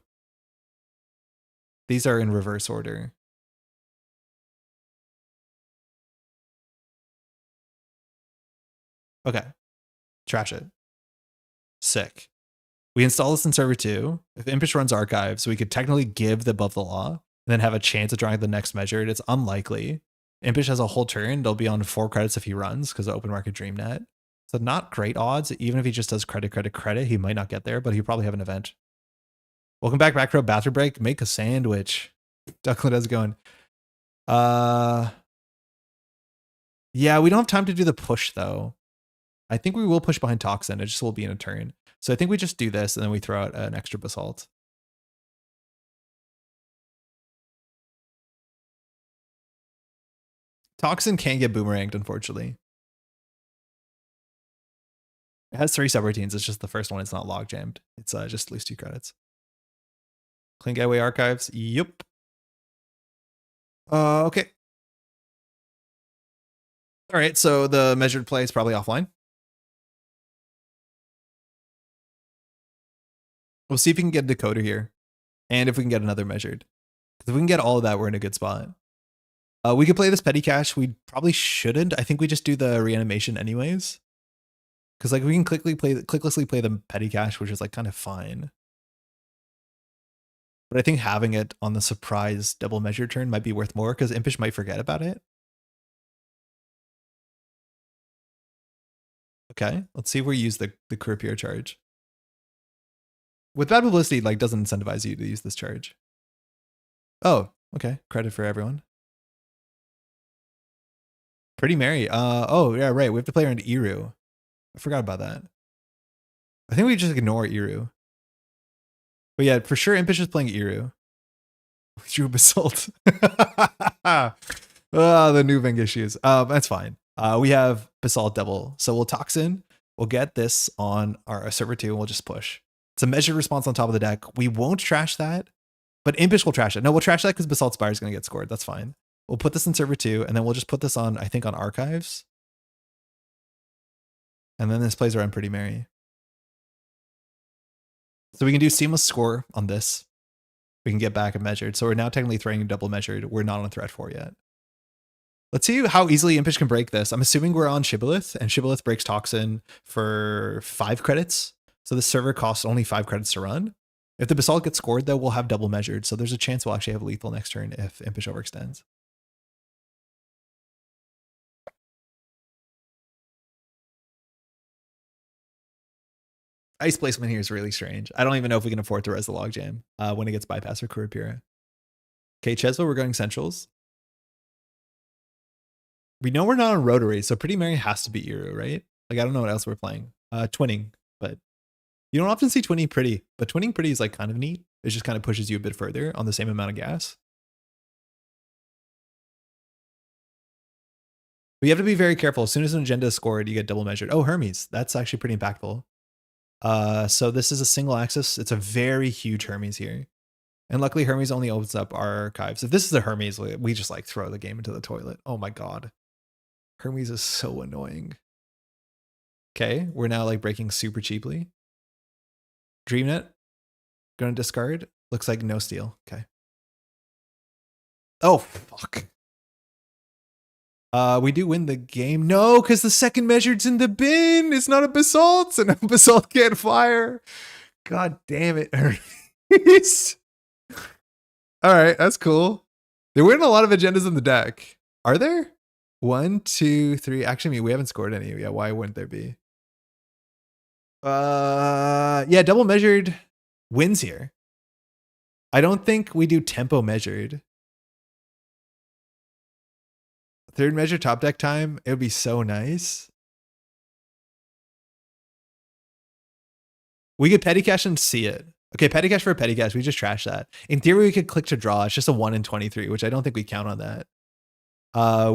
these are in reverse order. Okay, trash it. Sick. We install this in server 2. If Impish runs archives, we could technically give the above the law and then have a chance of drawing the next measured. It's unlikely. Impish has a whole turn. They'll be on 4 credits if he runs because of open market DreamNet. So not great odds. Even if he just does credit, he might not get there, but he'll probably have an event. Welcome back, back row, bathroom break. Make a sandwich. Duckland, how's it going? Yeah, we don't have time to do the push though. I think we will push behind Toxin. It just will be in a turn. So I think we just do this and then we throw out an extra basalt. Toxin can get boomeranged, unfortunately. It has 3 subroutines. It's just the first one. It's not log jammed. It's just lose 2 credits. Clean Gateway Archives. Yep. Okay. All right. So the measured play is probably offline. We'll see if we can get a decoder here. And if we can get another measured. Because if we can get all of that, we're in a good spot. We could play this petty cache. We probably shouldn't. I think we just do the reanimation anyways. Because like we can clicklessly play the petty cache, which is like kind of fine. But I think having it on the surprise double measure turn might be worth more because Impish might forget about it. Okay, let's see if we use the croupier charge. With bad publicity, like doesn't incentivize you to use this charge. Oh, okay. Credit for everyone. Pretty merry. Oh yeah, right. We have to play around Iru. I forgot about that. I think we just ignore Iru. But yeah, for sure, Impish is playing Iru. We drew Basalt. The Nuvem issues. That's fine. We have Basalt double. So we'll Toxin. We'll get this on our server 2 and we'll just push. It's a measured response on top of the deck. We won't trash that, but Impish will trash it. No, we'll trash that because Basalt Spire is going to get scored. That's fine. We'll put this in server 2 and then we'll just put this on, I think, on archives. And then this plays around pretty merry. So we can do seamless score on this. We can get back and measured. So we're now technically throwing double measured. We're not on threat 4 yet. Let's see how easily Impish can break this. I'm assuming we're on Shibboleth and Shibboleth breaks Toxin for 5 credits. So the server costs only 5 credits to run. If the Basalt gets scored, though, we'll have double measured. So there's a chance we'll actually have lethal next turn if Impish overextends. Ice placement here is really strange. I don't even know if we can afford to res the logjam when it gets bypassed or Kurapira. Okay, Cheslo, we're going centrals. We know we're not on rotary, so Pretty Mary has to be Iru, right? Like, I don't know what else we're playing. Twinning, but you don't often see twinning pretty, but twinning pretty is like kind of neat. It just kind of pushes you a bit further on the same amount of gas. But you have to be very careful. As soon as an agenda is scored, you get double measured. Oh, Hermes. That's actually pretty impactful. So this is a single axis. It's a very huge Hermes here. And luckily Hermes only opens up our archives. If this is a Hermes, we just like throw the game into the toilet. Oh my God. Hermes is so annoying. Okay, we're now like breaking super cheaply. DreamNet, gonna discard. Looks like no steal. Okay. Oh, fuck. We do win the game. No, because the second measured's in the bin. It's not a Basalt, and a Basalt can't fire. God damn it. All right, that's cool. There weren't a lot of agendas in the deck. Are there? 1, 2, 3. Actually, we haven't scored any. Yeah, why wouldn't there be? Yeah, double measured wins here. I don't think we do tempo measured. Third measure top deck time. It would be so nice. We could petty cash and see it. Okay, petty cash for a petty cash. We just trash that. In theory, we could click to draw. It's just a 1 in 23, which I don't think we count on that.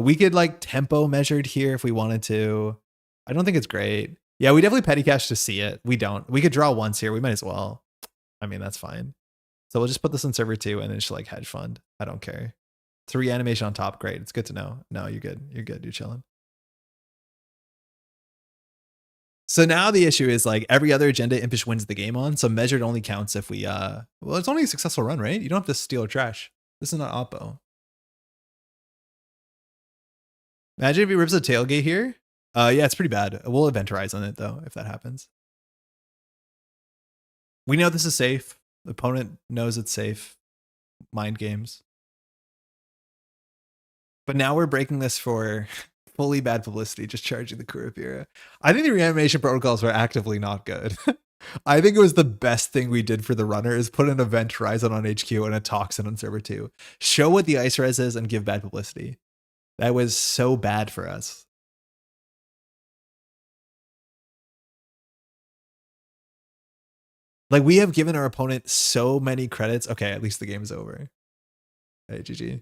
We could like tempo measured here if we wanted to. I don't think it's great. Yeah, we definitely petty cash to see it. We don't. We could draw once here. We might as well. I mean, that's fine. So we'll just put this on server 2 and then just like hedge fund. I don't care. 3 animation on top. Great. It's good to know. No, you're good. You're good. You're chilling. So now the issue is like every other agenda Impish wins the game on. So measured only counts if we, well, it's only a successful run, right? You don't have to steal or trash. This is not Oppo. Imagine if he rips a tailgate here. Yeah, it's pretty bad. We'll eventorize on it though, if that happens. We know this is safe. The opponent knows it's safe. Mind games. But now we're breaking this for fully bad publicity, just charging the Kurapira. I think the reanimation protocols were actively not good. I think it was the best thing we did for the runner is put an event horizon on HQ and a toxin on server 2. Show what the ice res is and give bad publicity. That was so bad for us. Like we have given our opponent so many credits. Okay, at least the game is over. Hey, GG.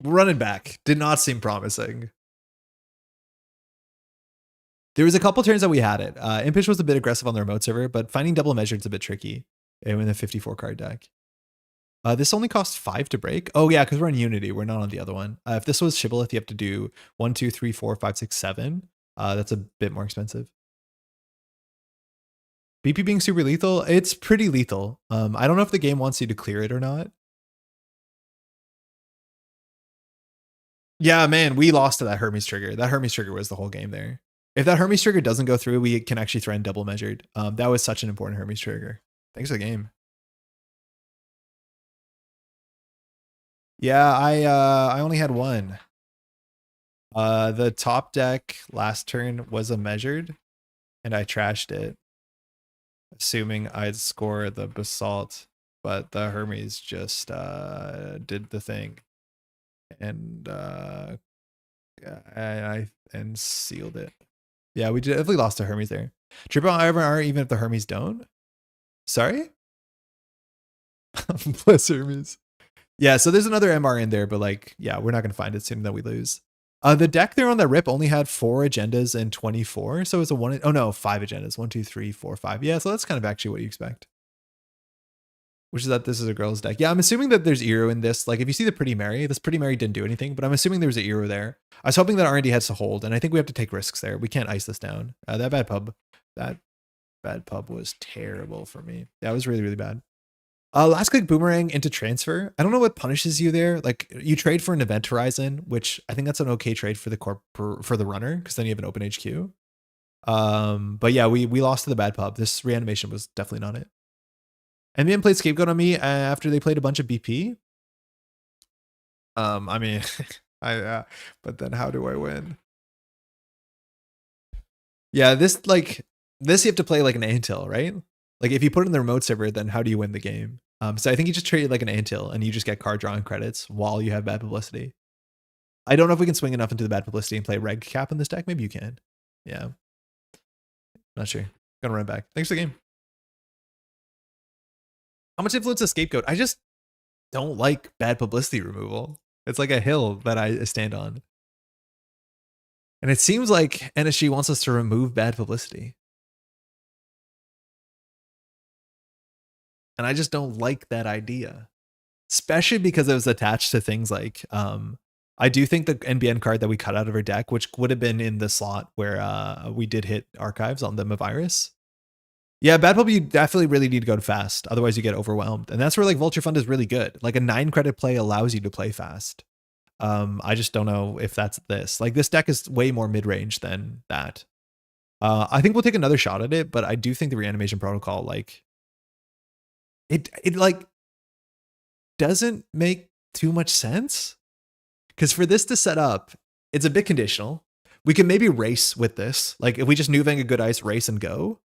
Running back did not seem promising. There was a couple turns that we had it. Impish was a bit aggressive on the remote server, but finding double measured is a bit tricky in a 54 card deck. This only costs 5 to break. Oh yeah, because we're on Unity. We're not on the other one. If this was Shibboleth, you have to do 1, 2, 3, 4, 5, 6, 7. That's a bit more expensive. BP being super lethal, it's pretty lethal. I don't know if the game wants you to clear it or not. Yeah, man, we lost to that Hermes trigger. That Hermes trigger was the whole game there. If that Hermes trigger doesn't go through, we can actually threaten double measured. That was such an important Hermes trigger. Thanks for the game. Yeah, I only had one. The top deck last turn was a measured, and I trashed it, assuming I'd score the Basalt, but the Hermes just did the thing, and I sealed it. Yeah, we definitely lost to Hermes there. Triple R even if the Hermes don't. Sorry. Plus Hermes. Yeah, so there's another MR in there, but like, yeah, we're not gonna find it soon that we lose. The deck there on that rip only had 4 agendas and 24, so it's a 5 agendas. 1, 2, 3, 4, 5. Yeah, so that's kind of actually what you expect. Which is that this is a girl's deck. Yeah, I'm assuming that there's Eero in this. Like, if you see the Pretty Mary, this Pretty Mary didn't do anything, but I'm assuming there was an Eero there. I was hoping that R&D has to hold, and I think we have to take risks there. We can't ice this down. That bad pub was terrible for me. That was really, really bad. Last click boomerang into transfer. I don't know what punishes you there. Like you trade for an event horizon, which I think that's an okay trade for the for the runner because then you have an open HQ. But yeah, we lost to the bad pub. This reanimation was definitely not it. NBN played scapegoat on me after they played a bunch of BP. I mean, but then how do I win? Yeah, this you have to play like an antil, right? Like if you put it in the remote server, then how do you win the game? So I think you just treat it like an antil and you just get card drawing credits while you have bad publicity. I don't know if we can swing enough into the bad publicity and play reg cap in this deck. Maybe you can. Yeah. Not sure. Gonna run back. Thanks for the game. How much influence is scapegoat? I just don't like bad publicity removal. It's like a hill that I stand on. And it seems like NSG wants us to remove bad publicity. And I just don't like that idea, especially because it was attached to things like, I do think the NBN card that we cut out of our deck, which would have been in the slot where we did hit archives on the Mavirus. Yeah, bad pub, you definitely really need to go fast. Otherwise you get overwhelmed. And that's where like Vulture Fund is really good. Like a 9 credit play allows you to play fast. I just don't know if that's this. Like this deck is way more mid-range than that. I think we'll take another shot at it, but I do think the reanimation protocol, like it like doesn't make too much sense. Because for this to set up, it's a bit conditional. We can maybe race with this. Like if we just Nuvem a good ice, race and go.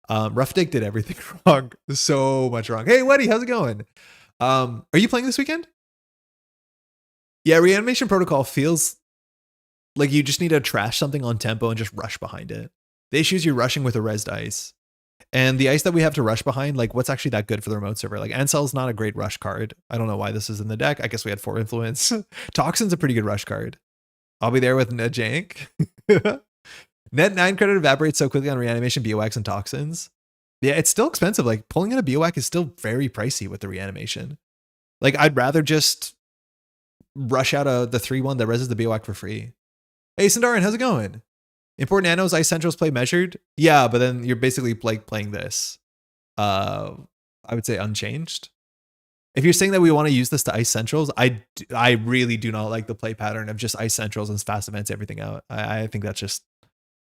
Rough Dick did everything wrong. So much wrong. Hey, Weddy, how's it going? Are you playing this weekend? Yeah, reanimation protocol feels like you just need to trash something on tempo and just rush behind it. The issue is you're rushing with a resed ice. And the ice that we have to rush behind, like what's actually that good for the remote server? Like Ansel's not a great rush card. I don't know why this is in the deck. I guess we had 4 influence. Toxin's a pretty good rush card. I'll be there with Ned Jank. Net 9 credit evaporates so quickly on reanimation, BOX, and toxins. Yeah, it's still expensive. Like pulling in a BOX is still very pricey with the reanimation. Like I'd rather just rush out the 3-1 that reses the BOX for free. Hey, Sandarin, how's it going? Import nanos, ice centrals play measured. Yeah, but then you're basically like playing this. I would say unchanged. If you're saying that we want to use this to ice centrals, I really do not like the play pattern of just ice centrals and fast events everything out. I think that's just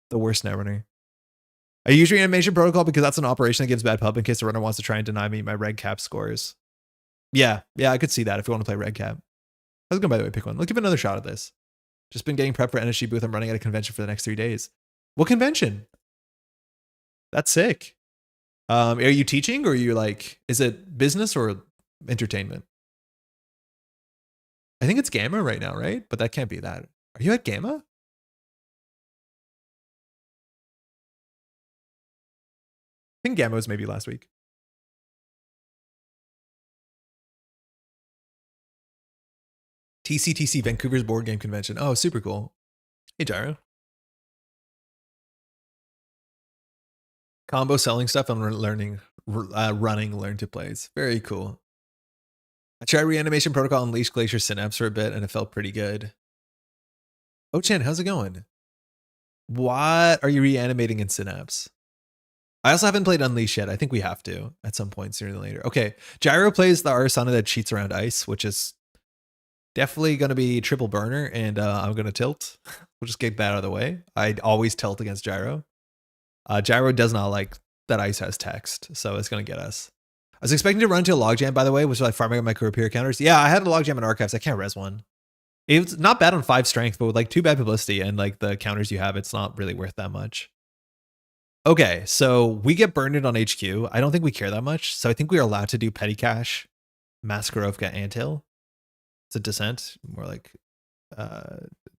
the worst Netrunner. I use reanimation protocol because that's an operation that gives bad pub in case the runner wants to try and deny me my reg cap scores. Yeah, I could see that if you want to play reg cap. I was going to, by the way, pick one. Let's give another shot at this. Just been getting prepped for NSG booth. I'm running at a convention for the next 3 days. What convention? That's sick. Are you teaching or are you like, is it business or entertainment? I think it's Gamma right now, right? But that can't be that. Are you at Gamma? I think Gamma was maybe last week. TCTC, Vancouver's board game convention. Oh, super cool. Hey, Gyro. Combo selling stuff and running learn to plays. Very cool. I tried reanimation protocol Unleash Glacier Synapse for a bit and it felt pretty good. Ochen, how's it going? What are you reanimating in Synapse? I also haven't played Unleash yet. I think we have to at some point sooner than later. Okay, Gyro plays the Arsana that cheats around ice, which is definitely going to be triple burner, and I'm going to tilt. We'll just get that out of the way. I always tilt against Gyro. Gyro does not like that ice has text, so it's going to get us. I was expecting to run into a logjam, by the way, which was like farming up my career counters. Yeah, I had a logjam in archives. I can't res one. It's not bad on 5 strength, but with like 2 bad publicity and like the counters you have, it's not really worth that much. Okay, so we get burned on HQ. I don't think we care that much, so I think we are allowed to do petty cash, Maskarovka, Anthill. It's a descent, more like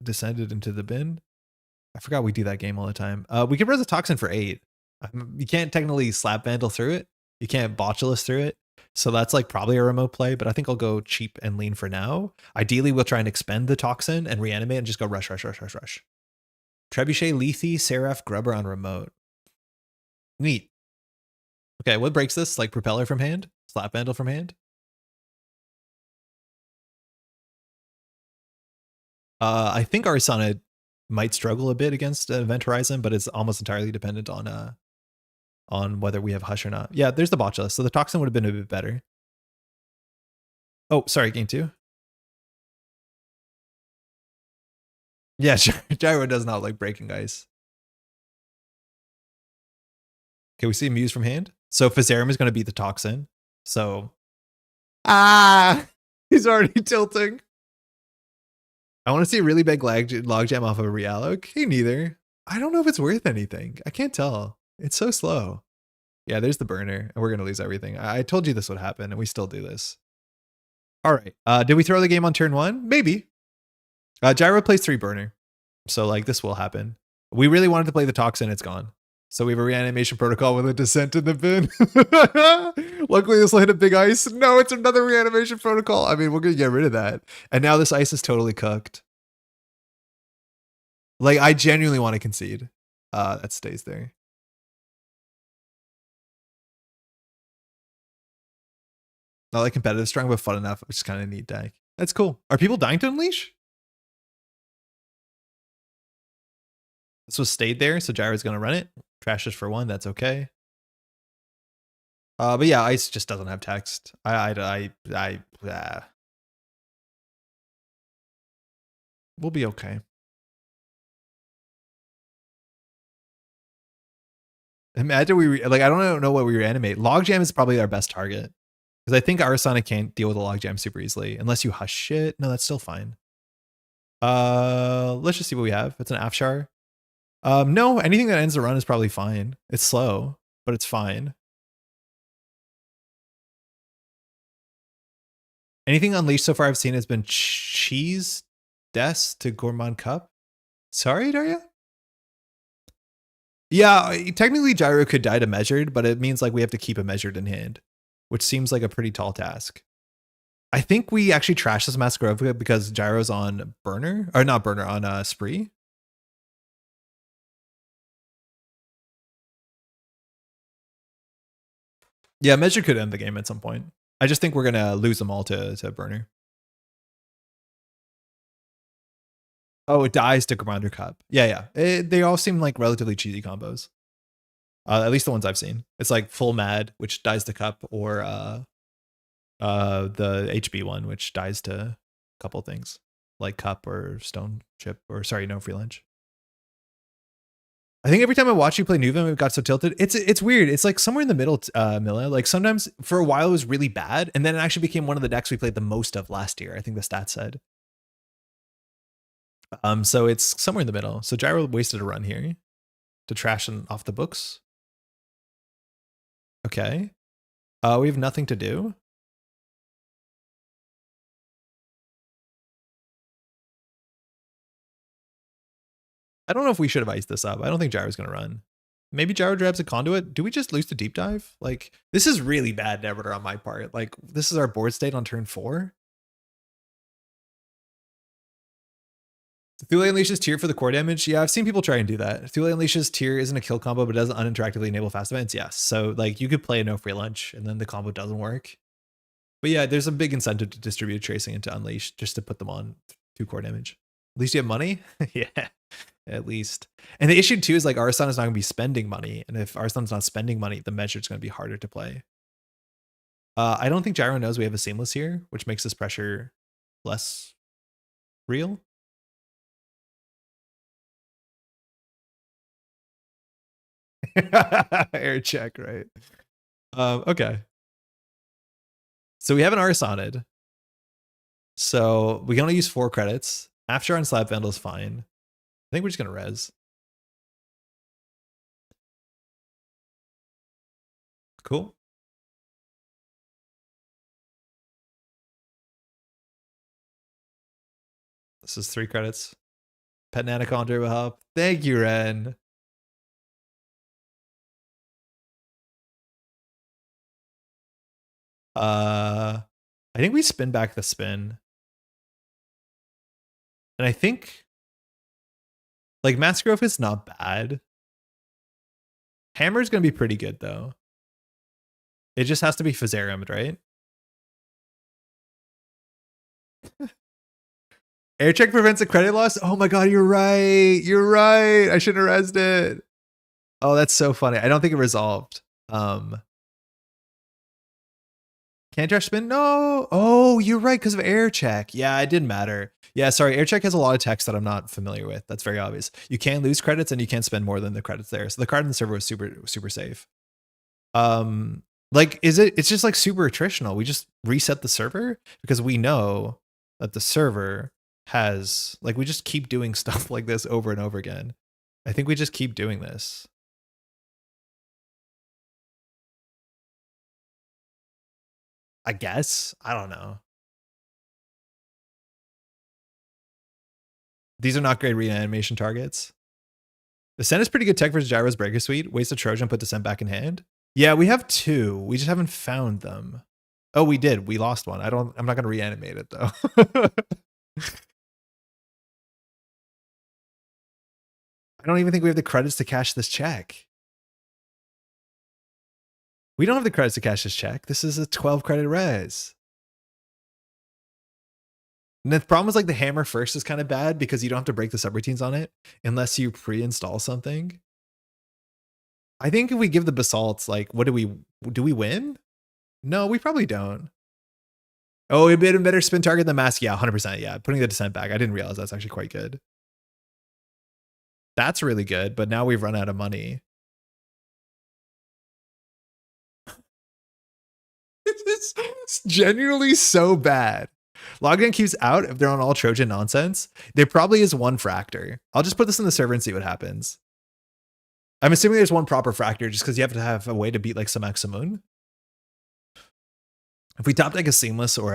descended into the bin. I forgot we do that game all the time. We can res a toxin for 8. You can't technically slap vandal through it. You can't botulus through it. So that's like probably a remote play, but I think I'll go cheap and lean for now. Ideally, we'll try and expend the toxin and reanimate and just go rush. Trebuchet, Lethe, Seraph, Grubber on remote. Neat. Okay, what breaks this? Like propeller from hand? Slap vandal from hand? I think Arsana might struggle a bit against Event Horizon, but it's almost entirely dependent on whether we have Hush or not. Yeah, there's the botulus, so the toxin would have been a bit better. Oh, sorry, game 2. Yeah, Gyro does not like breaking ice. Okay, we see Muse from hand. So Fizarium is going to be the Toxin. So, he's already tilting. I want to see a really big logjam off of a Real. Okay, neither. I don't know if it's worth anything. I can't tell. It's so slow. Yeah, there's the burner, and we're going to lose everything. I told you this would happen, and we still do this. All right. Did we throw the game on turn 1? Maybe. Gyro plays 3 burner. So, like, this will happen. We really wanted to play the Toxin. It's gone. So we have a reanimation protocol with a descent in the bin. Luckily, this will hit a big ice. No, it's another reanimation protocol. I mean, we're going to get rid of that. And now this ice is totally cooked. Like, I genuinely want to concede. That stays there. Not like competitive strong, but fun enough. Which is kind of neat deck. That's cool. Are people dying to unleash? This was stayed there, so Gyro's going to run it. Trash this for 1. That's okay. But yeah, ice just doesn't have text. We'll be okay. Imagine I don't know what we reanimate. Logjam is probably our best target. Because I think Arsana can't deal with a logjam super easily. Unless you hush shit. No, that's still fine. Let's just see what we have. It's an Afshar. No, anything that ends the run is probably fine. It's slow, but it's fine. Anything unleashed so far I've seen has been Cheese, Des to Gourmand Cup. Sorry, Daria? Yeah, technically Gyro could die to measured, but it means like we have to keep a measured in hand, which seems like a pretty tall task. I think we actually trashed this Masquerade because Gyro's on burner, or not burner, on spree. Yeah, measure could end the game at some point. I just think we're gonna lose them all to burner. Oh, it dies to Commander Cup. Yeah. They all seem like relatively cheesy combos. At least the ones I've seen. It's like full mad, which dies to Cup, or the HB one, which dies to a couple things like Cup or Stone Chip, or sorry, no free lunch. I think every time I watch you play Nuvem, it got so tilted. It's weird. It's like somewhere in the middle, Milla. Like sometimes for a while it was really bad, and then it actually became one of the decks we played the most of last year. I think the stat said. So it's somewhere in the middle. So Gyro wasted a run here to trash him off the books. Okay. We have nothing to do. I don't know if we should have iced this up. I don't think Gyro's going to run. Maybe Gyro grabs a conduit. Do we just lose to deep dive? Like, this is really bad Netrunner on my part. Like, this is our board state on turn 4. Thule unleashes tier for the core damage. Yeah, I've seen people try and do that. Thule unleashes tier isn't a kill combo, but doesn't uninteractively enable fast events. Yes. So like you could play a no free lunch and then the combo doesn't work. But yeah, there's a big incentive to distribute tracing into unleash just to put them on 2 core damage. At least you have money. Yeah, at least. And the issue too is like Arson is not going to be spending money. And if Arson's not spending money, the measure is going to be harder to play. I don't think Gyro knows we have a seamless here, which makes this pressure less real. Air check, right? Okay. So we have an Arsonid. So we can only use 4 credits. After on Slap Vandal is fine. I think we're just gonna res. Cool. This is 3 credits. Pet Nanoconder will help. Thank you, Ren. I think we spin back the spin. And I think like Masgrove is not bad. Hammer's gonna be pretty good though. It just has to be Fizarium, right? Air check prevents a credit loss. Oh my god, you're right. You're right. I should have rezzed it. Oh, that's so funny. I don't think it resolved. Can't dash spin? No. Oh, you're right, because of air check. Yeah, it didn't matter. Yeah, sorry. Air check has a lot of text that I'm not familiar with. That's very obvious. You can lose credits and you can't spend more than the credits there. So the card in the server was super safe. Like, it's just like super attritional. We just reset the server because we know that the server has, like, we just keep doing stuff like this over and over again. I think we just keep doing this. I guess. I don't know. These are not great reanimation targets. Descent is pretty good tech versus Gyro's Breaker Suite. Waste a Trojan, put Descent back in hand. Yeah, we have two. We just haven't found them. Oh, we did. We lost one. I'm not gonna reanimate it though. I don't even think we have the credits to cash this check. We don't have the credits to cash this check. This is a 12 credit res. And the problem is, like, the hammer first is kind of bad because you don't have to break the subroutines on it unless you pre-install something. I think if we give the basalts, like, what do we win? No, we probably don't. Oh, a bit better spin target than mask. Yeah, 100%. Yeah, putting the descent back. I didn't realize that's actually quite good. That's really good, but now we've run out of money. This is genuinely so bad. Login keeps out if they're on all Trojan nonsense. There probably is one fractor. I'll just put this in the server and see what happens. I'm assuming there's one proper fractor just because you have to have a way to beat like some Examoon. If we top deck a seamless or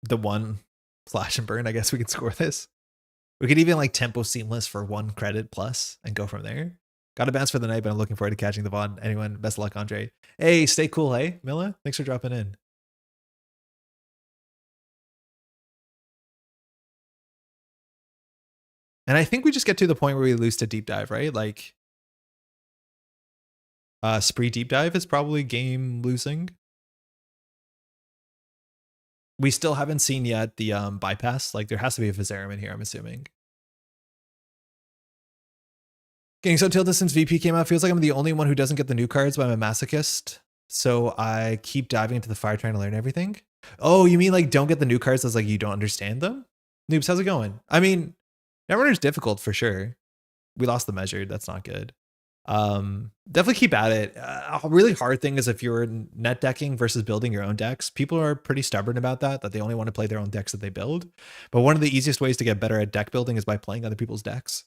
the one slash and burn, I guess we can score this. We could even like tempo seamless for 1 credit plus and go from there. Got a bounce for the night, but I'm looking forward to catching the VOD. Anyone, best of luck, Andre. Hey, stay cool, hey, Milla. Thanks for dropping in. And I think we just get to the point where we lose to deep dive, right? Like, spree deep dive is probably game losing. We still haven't seen yet the bypass. Like, there has to be a Vizarim in here, I'm assuming. Getting so tilted since VP came out feels like I'm the only one who doesn't get the new cards, but I'm a masochist. So I keep diving into the fire trying to learn everything. Oh, you mean like don't get the new cards as like you don't understand them? Noobs, how's it going? I mean, Netrunner's difficult for sure. We lost the measured. That's not good. Definitely keep at it. A really hard thing is if you're net decking versus building your own decks, people are pretty stubborn about that they only want to play their own decks that they build. But one of the easiest ways to get better at deck building is by playing other people's decks.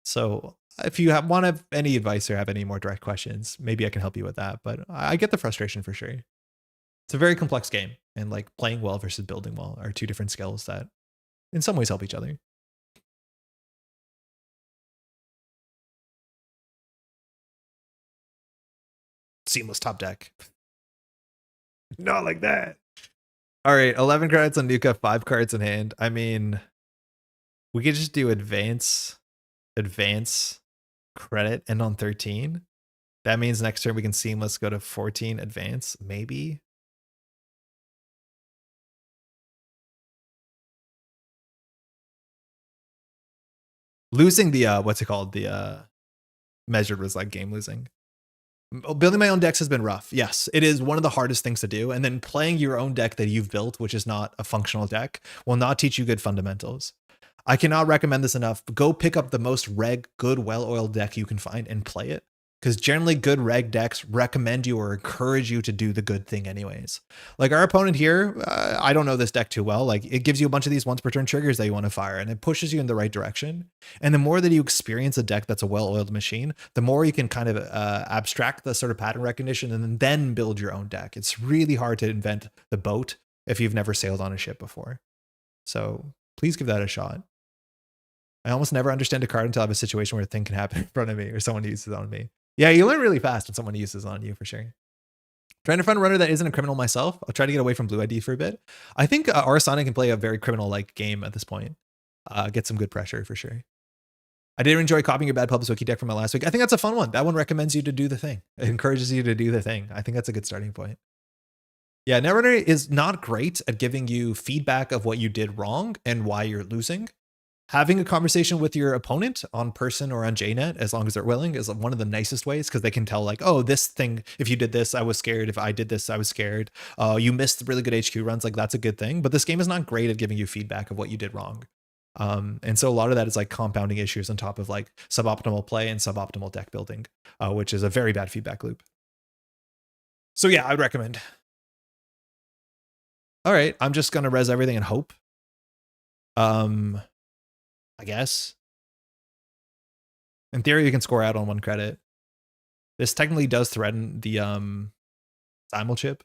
So if you want to have any advice or have any more direct questions, maybe I can help you with that. But I get the frustration for sure. It's a very complex game, and like playing well versus building well are two different skills that in some ways help each other. Seamless top deck. Not like that. All right, 11 credits on Nuka, 5 cards in hand. I mean, we could just do advance, credit, and on 13. That means next turn we can seamless go to 14, advance, maybe. Losing the, what's it called? The measured was like game losing. Building my own decks has been rough. Yes, it is one of the hardest things to do. And then playing your own deck that you've built, which is not a functional deck, will not teach you good fundamentals. I cannot recommend this enough. Go pick up the most good, well-oiled deck you can find and play it. Because generally good reg decks recommend you or encourage you to do the good thing anyways. Like our opponent here, I don't know this deck too well. Like it gives you a bunch of these once per turn triggers that you want to fire, and it pushes you in the right direction. And the more that you experience a deck that's a well-oiled machine, the more you can kind of abstract the sort of pattern recognition and then build your own deck. It's really hard to invent the boat if you've never sailed on a ship before. So please give that a shot. I almost never understand a card until I have a situation where a thing can happen in front of me or someone uses it on me. Yeah, you learn really fast when someone uses on you for sure. Trying to find a runner that isn't a criminal myself. I'll try to get away from Blue ID for a bit. I think Arsonic can play a very criminal-like game at this point. Get some good pressure for sure. I did enjoy copying your Bad Public Wiki deck from my last week. I think that's a fun one. That one recommends you to do the thing. It encourages you to do the thing. I think that's a good starting point. Yeah, Netrunner is not great at giving you feedback of what you did wrong and why you're losing. having a conversation with your opponent on person or on JNet, as long as they're willing, is one of the nicest ways, because they can tell like, oh, this thing, if you did this, I was scared. If I did this, I was scared. You missed really good HQ runs. Like, that's a good thing. But this game is not great at giving you feedback of what you did wrong. And so a lot of that is like compounding issues on top of like suboptimal play and suboptimal deck building, which is a very bad feedback loop. So yeah, I would recommend. All right, I'm just gonna res everything and hope. I guess. In theory, you can score out on 1 credit. This technically does threaten the simul chip.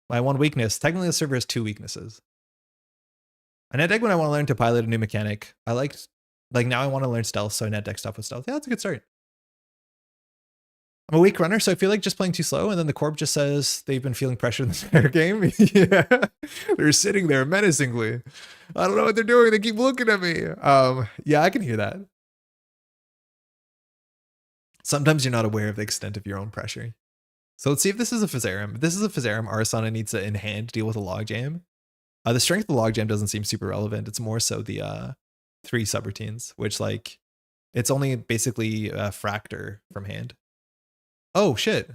My 1 weakness. Technically, the server has 2 weaknesses. And at deck when I want to learn to pilot a new mechanic, I like now I want to learn stealth, so I net deck stuff with stealth. Yeah, that's a good start. I'm a weak runner, so I feel like just playing too slow, and then the corp just says they've been feeling pressure in this entire game. Yeah, they're sitting there menacingly. I don't know what they're doing. They keep looking at me. Yeah, I can hear that. Sometimes you're not aware of the extent of your own pressure. So let's see if this is a Physarum. If this is a Physarum, Arsana needs to in hand deal with a logjam. The strength of the logjam doesn't seem super relevant. It's more so the 3 subroutines, which like it's only basically a fractor from hand. Oh shit,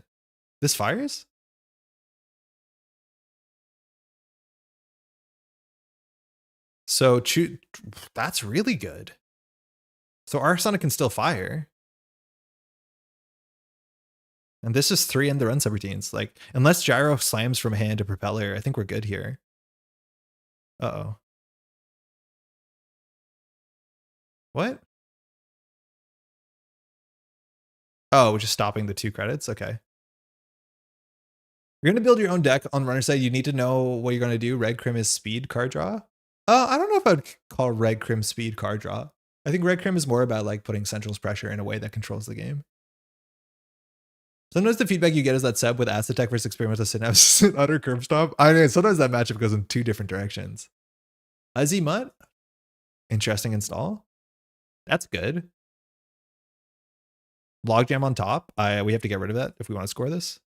this fires? So that's really good. So Arsana can still fire. And this is 3 end the run subroutines. Like, unless Gyro slams from hand to Propeller, I think we're good here. Uh-oh. What? Oh, just stopping the 2 credits? Okay. You're going to build your own deck on runner side. You need to know what you're going to do. Red Crim is speed card draw. I don't know if I'd call Red Crim speed card draw. I think Red Crim is more about like putting Central's pressure in a way that controls the game. Sometimes the feedback you get is that Seb with Acid Tech versus Experimental Synapse is an utter curb stop. I mean, sometimes that matchup goes in 2 different directions. Azzy Mutt? Interesting install. That's good. Logjam on top. We have to get rid of that if we want to score this.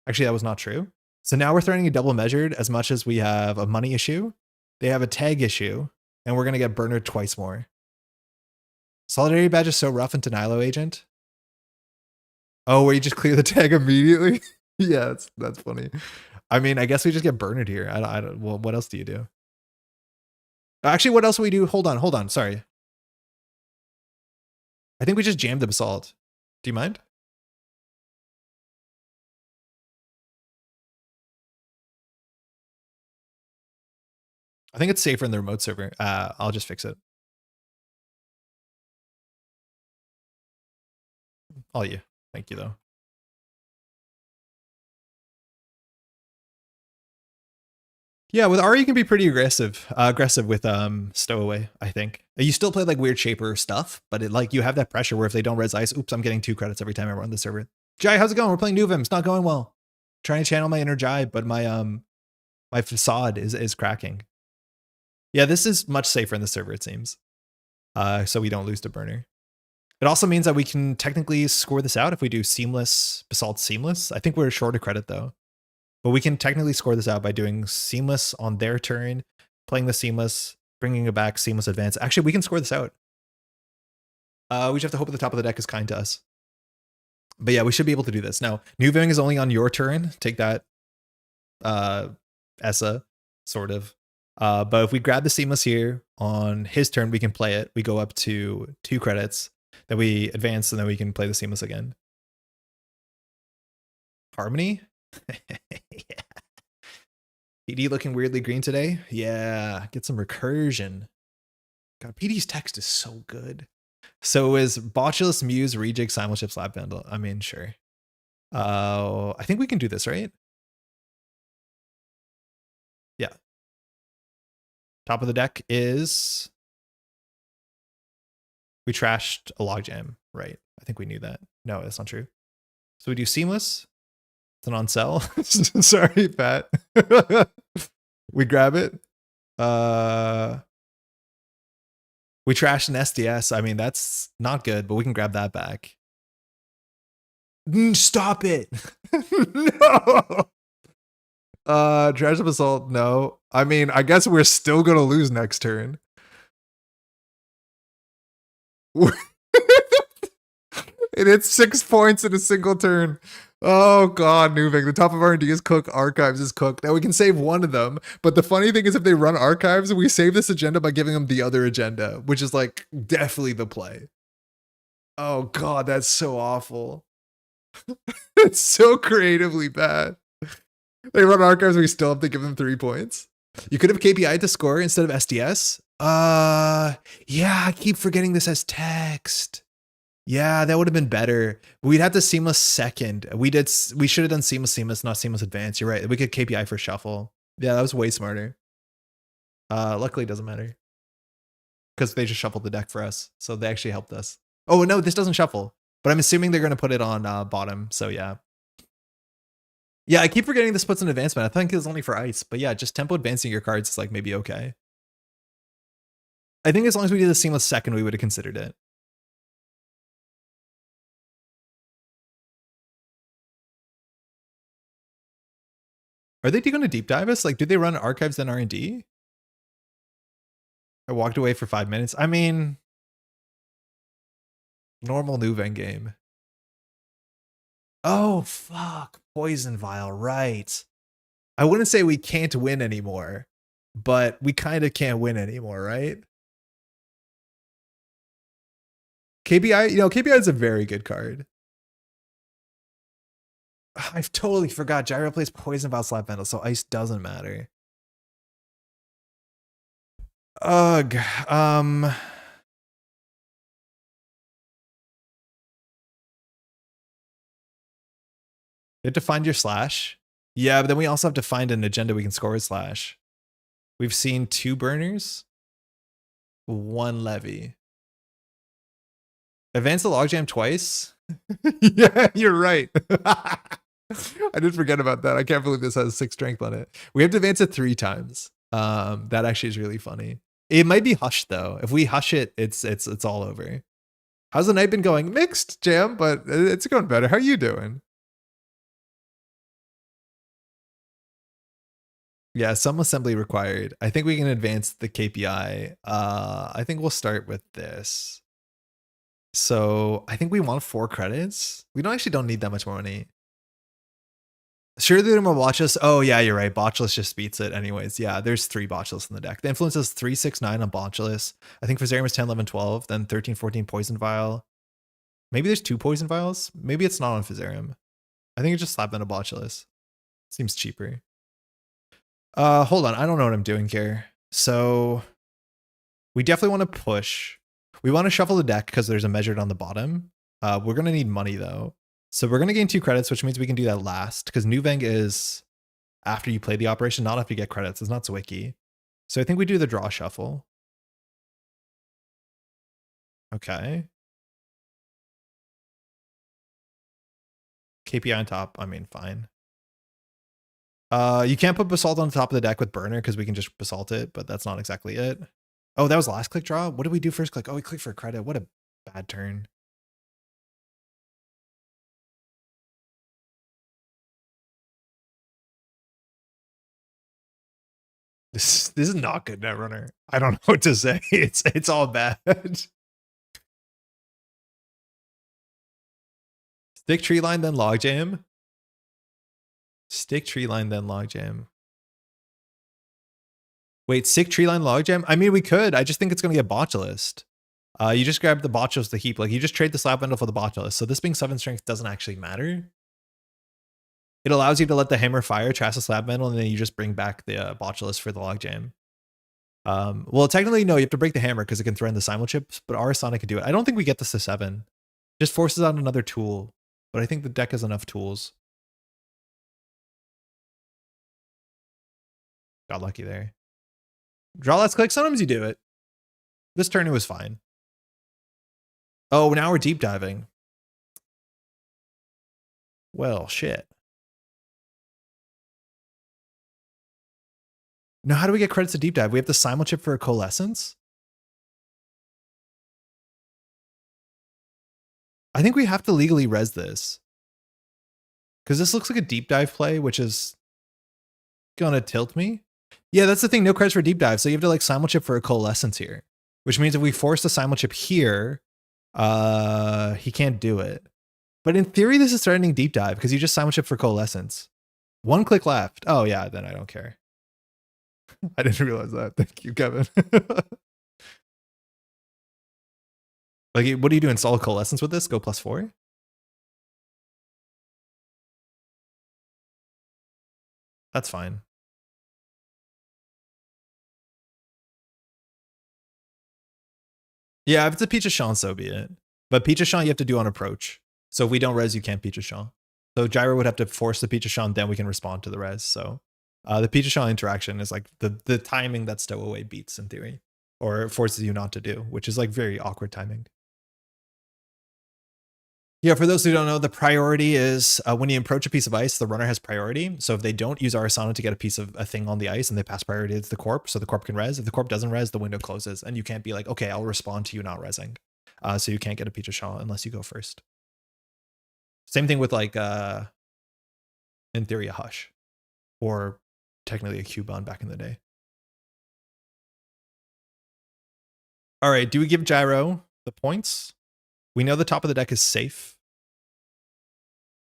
Actually, that was not true. So now we're throwing a double measured. As much as we have a money issue, they have a tag issue, and we're going to get Bernard twice more. Solidarity Badge is so rough into Nilo Agent. Oh, where you just clear the tag immediately? Yeah, that's funny. I mean, I guess we just get Bernard here. I don't. Well, what else do you do? Actually, what else do we do? Hold on. Sorry. I think we just jammed the Basalt. Do you mind? I think it's safer in the remote server. I'll just fix it. All you. Thank you, though. Yeah, with Ari you can be pretty aggressive with Stowaway, I think. You still play like weird shaper stuff, but it like you have that pressure where if they don't res ice, oops, I'm getting 2 credits every time I run the server. Jai, how's it going? We're playing Nuvem. It's not going well. Trying to channel my inner Jai, but my my facade is cracking. Yeah, this is much safer in the server, it seems. So we don't lose to Burner. It also means that we can technically score this out if we do Seamless, Basalt Seamless. I think we're short a credit though. But we can technically score this out by doing Seamless on their turn, playing the Seamless, bringing it back, Seamless Advance. Actually, we can score this out. We just have to hope at the top of the deck is kind to us. But yeah, we should be able to do this. Now, Nuvem is only on your turn. Take that, Essa, sort of. But if we grab the Seamless here, on his turn, we can play it. We go up to 2 credits. Then we advance, and then we can play the Seamless again. Harmony? Yeah. PD looking weirdly green today? Yeah, get some recursion. God, PD's text is so good. So is Botulus Muse Rejig Simulship Slab Bundle? I mean, sure. I think we can do this, right? Yeah. Top of the deck is... We trashed a logjam, right? I think we knew that. No, that's not true. So we do Seamless. It's an on sell. Sorry, Pat. We grab it. We trashed an SDS. I mean, that's not good, but we can grab that back. Stop it. No. Trash of Assault, no. I mean, I guess we're still gonna lose next turn. It hits 6 points in a single turn. Oh god, Nuvem. The top of R&D is cooked. Archives is cooked. Now we can save one of them. But the funny thing is if they run archives, we save this agenda by giving them the other agenda, which is like definitely the play. Oh god, that's so awful. It's so creatively bad. They run archives, we still have to give them 3 points. You could have KPI to score instead of SDS. Yeah, I keep forgetting this as text. Yeah, that would have been better. We'd have to seamless second. We should have done seamless, not seamless advance. You're right. We could KPI for shuffle. Yeah, that was way smarter. Luckily it doesn't matter. Because they just shuffled the deck for us. So they actually helped us. Oh no, this doesn't shuffle. But I'm assuming they're gonna put it on bottom. So yeah. Yeah, I keep forgetting this puts an advancement. I think it's only for ice. But yeah, just tempo advancing your cards is like maybe okay. I think as long as we did the seamless second, we would have considered it. Are they going to deep dive us? Like, did they run archives then R&D? I walked away for 5 minutes. I mean, normal Nuvem game. Oh, fuck. Poison Vial, right. I wouldn't say we can't win anymore, but we kind of can't win anymore, right? KPI, you know, KPI is a very good card. I've totally forgot. Gyro plays Poison Vial Slap Vandal, so ice doesn't matter. Ugh. You have to find your slash. Yeah, but then we also have to find an agenda we can score with slash. We've seen 2 burners, 1 levy. Advance the logjam twice. Yeah, you're right. I did forget about that. I can't believe this has 6 strength on it. We have to advance it 3 times. That actually is really funny. It might be hushed though. If we hush it, it's all over. How's the night been going? Mixed, Jam, but it's going better. How are you doing? Yeah, some assembly required. I think we can advance the KPI. I think we'll start with this. So I think we want 4 credits. We don't need that much more money. Sure, they're more botchless. Oh yeah, you're right. Botchless just beats it anyways. Yeah, there's 3 botchless in the deck. The influence is 3, 6, 9 on botchless. I think Viserium is 10, 11, 12. Then 13, 14 poison vial. Maybe there's 2 poison vials. Maybe it's not on Viserium. I think it's just slap in a botchless. Seems cheaper. Hold on. I don't know what I'm doing here. So we definitely want to push. We want to shuffle the deck because there's a measured on the bottom. We're going to need money though. So we're going to gain 2 credits, which means we can do that last because Nuvem is after you play the operation, not after you get credits. It's not Zwicky. So I think we do the draw shuffle. Okay. KPI on top. I mean, fine. You can't put Basalt on the top of the deck with Burner because we can just Basalt it, but that's not exactly it. Oh, that was last click draw? What did we do first click? Oh, we clicked for a credit. What a bad turn. This is not good, Netrunner. I don't know what to say. It's all bad. Stick tree line, then logjam. Stick tree line, then logjam. Wait, stick tree line, logjam? I mean, we could. I just think it's going to get botchlist. You just grab the botchlist to heap. Like, you just trade the slap bundle for the botchlist. So this being 7 strength doesn't actually matter. It allows you to let the hammer fire, trash the slap bundle, and then you just bring back the botchlist for the logjam. Well, technically, no, you have to break the hammer because it can threaten the simul chips, but our Sonic can do it. I don't think we get this to 7. Just forces out another tool, but I think the deck has enough tools. Got lucky there. Draw last click. Sometimes you do it. This turn it was fine. Oh, now we're deep diving. Well, shit. Now, how do we get credits to deep dive? We have the simul chip for a coalescence. I think we have to legally res this. Because this looks like a deep dive play, which is gonna tilt me. Yeah, that's the thing. No credits for deep dive. So you have to like simul chip for a coalescence here. Which means if we force the simul chip here, He can't do it. But in theory, this is threatening deep dive because you just sandwich it for coalescence. 1 click left. Oh yeah, then I don't care. I didn't realize that. Thank you, Kevin. Like, what do you do? Install coalescence with this? Go +4? That's fine. Yeah, if it's a Peach of Sean, so be it. But Peach of Sean you have to do on approach. So if we don't res, you can't Peach of Sean. So Gyro would have to force the Peach of Sean, then we can respond to the res. So the Peach of Sean interaction is like the timing that Stowaway beats in theory. Or forces you not to do, which is like very awkward timing. Yeah, for those who don't know, the priority is when you approach a piece of ice, the runner has priority. So if they don't use Arasana to get a piece of a thing on the ice and they pass priority to the corp, so the corp can res. If the corp doesn't res, the window closes and you can't be like, okay, I'll respond to you not resing. So you can't get a Peach of Shaw unless you go first. Same thing with like, in theory, a Hush. Or technically a Cubone back in the day. All right, do we give Gyro the points? We know the top of the deck is safe.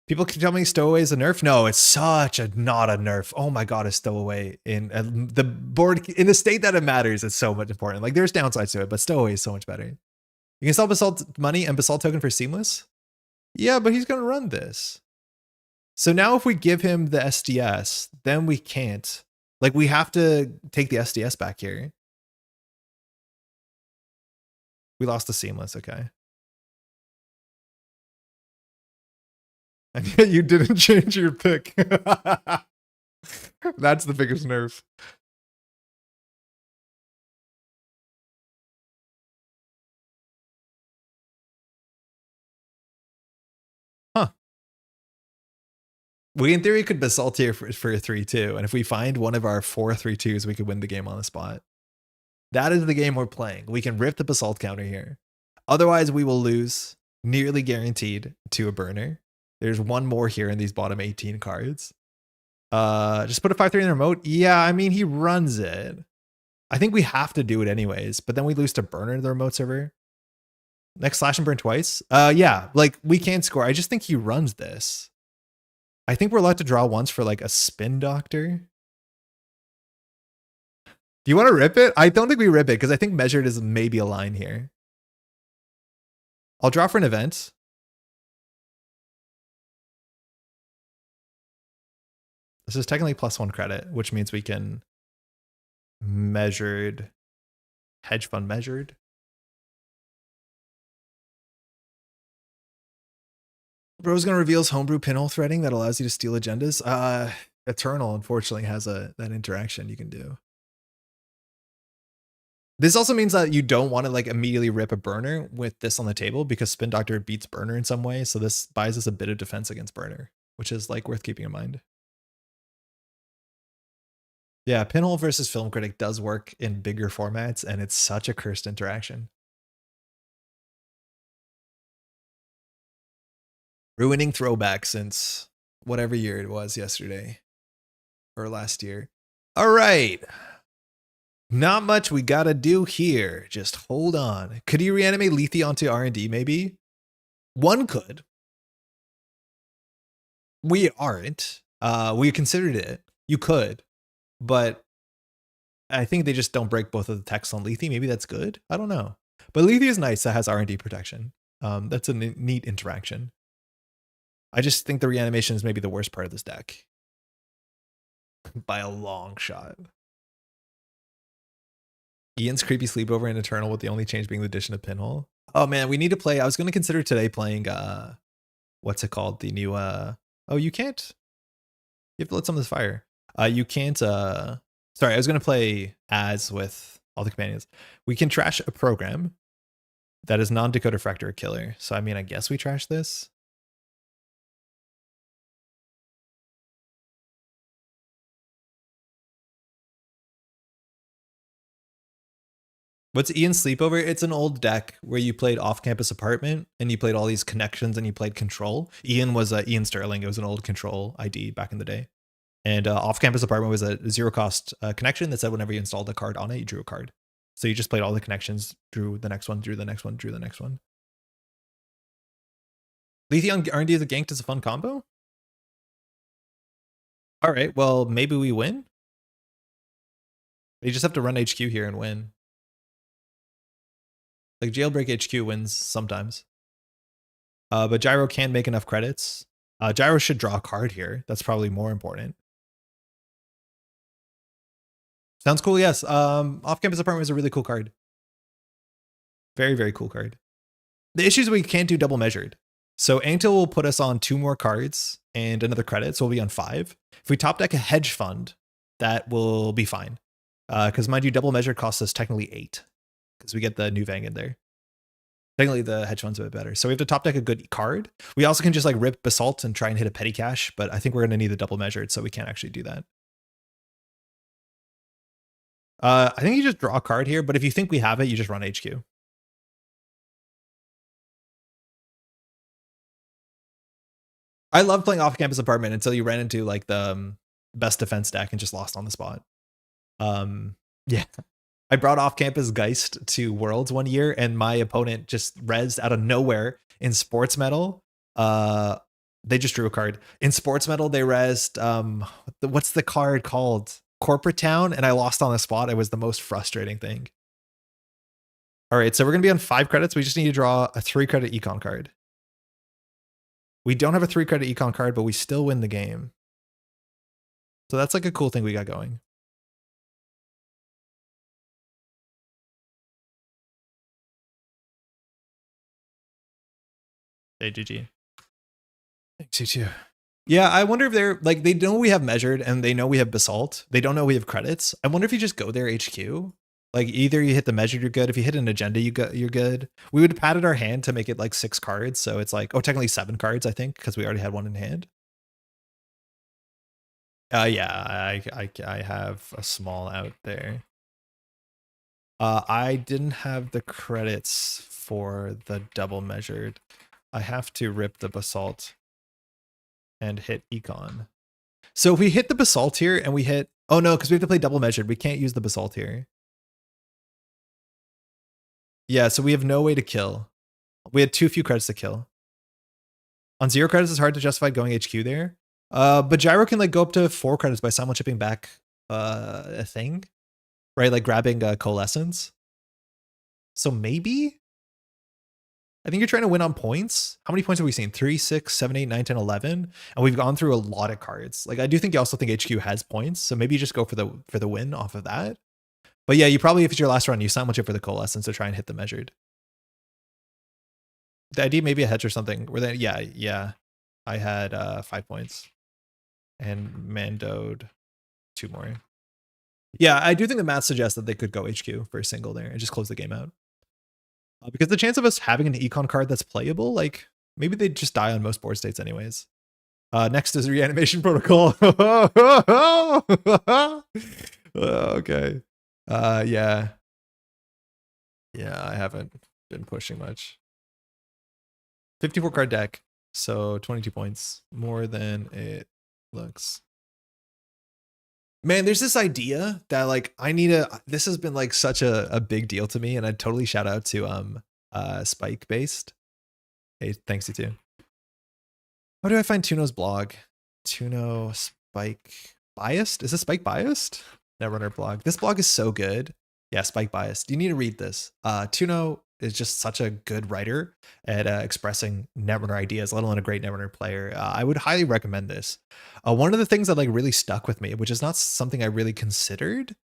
People can tell me Stowaway is a nerf. No, it's such a not a nerf. Oh my god, is Stowaway in the board in the state that it matters? It's so much important. Like there's downsides to it, but Stowaway is so much better. You can sell Basalt money and Basalt token for Seamless. Yeah, but he's gonna run this. So now if we give him the SDS, then we can't. Like we have to take the SDS back here. We lost the Seamless, okay. And yet you didn't change your pick. That's the biggest nerf. Huh. We in theory could Basalt here for a 3-2. And if we find one of our 4 3-2s, we could win the game on the spot. That is the game we're playing. We can rip the Basalt counter here. Otherwise, we will lose, nearly guaranteed, to a burner. There's one more here in these bottom 18 cards. Just put a 5-3 in the remote. Yeah, I mean, he runs it. I think we have to do it anyways, but then we lose to burner in the remote server. Next slash and burn twice. Yeah, like we can't score. I just think he runs this. I think we're allowed to draw once for like a spin doctor. Do you want to rip it? I don't think we rip it because I think measured is maybe a line here. I'll draw for an event. This is technically +1 credit, which means we can measured, hedge fund measured. Bro's gonna reveal his homebrew pinhole threading that allows you to steal agendas. Eternal unfortunately has that interaction you can do. This also means that you don't want to like immediately rip a burner with this on the table because Spin Doctor beats burner in some way. So this buys us a bit of defense against burner, which is like worth keeping in mind. Yeah, Pinhole versus Film Critic does work in bigger formats, and it's such a cursed interaction. Ruining throwback since whatever year it was yesterday or last year. All right. Not much we gotta do here. Just hold on. Could you reanimate Lethe onto R&D maybe? One could. We aren't. We considered it. You could. But I think they just don't break both of the texts on Lethe. Maybe that's good. I don't know. But Lethe is nice. That has R&D protection. That's a neat interaction. I just think the reanimation is maybe the worst part of this deck. By a long shot. Ian's creepy sleepover in Eternal with the only change being the addition of Pinhole. Oh man, we need to play. I was going to consider today playing, what's it called? The new, oh, you can't. You have to let some of this fire. You can't, sorry, I was going to play as with all the companions. We can trash a program that is non-decoder fractor killer. So, I mean, I guess we trash this. What's Ian's sleepover? It's an old deck where you played off-campus apartment and you played all these connections and you played control. Ian was Ian Sterling. It was an old control ID back in the day. And off-campus apartment was a zero-cost connection that said whenever you installed a card on it, you drew a card. So you just played all the connections, drew the next one, drew the next one, drew the next one. Letheon R&D the ganked is a fun combo? All right, well, maybe we win. You just have to run HQ here and win. Like Jailbreak HQ wins sometimes. But Gyro can make enough credits. Gyro should draw a card here. That's probably more important. Sounds cool, yes. Off-Campus Apartment is a really cool card. Very, very cool card. The issue is we can't do double measured. So Antil will put us on 2 more cards and another credit, so we'll be on 5. If we top deck a hedge fund, that will be fine. Because mind you, double measured costs us technically 8. Because we get the Nuvem in there. Technically, the hedge fund's a bit better. So we have to top deck a good card. We also can just like rip Basalt and try and hit a petty cash, but I think we're going to need the double measured, so we can't actually do that. I think you just draw a card here, but if you think we have it, you just run HQ. I love playing Off-Campus Apartment until you ran into like the best defense deck and just lost on the spot. Yeah. I brought Off-Campus Geist to Worlds one year, and my opponent just rezzed out of nowhere in Sports Metal. They just drew a card. In Sports Metal, they rezzed, what's the card called? Corporate Town, and I lost on the spot. It was the most frustrating thing. All right, so we're going to be on 5 credits. We just need to draw a 3-credit econ card. We don't have a 3-credit econ card, but we still win the game. So that's like a cool thing we got going. Hey, GG. Thanks, you too. Yeah, I wonder if they're like, they know we have measured and they know we have basalt. They don't know we have credits. I wonder if you just go there HQ. Like either you hit the measured, you're good. If you hit an agenda, you're good. We would have padded our hand to make it like 6 cards. So it's like, oh, technically 7 cards, I think, because we already had 1 in hand. Yeah, I have a small out there. I didn't have the credits for the double measured. I have to rip the basalt and hit econ. So if we hit the basalt here and we hit, oh no, because we have to play double measured. We can't use the basalt here. Yeah, so we have no way to kill. We had too few credits to kill. On 0 credits, it's hard to justify going HQ there. But Gyro can like go up to 4 credits by simul chipping back a thing, right? Like grabbing coalescence. So maybe? I think you're trying to win on points. How many points have we seen? 3, 6, 7, 8, 9, 10, 11. And we've gone through a lot of cards. Like I do think you also think HQ has points. So maybe you just go for the win off of that. But yeah, you probably, if it's your last run, you simul chip for the coalescence to try and hit the measured. The idea maybe a hedge or something. Were they, yeah. I had 5 points. And Mandoed 2 more. Yeah, I do think the math suggests that they could go HQ for a single there and just close the game out. Because the chance of us having an econ card that's playable, like maybe they'd just die on most board states anyways. Next is Reanimation Protocol. Okay. Yeah. Yeah, I haven't been pushing much. 54 card deck, so 22 points. More than it looks. Man, there's this idea that like I need this has been like such a big deal to me, and I'd totally shout out to Spike Based. Hey, thanks you too. How do I find Tuno's blog? Tuno Spike Biased? Is this Spike Biased? Netrunner blog. This blog is so good. Yeah, Spike Biased. You need to read this. Tuno is just such a good writer at expressing Netrunner ideas, let alone a great Netrunner player. I would highly recommend this. One of the things that like really stuck with me, which is not something I really considered.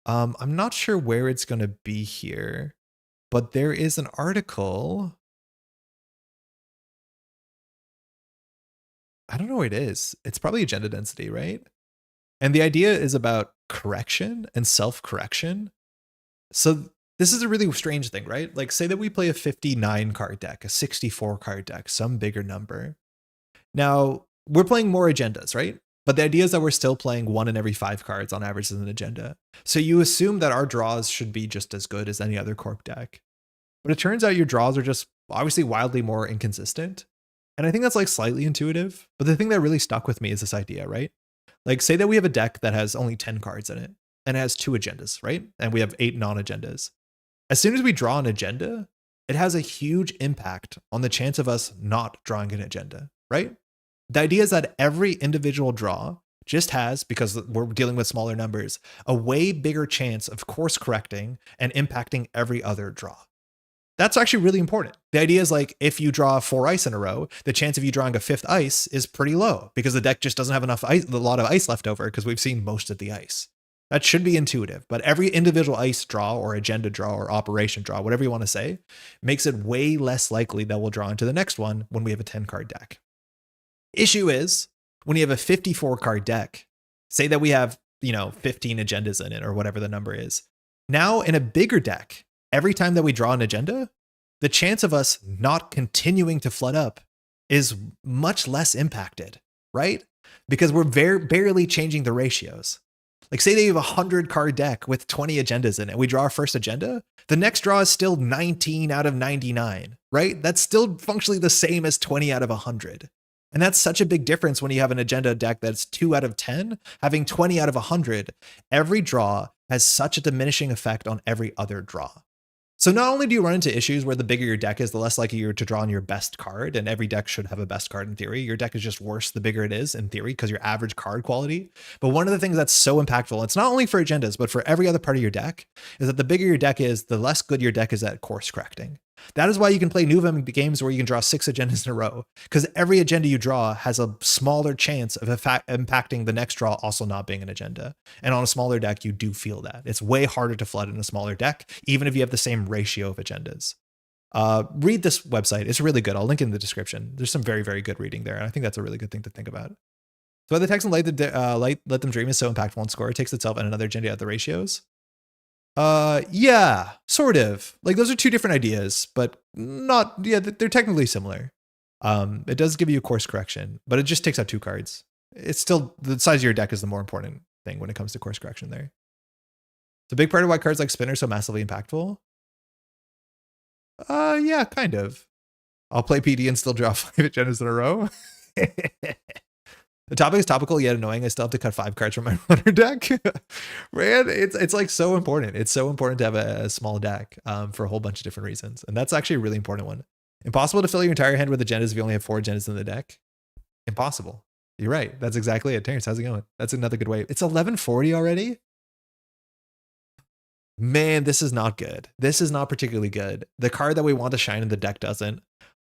I'm not sure where it's going to be here, but there is an article. I don't know where it is. It's probably agenda density, right? And the idea is about correction and self-correction. So this is a really strange thing, right? Like say that we play a 59 card deck, a 64 card deck, some bigger number. Now we're playing more agendas, right? But the idea is that we're still playing 1 in every 5 cards on average as an agenda. So you assume that our draws should be just as good as any other corp deck. But it turns out your draws are just obviously wildly more inconsistent. And I think that's like slightly intuitive. But the thing that really stuck with me is this idea, right? Like say that we have a deck that has only 10 cards in it and it has 2 agendas, right? And we have 8 non-agendas. As soon as we draw an agenda, it has a huge impact on the chance of us not drawing an agenda, right? The idea is that every individual draw just has, because we're dealing with smaller numbers, a way bigger chance of course correcting and impacting every other draw. That's actually really important. The idea is like, if you draw 4 ice in a row, the chance of you drawing a 5th ice is pretty low because the deck just doesn't have enough ice, a lot of ice left over because we've seen most of the ice. That should be intuitive, but every individual ice draw or agenda draw or operation draw, whatever you want to say, makes it way less likely that we'll draw into the next one when we have a 10 card deck. Issue is, when you have a 54 card deck, say that we have, 15 agendas in it or whatever the number is. Now in a bigger deck, every time that we draw an agenda, the chance of us not continuing to flood up is much less impacted, right? Because we're barely changing the ratios. Like say they have a 100 card deck with 20 agendas in it. We draw our first agenda. The next draw is still 19 out of 99, right? That's still functionally the same as 20 out of 100. And that's such a big difference when you have an agenda deck that's 2 out of 10, having 20 out of 100. Every draw has such a diminishing effect on every other draw. So not only do you run into issues where the bigger your deck is, the less likely you're to draw on your best card, and every deck should have a best card in theory. Your deck is just worse the bigger it is in theory because your average card quality. But one of the things that's so impactful, it's not only for agendas, but for every other part of your deck, is that the bigger your deck is, the less good your deck is at course correcting. That is why you can play Nuvem games where you can draw 6 agendas in a row, because every agenda you draw has a smaller chance of impacting the next draw also not being an agenda. And on a smaller deck, you do feel that. It's way harder to flood in a smaller deck, even if you have the same ratio of agendas. Read this website. It's really good. I'll link in the description. There's some very, very good reading there. And I think that's a really good thing to think about. So the text and let them dream is so impactful on score. It takes itself and another agenda at the ratios. Yeah, sort of. Like those are 2 different ideas, but not, yeah, they're technically similar. It does give you a course correction, but it just takes out 2 cards. It's still, the size of your deck is the more important thing when it comes to course correction there. It's a big part of why cards like Spin are so massively impactful. Yeah, kind of. I'll play PD and still draw 5 agendas in a row. The topic is topical yet annoying. I still have to cut 5 cards from my runner deck. Man, it's like so important. It's so important to have a small deck for a whole bunch of different reasons. And that's actually a really important one. Impossible to fill your entire hand with agendas if you only have 4 agendas in the deck. Impossible. You're right. That's exactly it. Terrence, how's it going? That's another good way. It's 1140 already. Man, this is not good. This is not particularly good. The card that we want to shine in the deck doesn't.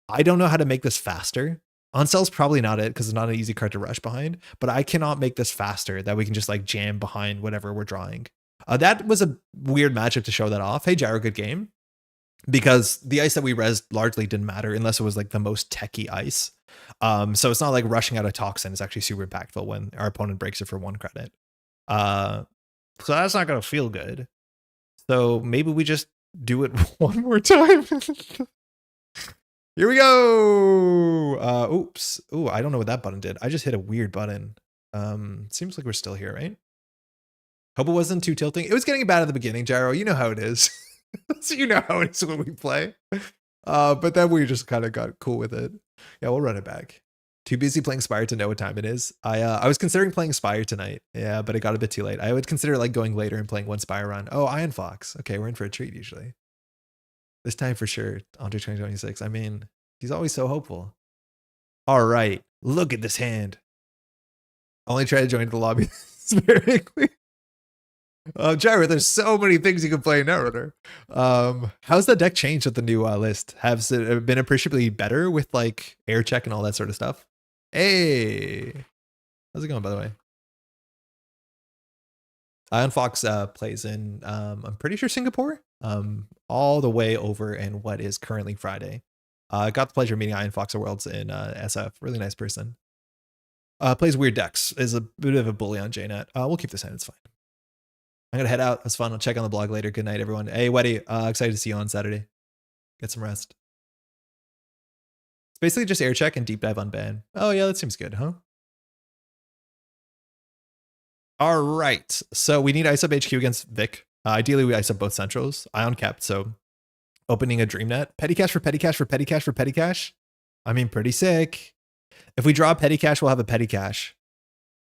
I don't know how to make this faster. Oncel's probably not it because it's not an easy card to rush behind, but I cannot make this faster that we can just like jam behind whatever we're drawing. That was a weird matchup to show that off. Hey, Gyro, good game. Because the ice that we rezzed largely didn't matter unless it was like the most techie ice. So it's not like rushing out a toxin is actually super impactful when our opponent breaks it for 1 credit. So that's not going to feel good. So maybe we just do it one more time. Here we go. Oops. Ooh, I don't know what that button did. I just hit a weird button. Seems like we're still here, right? Hope it wasn't too tilting. It was getting bad at the beginning, Gyro. You know how it is. So you know how it is when we play. But then we just kind of got cool with it. Yeah, we'll run it back. Too busy playing Spire to know what time it is. I was considering playing Spire tonight. Yeah, but it got a bit too late. I would consider like going later and playing 1 Spire run. Oh, Iron Fox. Okay, we're in for a treat usually. This time for sure, Andre 2026. I mean, he's always so hopeful. All right, look at this hand. Only try to join the lobby sparingly. Gyro, there's so many things you can play in Netrunner. How's the deck changed with the new list? Has it been appreciably better with like air check and all that sort of stuff? Hey, how's it going, by the way? Iron Fox plays in, I'm pretty sure Singapore, all the way over in what is currently Friday. Got the pleasure of meeting Iron Fox at Worlds in SF. Really nice person. Plays weird decks. Is a bit of a bully on JNet. We'll keep this in. It's fine. I'm gonna head out. That's fun. I'll check on the blog later. Good night, everyone. Hey, Weddy. Excited to see you on Saturday. Get some rest. It's basically just air check and deep dive on ban. Oh yeah, that seems good, huh? All right. So we need ice up HQ against Vic. Ideally, we ice up both centrals. Ion kept. So opening a dream net. Petty cash for petty cash for petty cash for petty cash. I mean, pretty sick. If we draw petty cash, we'll have a petty cash.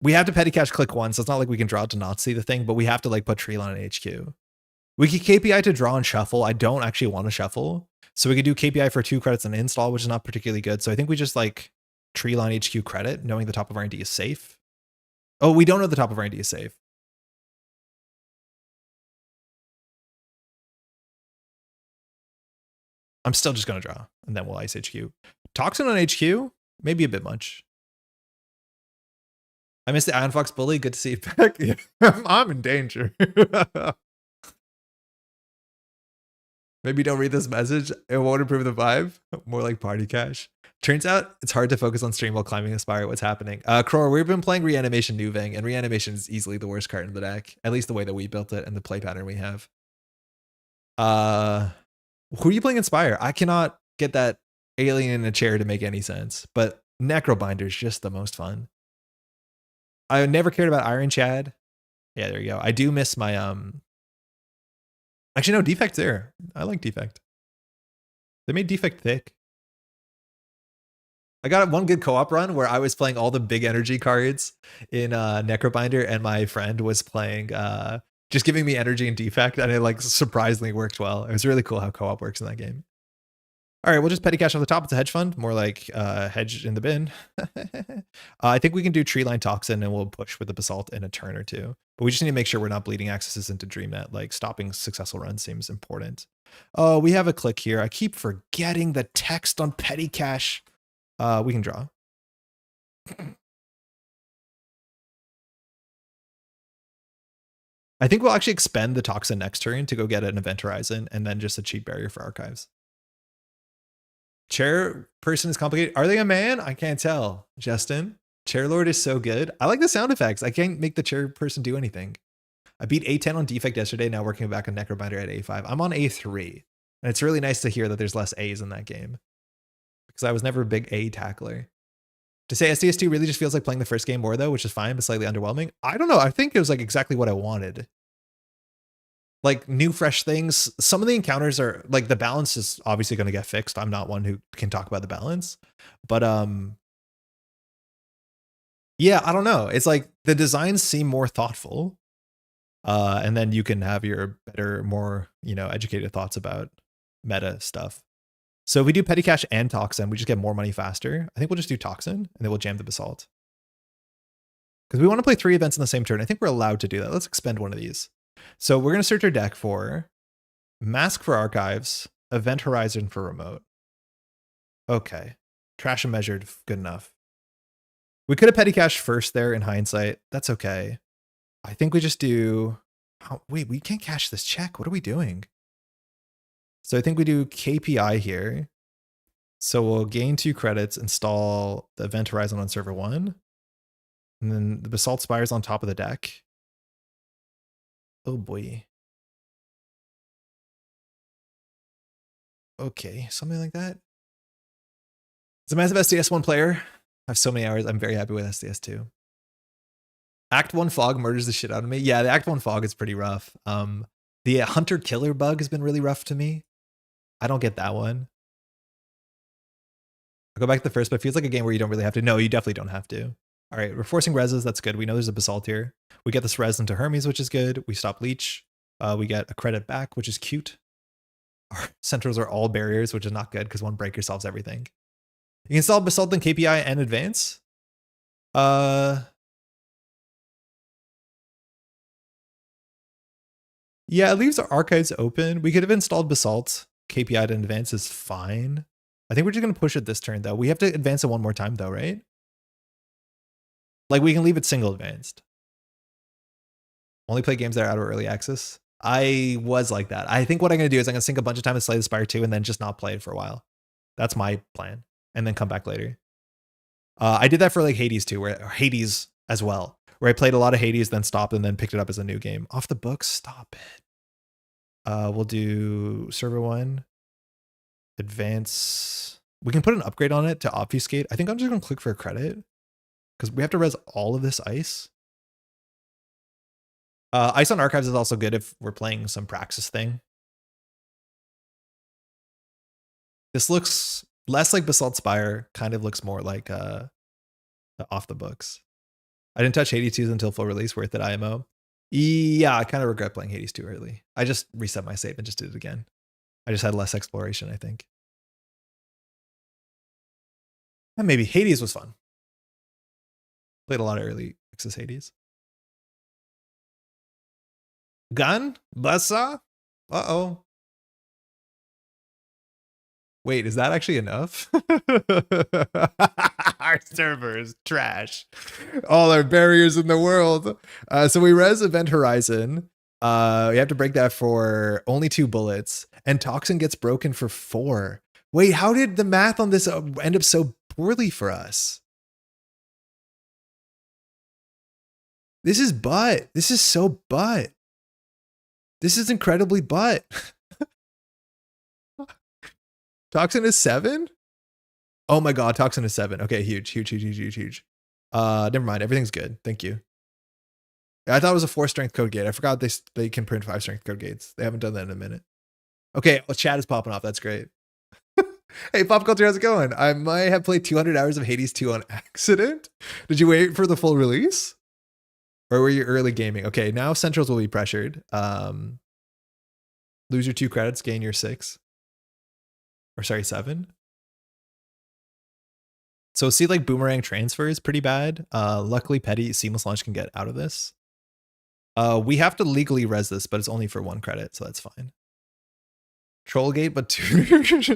We have to petty cash click once. So it's not like we can draw it to not see the thing, but we have to like put Treelon in HQ. We can KPI to draw and shuffle. I don't actually want to shuffle. So we could do KPI for 2 credits and install, which is not particularly good. So I think we just like treeline HQ credit, knowing the top of R&D is safe. Oh, we don't know the top of R&D is safe. I'm still just going to draw, and then we'll ice HQ. Toxin on HQ, maybe a bit much. I missed the Iron Fox bully. Good to see you back. I'm in danger. Maybe don't read this message. It won't improve the vibe. More like party cash. Turns out it's hard to focus on stream while climbing a spire. What's happening? Cror, we've been playing Reanimation Nuvem, and Reanimation is easily the worst card in the deck. At least the way that we built it and the play pattern we have. Who are you playing Inspire? I cannot get that alien in a chair to make any sense, but Necrobinder is just the most fun. I never cared about Iron Chad. Yeah, there you go. I do miss my actually no, Defect there. I like Defect. They made Defect thick. I got one good co-op run where I was playing all the big energy cards in Necrobinder, and my friend was playing just giving me energy and Defect, and it like surprisingly worked well. It was really cool how co-op works in that game. All right, we'll just petty cash on the top. It's a hedge fund, more like hedge in the bin. I think we can do Treeline Toxin, and we'll push with the Basalt in a turn or two. But we just need to make sure we're not bleeding accesses into DreamNet. Like stopping successful runs seems important. Oh, we have a click here. I keep forgetting the text on petty cash. We can draw. I think we'll actually expend the Toxin next turn to go get an Event Horizon and then just a cheap barrier for Archives. Chair person is complicated. Are they a man? I can't tell. Justin. Chairlord is so good. I like the sound effects. I can't make the chair person do anything. I beat A10 on Defect yesterday. Now working back on Necrobinder at A5. I'm on A3. And it's really nice to hear that there's less A's in that game. Because I was never a big A tackler. To say SDS2 really just feels like playing the first game more though, which is fine, but slightly underwhelming. I don't know. I think it was like exactly what I wanted. Like new, fresh things. Some of the encounters are like the balance is obviously going to get fixed. I'm not one who can talk about the balance, but yeah, I don't know. It's like the designs seem more thoughtful, and then you can have your better, more educated thoughts about meta stuff. So if we do petty cash and Toxin, we just get more money faster. I think we'll just do Toxin, and then we'll jam the Basalt because we want to play 3 events in the same turn. I think we're allowed to do that. Let's expend one of these. So we're going to search our deck for Mask for Archives, Event Horizon for Remote. Okay. Trash and Measured, good enough. We could have petty cashed first there in hindsight. That's okay. I think we just do... wait, we can't cash this check. What are we doing? So I think we do KPI here. So we'll gain 2 credits, install the Event Horizon on server 1. And then the Basalt Spires on top of the deck. Oh boy. Okay, something like that. It's a massive SDS1 player. I have so many hours. I'm very happy with SDS2. Act 1 Fog murders the shit out of me. Yeah, the Act 1 Fog is pretty rough. The Hunter Killer bug has been really rough to me. I don't get that one. I'll go back to the first, but it feels like a game where you don't really have to. No, you definitely don't have to. All right, we're forcing reses. That's good. We know there's a Basalt here. We get this res into Hermes, which is good. We stop Leech. We get a credit back, which is cute. Our centrals are all barriers, which is not good because one breaker solves everything. You can install Basalt and KPI and advance. Yeah, it leaves our archives open. We could have installed Basalt. KPI to advance is fine. I think we're just going to push it this turn, though. We have to advance it one more time, though, right? Like, we can leave it single advanced. Only play games that are out of early access. I was like that. I think what I'm going to do is I'm going to sink a bunch of time to Slay the Spire 2 and then just not play it for a while. That's my plan. And then come back later. I did that for like Hades too, or Hades as well, where I played a lot of Hades, then stopped, and then picked it up as a new game. Off the books, stop it. We'll do server 1. Advance. We can put an upgrade on it to obfuscate. I think I'm just going to click for a credit because we have to res all of this ice. Ice on Archives is also good if we're playing some Praxis thing. This looks less like Basalt Spire, kind of looks more like off the books. I didn't touch Hades 2 until full release, worth it IMO. Yeah, I kind of regret playing Hades 2 early. I just reset my save and just did it again. I just had less exploration, I think. And maybe Hades was fun. Played a lot of early access Hades. Gun? Buzzsaw? Uh-oh. Wait, is that actually enough? Our server is trash. All our barriers in the world. So we res Event Horizon. We have to break that for only 2 bullets. And Toxin gets broken for 4. Wait, how did the math on this end up so poorly for us? This is butt. This is so butt. This is incredibly butt. Toxin is 7? Oh my god, Toxin is 7. Okay, huge. Never mind. Everything's good. Thank you. I thought it was a 4 strength code gate. I forgot they can print 5 strength code gates. They haven't done that in a minute. Okay, well, chat is popping off. That's great. Hey, Pop Culture, how's it going? I might have played 200 hours of Hades 2 on accident. Did you wait for the full release? Or were you early gaming? Okay, now Centrals will be pressured. Lose your 2 credits, gain your 6. Or sorry, 7. So see, like boomerang transfer is pretty bad. Luckily, Petty Seamless Launch can get out of this. We have to legally res this, but it's only for 1 credit, so that's fine. Trollgate, but 2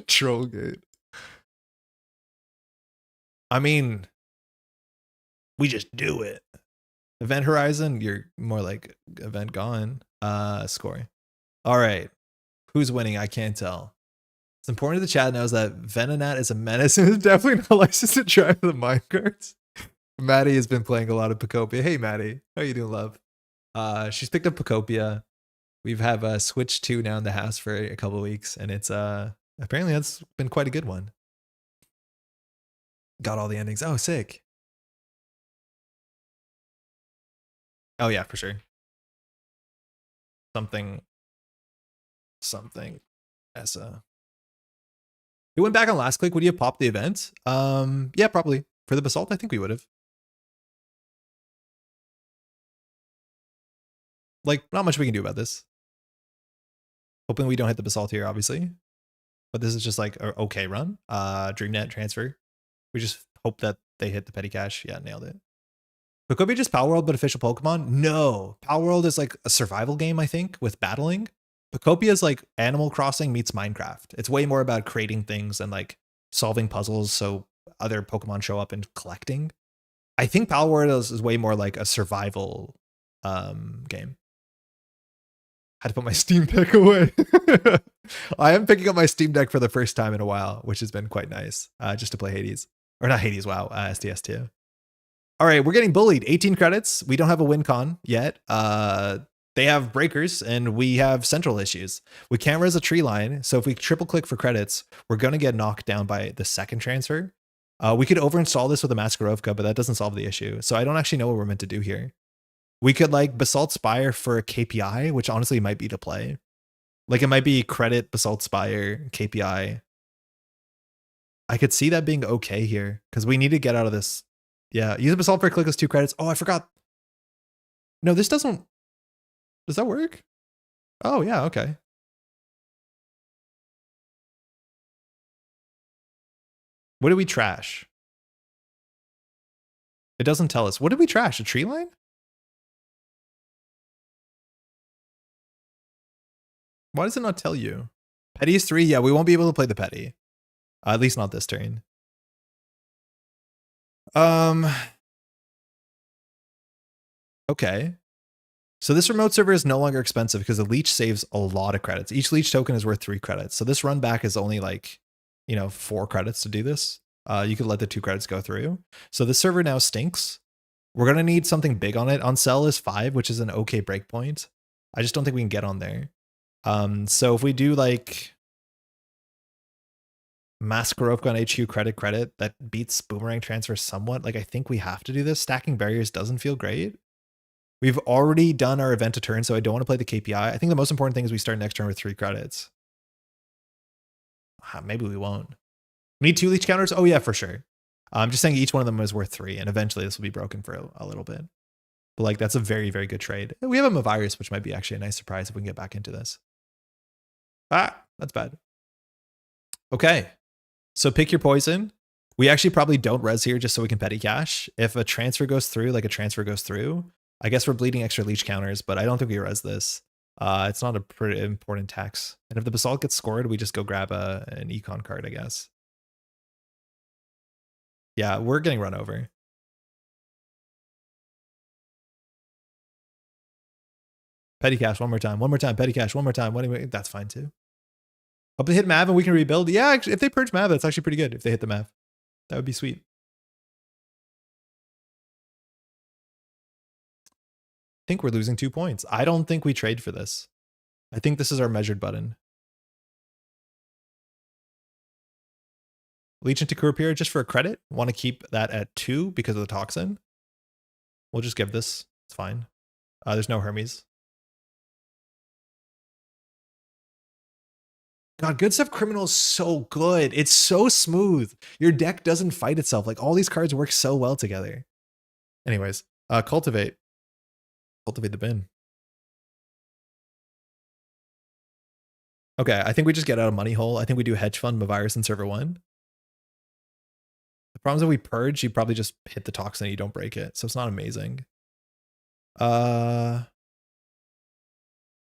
Trollgate. I mean, we just do it. Event Horizon, you're more like event gone. Score. All right. Who's winning? I can't tell. It's important to the chat knows that Venonat is a menace and is definitely not licensed to drive the minecarts. Maddie has been playing a lot of Pacopia. Hey, Maddie. How you doing, love? She's picked up Pacopia. We've have Switch 2 now in the house for a couple of weeks, and it's apparently that's been quite a good one. Got all the endings. Oh, sick. Oh yeah, for sure. Something. Essa. It went back on last click. Would you have popped the event? Yeah, probably. For the Basalt, I think we would have. Like, not much we can do about this. Hoping we don't hit the Basalt here, obviously. But this is just like an okay run. DreamNet transfer. We just hope that they hit the petty cache. Yeah, nailed it. But could be just Power World, but official Pokemon? No. Power World is like a survival game, I think, with battling. Pacopia is like Animal Crossing meets Minecraft. It's way more about creating things and like solving puzzles so other Pokemon show up and collecting. I think Power World is way more like a survival game. Had to put my Steam Deck away. I am picking up my Steam Deck for the first time in a while, which has been quite nice, just to play Hades. Or not Hades, wow, STS2. All right, we're getting bullied. 18 credits. We don't have a win con yet. They have breakers and we have central issues. We can't res a tree line. So if we triple click for credits, we're going to get knocked down by the second transfer. We could overinstall this with a Maskarovka, but that doesn't solve the issue. So I don't actually know what we're meant to do here. We could like Basalt Spire for a KPI, which honestly might be to play. Like it might be credit Basalt Spire KPI. I could see that being okay here because we need to get out of this. Yeah, use a Basalt for clickless 2 credits. Oh, I forgot. No, this doesn't. Does that work? Oh, yeah, okay. What did we trash? It doesn't tell us. What did we trash? A tree line? Why does it not tell you? Petty is 3. Yeah, we won't be able to play the petty. At least not this turn. Okay. So this remote server is no longer expensive because the leech saves a lot of credits. Each leech token is worth 3 credits. So this run back is only like, 4 credits to do this. You could let the 2 credits go through. So this server now stinks. We're going to need something big on it. On sell is 5, which is an okay breakpoint. I just don't think we can get on there. So if we do like Maskarovka on HQ credit, that beats Boomerang Transfer somewhat. Like I think we have to do this. Stacking barriers doesn't feel great. We've already done our event to turn, so I don't want to play the KPI. I think the most important thing is we start next turn with 3 credits. Maybe we won't. We need 2 leech counters? Oh yeah, for sure. I'm just saying each one of them is worth 3, and eventually this will be broken for a little bit. But like that's a very, very good trade. We have a Mavirus, which might be actually a nice surprise if we can get back into this. Ah, that's bad. Okay. So pick your poison. We actually probably don't res here just so we can petty cash. If a transfer goes through, like a transfer goes through, I guess we're bleeding extra leech counters, but I don't think we res this. It's not a pretty important tax. And if the basalt gets scored, we just go grab an econ card, I guess. Yeah, we're getting run over. Petty cash one more time. One more time. Petty cash one more time. That's fine too. Hope they hit Mav and we can rebuild. Yeah, actually, if they purge Mav, that's actually pretty good. If they hit the Mav, that would be sweet. I think we're losing 2 points. I don't think we trade for this. I think this is our measured button. Leech into Kurapir just for a credit. Want to keep that at 2 because of the toxin. We'll just give this. It's fine. There's no Hermes. God, Good Stuff Criminal is so good. It's so smooth. Your deck doesn't fight itself. Like all these cards work so well together. Anyways, cultivate. Cultivate the bin. Okay, I think we just get out of money hole. I think we do hedge fund, Mavirus, and server 1. The problem is if we purge, you probably just hit the toxin and you don't break it. So it's not amazing. We have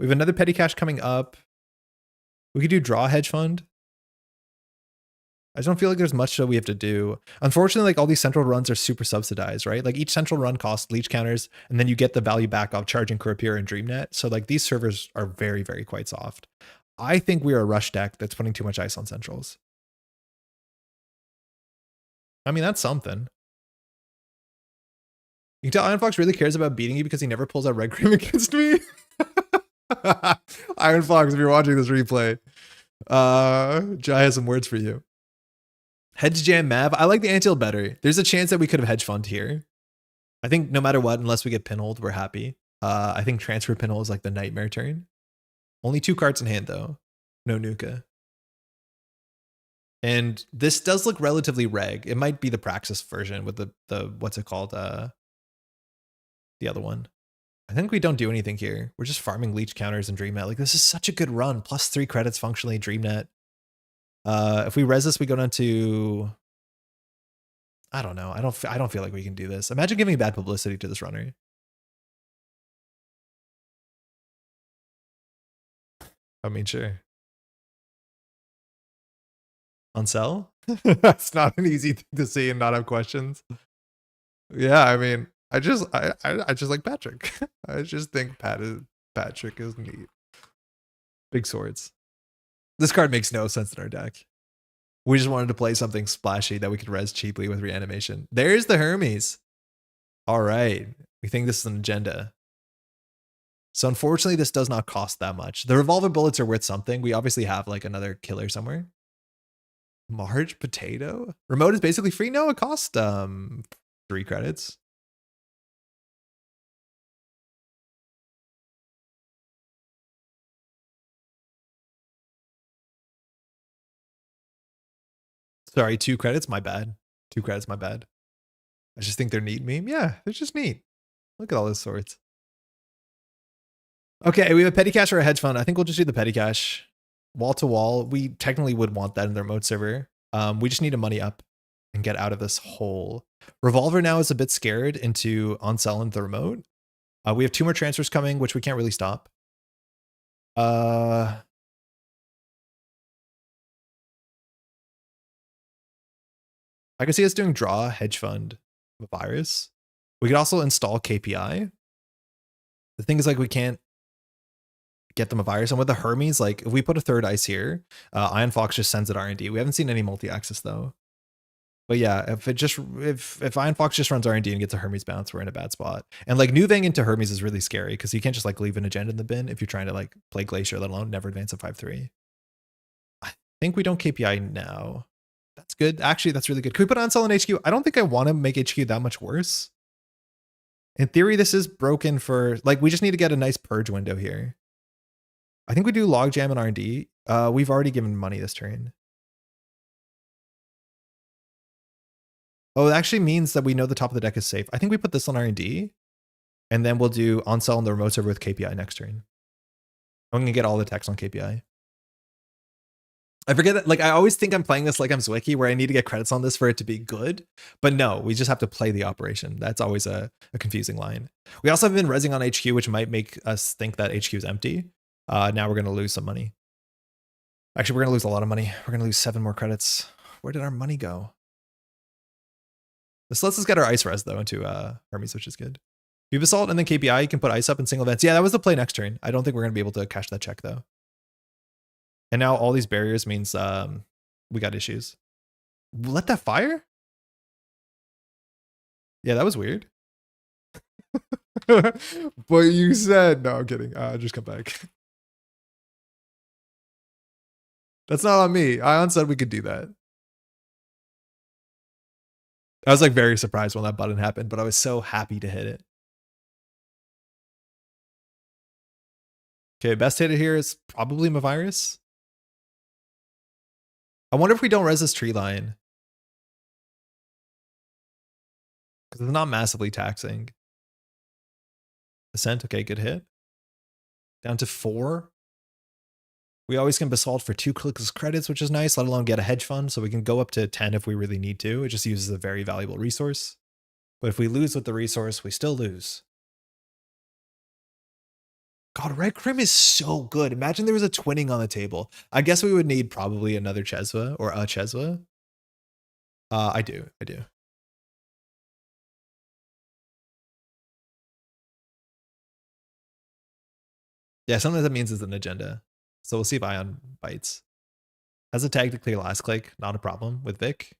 another petty cash coming up. We could do draw hedge fund. I just don't feel like there's much that we have to do. Unfortunately, like all these central runs are super subsidized, right? Like each central run costs leech counters, and then you get the value back off charging Kurapir and DreamNet. So like these servers are very, very quite soft. I think we are a rush deck that's putting too much ice on centrals. I mean, that's something. You can tell Iron Fox really cares about beating you because he never pulls out red cream against me. Iron Fox, if you're watching this replay, Jai has some words for you. Hedge jam Mav. I like the Antil better. There's a chance that we could have hedge fund here. I think no matter what, unless we get pinholed, we're happy. I think transfer pinhole is like the nightmare turn. Only 2 cards in hand though. No Nuka. And this does look relatively reg. It might be the Praxis version with the what's it called? The other one. I think we don't do anything here. We're just farming leech counters and DreamNet. Like this is such a good run. Plus 3 credits functionally DreamNet. If we res this, we go down to, I don't know. I don't feel like we can do this. Imagine giving bad publicity to this runner. I mean, sure. On sell? That's not an easy thing to see and not have questions. Yeah, I mean, I just like Patrick. I just think Patrick is neat. Big swords. This card makes no sense in our deck. We just wanted to play something splashy that we could res cheaply with reanimation. There's the Hermes. All right. We think this is an agenda. So unfortunately, this does not cost that much. The revolver bullets are worth something. We obviously have like another killer somewhere. Marge potato? Remote is basically free. No, it costs 3 credits. Sorry, 2 credits. My bad. 2 credits. My bad. I just think they're neat meme. Yeah, they're just neat. Look at all those swords. Okay, we have a petty cash or a hedge fund. I think we'll just do the petty cash. Wall to wall. We technically would want that in the remote server. We just need to money up and get out of this hole. Revolver now is a bit scared into on sell into the remote. We have 2 more transfers coming, which we can't really stop. I can see us doing draw, hedge fund, virus. We could also install KPI. The thing is, like, we can't get them a virus. And with the Hermes, like, if we put a 3rd ice here, Iron Fox just sends it R&D. We haven't seen any multi-access though. But yeah, if Iron Fox just runs R&D and gets a Hermes bounce, we're in a bad spot. And like Nuvem into Hermes is really scary because you can't just like leave an agenda in the bin if you're trying to like play Glacier, let alone never advance a 5-3. I think we don't KPI now. That's good. Actually, that's really good. Can we put on sell in HQ? I don't think I want to make HQ that much worse. In theory, this is broken for like, we just need to get a nice purge window here. I think we do logjam and R&D. We've already given money this turn. Oh, it actually means that we know the top of the deck is safe. I think we put this on R&D, and then we'll do on sell on the remote server with KPI next turn. I'm going to get all the text on KPI. I forget that, like, I always think I'm playing this like I'm Zwicky, where I need to get credits on this for it to be good. But no, we just have to play the operation. That's always a confusing line. We also have been rezzing on HQ, which might make us think that HQ is empty. Now we're going to lose some money. Actually, we're going to lose a lot of money. We're going to lose 7 more credits. Where did our money go? This lets us get our ice res, though, into Hermes, which is good. If you basalt and then KPI, you can put ice up in single events. Yeah, that was the play next turn. I don't think we're going to be able to cash that check, though. And now all these barriers means we got issues. Let that fire? Yeah, that was weird. But you said, no, I'm kidding. Just come back. That's not on me. Ion said we could do that. I was like very surprised when that button happened, but I was so happy to hit it. Okay, best hitter here is probably Mavirus. I wonder if we don't res this tree line. Because it's not massively taxing. Ascent, okay, good hit. Down to 4. We always can basalt for 2 clickless credits, which is nice, let alone get a hedge fund, so we can go up to 10 if we really need to. It just uses a very valuable resource. But if we lose with the resource, we still lose. God, Red Crim is so good. Imagine there was a twinning on the table. I guess we would need probably another Chesva or a Chesva. I do. Yeah, sometimes that means it's an agenda. So we'll see if Ion bites. Has a tag to clear last click, not a problem with Vic.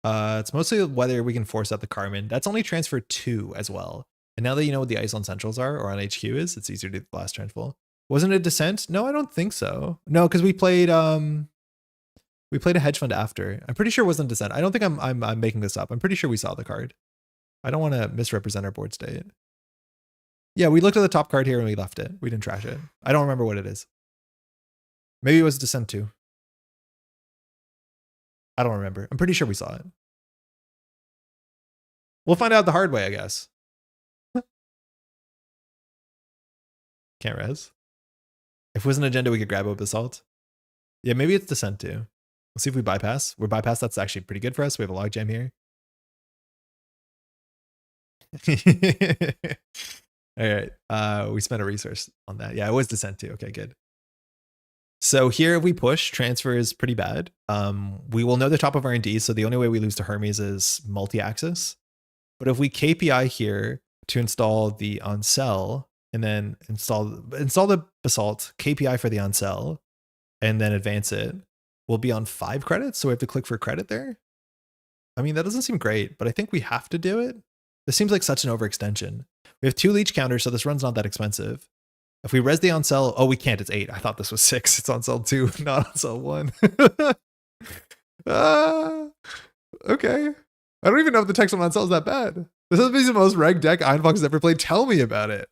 It's mostly whether we can force out the Carmen. That's only transfer 2 as well. And now that you know what the ice on centrals are, or on HQ is, it's easier to do the last turn full. Wasn't it Descent? No, I don't think so. No, because we played a hedge fund after. I'm pretty sure it wasn't Descent. I don't think I'm making this up. I'm pretty sure we saw the card. I don't want to misrepresent our board state. Yeah, we looked at the top card here and we left it. We didn't trash it. I don't remember what it is. Maybe it was Descent 2. I don't remember. I'm pretty sure we saw it. We'll find out the hard way, I guess. Can't res. If it was an agenda, we could grab a basalt. Yeah, maybe it's Descent 2. We'll see if we bypass. We're bypass. That's actually pretty good for us. We have a logjam here. All right. We spent a resource on that. Yeah, it was Descent 2. Okay, good. So here, if we push, transfer is pretty bad. We will know the top of R&D, so the only way we lose to Hermes is multi-axis. But if we KPI here to install the on-cell, and then install the basalt, KPI for the on-cell, and then advance it, we'll be on 5 credits, so we have to click for credit there. I mean, that doesn't seem great, but I think we have to do it. This seems like such an overextension. We have 2 leech counters, so this run's not that expensive. If we res the on-cell, oh, we can't, it's 8. I thought this was 6. It's on-cell 2, not on-cell 1. Okay. I don't even know if the text on on-cell is that bad. This has been the most reg deck Ironfox has ever played. Tell me about it.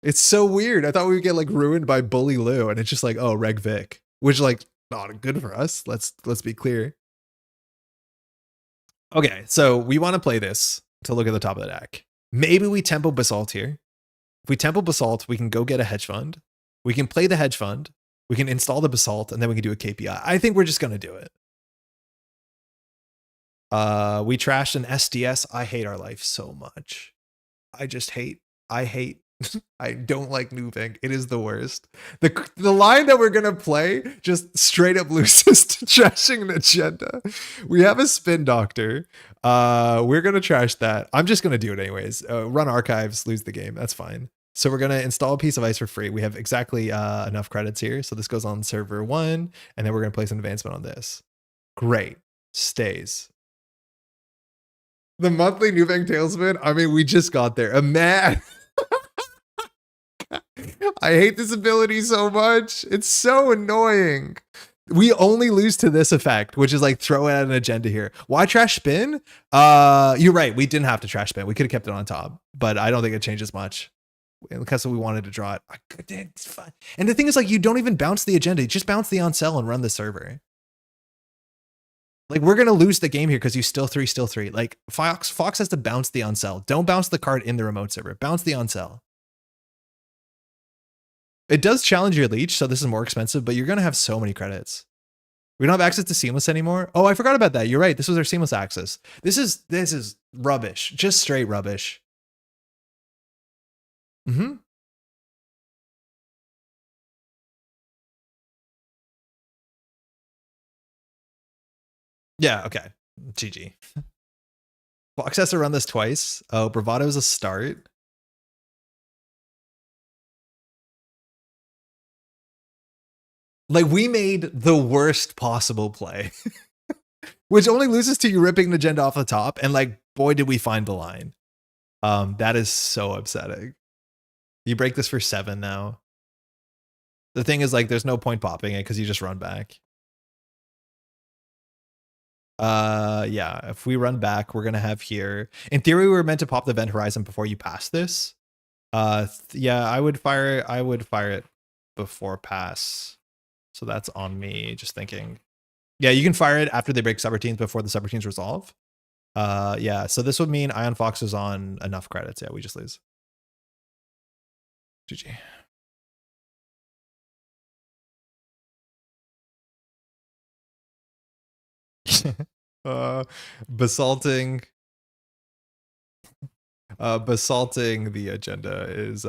It's so weird. I thought we would get like ruined by Bully Lou, and it's just like, oh, Reg Vic, which like not good for us. Let's be clear. Okay, so we want to play this to look at the top of the deck. Maybe we tempo basalt here. If we tempo basalt, we can go get a hedge fund. We can play the hedge fund. We can install the basalt, and then we can do a KPI. I think we're just gonna do it. We trashed an SDS. I hate our life so much. I hate. I don't like Nuvem. It is the worst. The line that we're gonna play just straight up loses to trashing an agenda. We have a spin doctor. We're gonna trash that. I'm just gonna do it anyways. Run archives, lose the game. That's fine. So we're gonna install a piece of ice for free. We have exactly enough credits here. So this goes on server 1, and then we're gonna place an advancement on this. Great. Stays. The monthly Nuvem tailspin. I mean, we just got there. A man. I hate this ability so much. It's so annoying. We only lose to this effect, which is like throw out an agenda here. Why trash spin? You're right. We didn't have to trash spin. We could have kept it on top, but I don't think it changes much because we wanted to draw it. It's fine. And the thing is, like, you don't even bounce the agenda. You just bounce the on-cell and run the server. Like, we're going to lose the game here because you still three. Like, Fox has to bounce the on-cell. Don't bounce the card in the remote server. Bounce the on-cell. It does challenge your leech, so this is more expensive, but you're going to have so many credits. We don't have access to seamless anymore. Oh, I forgot about that. You're right. This was our seamless access. This is rubbish. Just straight rubbish. Mm-hmm. Yeah, okay. GG. Fox has to run this twice. Oh, Bravado is a start. Like, we made the worst possible play. Which only loses to you ripping the agenda off the top, and like, boy, did we find the line. That is so upsetting. You break this for 7 now. The thing is, like, there's no point popping it because you just run back. Yeah, if we run back, we're gonna have here. In theory, we were meant to pop the event horizon before you pass this. Yeah, I would fire it before pass. So that's on me, just thinking. Yeah, you can fire it after they break subroutines before the subroutines resolve. Yeah, so this would mean Ion Fox is on enough credits. Yeah, we just lose. GG. Basalting the agenda is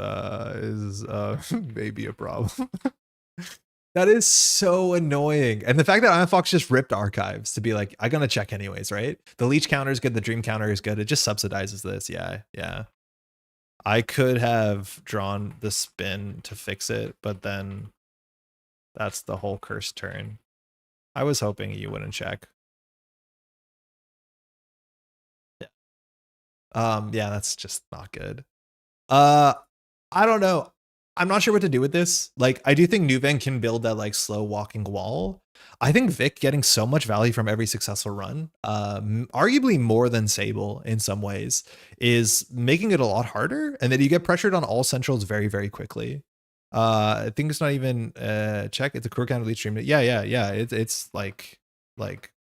maybe a problem. That is so annoying. And the fact that Ion Fox just ripped archives to be like, I'm gonna check anyways, right? The leech counter is good, the dream counter is good. It just subsidizes this. Yeah. I could have drawn the spin to fix it, but then that's the whole cursed turn. I was hoping you wouldn't check. Yeah, that's just not good. I don't know. I'm not sure what to do with this. Like, I do think Nuvem can build that like slow walking wall. I think Vic getting so much value from every successful run, arguably more than Sable in some ways, is making it a lot harder, and then you get pressured on all centrals very, very quickly. I think it's not even check. It's a crew counter lead stream. Yeah. It's like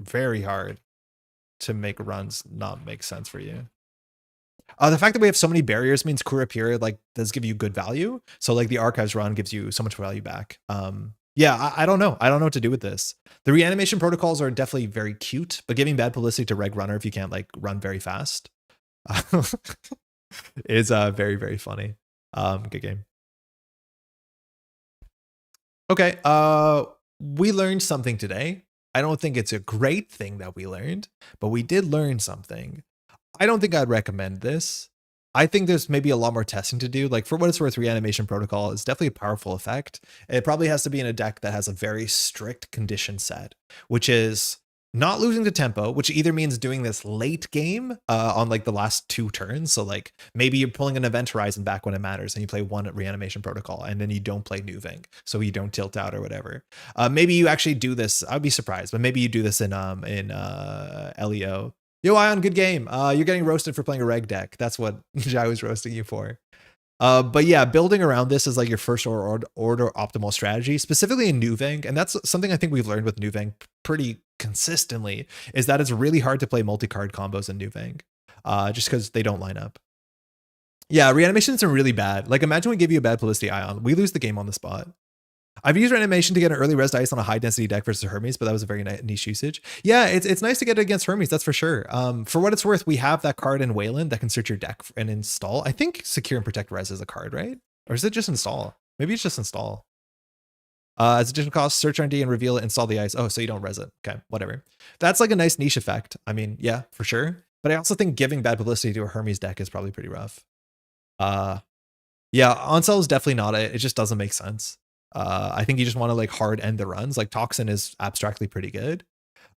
very hard to make runs not make sense for you. The fact that we have so many barriers means Kura Period like does give you good value. So like the archives run gives you so much value back. Yeah, I don't know. I don't know what to do with this. The reanimation protocols are definitely very cute, but giving bad publicity to reg runner if you can't like run very fast is very, very funny. Good game. Okay, we learned something today. I don't think it's a great thing that we learned, but we did learn something. I don't think I'd recommend this. I think there's maybe a lot more testing to do. Like, for what it's worth, Reanimation Protocol is definitely a powerful effect. It probably has to be in a deck that has a very strict condition set, which is not losing to tempo, which either means doing this late game on like the last 2 turns. So like maybe you're pulling an event horizon back when it matters and you play 1 Reanimation Protocol and then you don't play Nuvem, so you don't tilt out or whatever. Maybe you actually do this. I'd be surprised, but maybe you do this in LEO. Yo, Ion, good game. You're getting roasted for playing a reg deck. That's what Jai was roasting you for. But yeah, building around this is like your first order optimal strategy, specifically in Nuvem. And that's something I think we've learned with Nuvem pretty consistently, is that it's really hard to play multi-card combos in Nuvem, just because they don't line up. Yeah, reanimations are really bad. Like, imagine we give you a bad publicity Ion. We lose the game on the spot. I've used Reanimation to get an early res dice on a high density deck versus Hermes, but that was a very niche usage. Yeah, it's nice to get it against Hermes, that's for sure. For what it's worth, we have that card in Weyland that can search your deck and install. I think Secure and Protect Res is a card, right? Or is it just install? Maybe it's just install. As additional cost, search RD and reveal it, install the ice. Oh, so you don't res it. Okay, whatever. That's like a nice niche effect. I mean, yeah, for sure. But I also think giving bad publicity to a Hermes deck is probably pretty rough. Yeah, on-sell is definitely not it. It just doesn't make sense. I think you just want to like hard end the runs. Like Toxin is abstractly pretty good.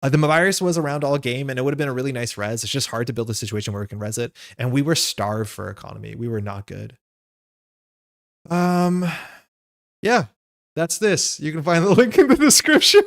The virus was around all game and it would have been a really nice res. It's just hard to build a situation where we can res it. And we were starved for economy. We were not good. Yeah, that's this. You can find the link in the description.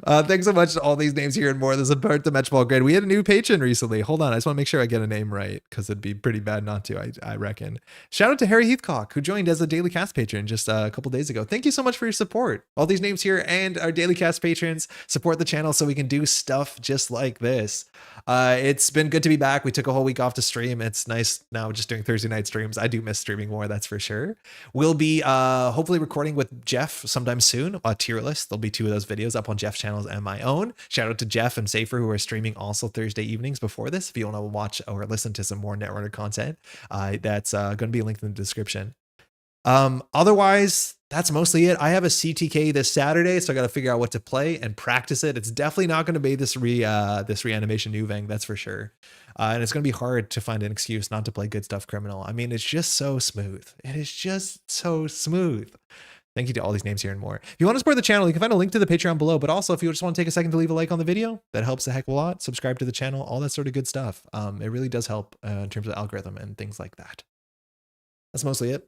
Thanks so much to all these names here and more. This is part the Métropole Grid. We had a new patron recently. Hold on, I just want to make sure I get a name right because it'd be pretty bad not to. I reckon. Shout out to Harry Heathcock who joined as a Daily Cast patron just a couple days ago. Thank you so much for your support. All these names here and our Daily Cast patrons support the channel so we can do stuff just like this. It's been good to be back. We took a whole week off to stream. It's nice now just doing Thursday night streams. I do miss streaming more, that's for sure. We'll be hopefully recording with Jeff sometime soon. A tier list. There'll be 2 of those videos up on Jeff's channels and my own. Shout out to Jeff and Safer who are streaming also Thursday evenings before this. If you want to watch or listen to some more Netrunner content, that's going to be linked in the description. Otherwise, that's mostly it. I have a CTK this Saturday, so I got to figure out what to play and practice it. It's definitely not going to be this reanimation Nuvem, that's for sure. And it's going to be hard to find an excuse not to play Good Stuff Criminal. I mean, it's just so smooth. It is just so smooth. Thank you to all these names here and more. If you want to support the channel, you can find a link to the Patreon below, but also if you just want to take a second to leave a like on the video, that helps a heck of a lot. Subscribe to the channel, all that sort of good stuff. It really does help in terms of algorithm and things like that. That's mostly it.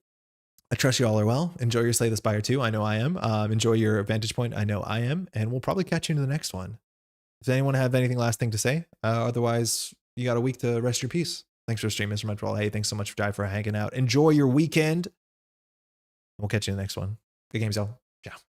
I trust you all are well. Enjoy your Slay the Spire 2. I know I am. Enjoy your Vantage Point. I know I am. And we'll probably catch you in the next one. Does anyone have anything last thing to say? Otherwise, you got a week to rest your peace. Thanks for streaming, Mr. Montreal. Hey, thanks so much for hanging out. Enjoy your weekend. We'll catch you in the next one. Good games, y'all. Ciao.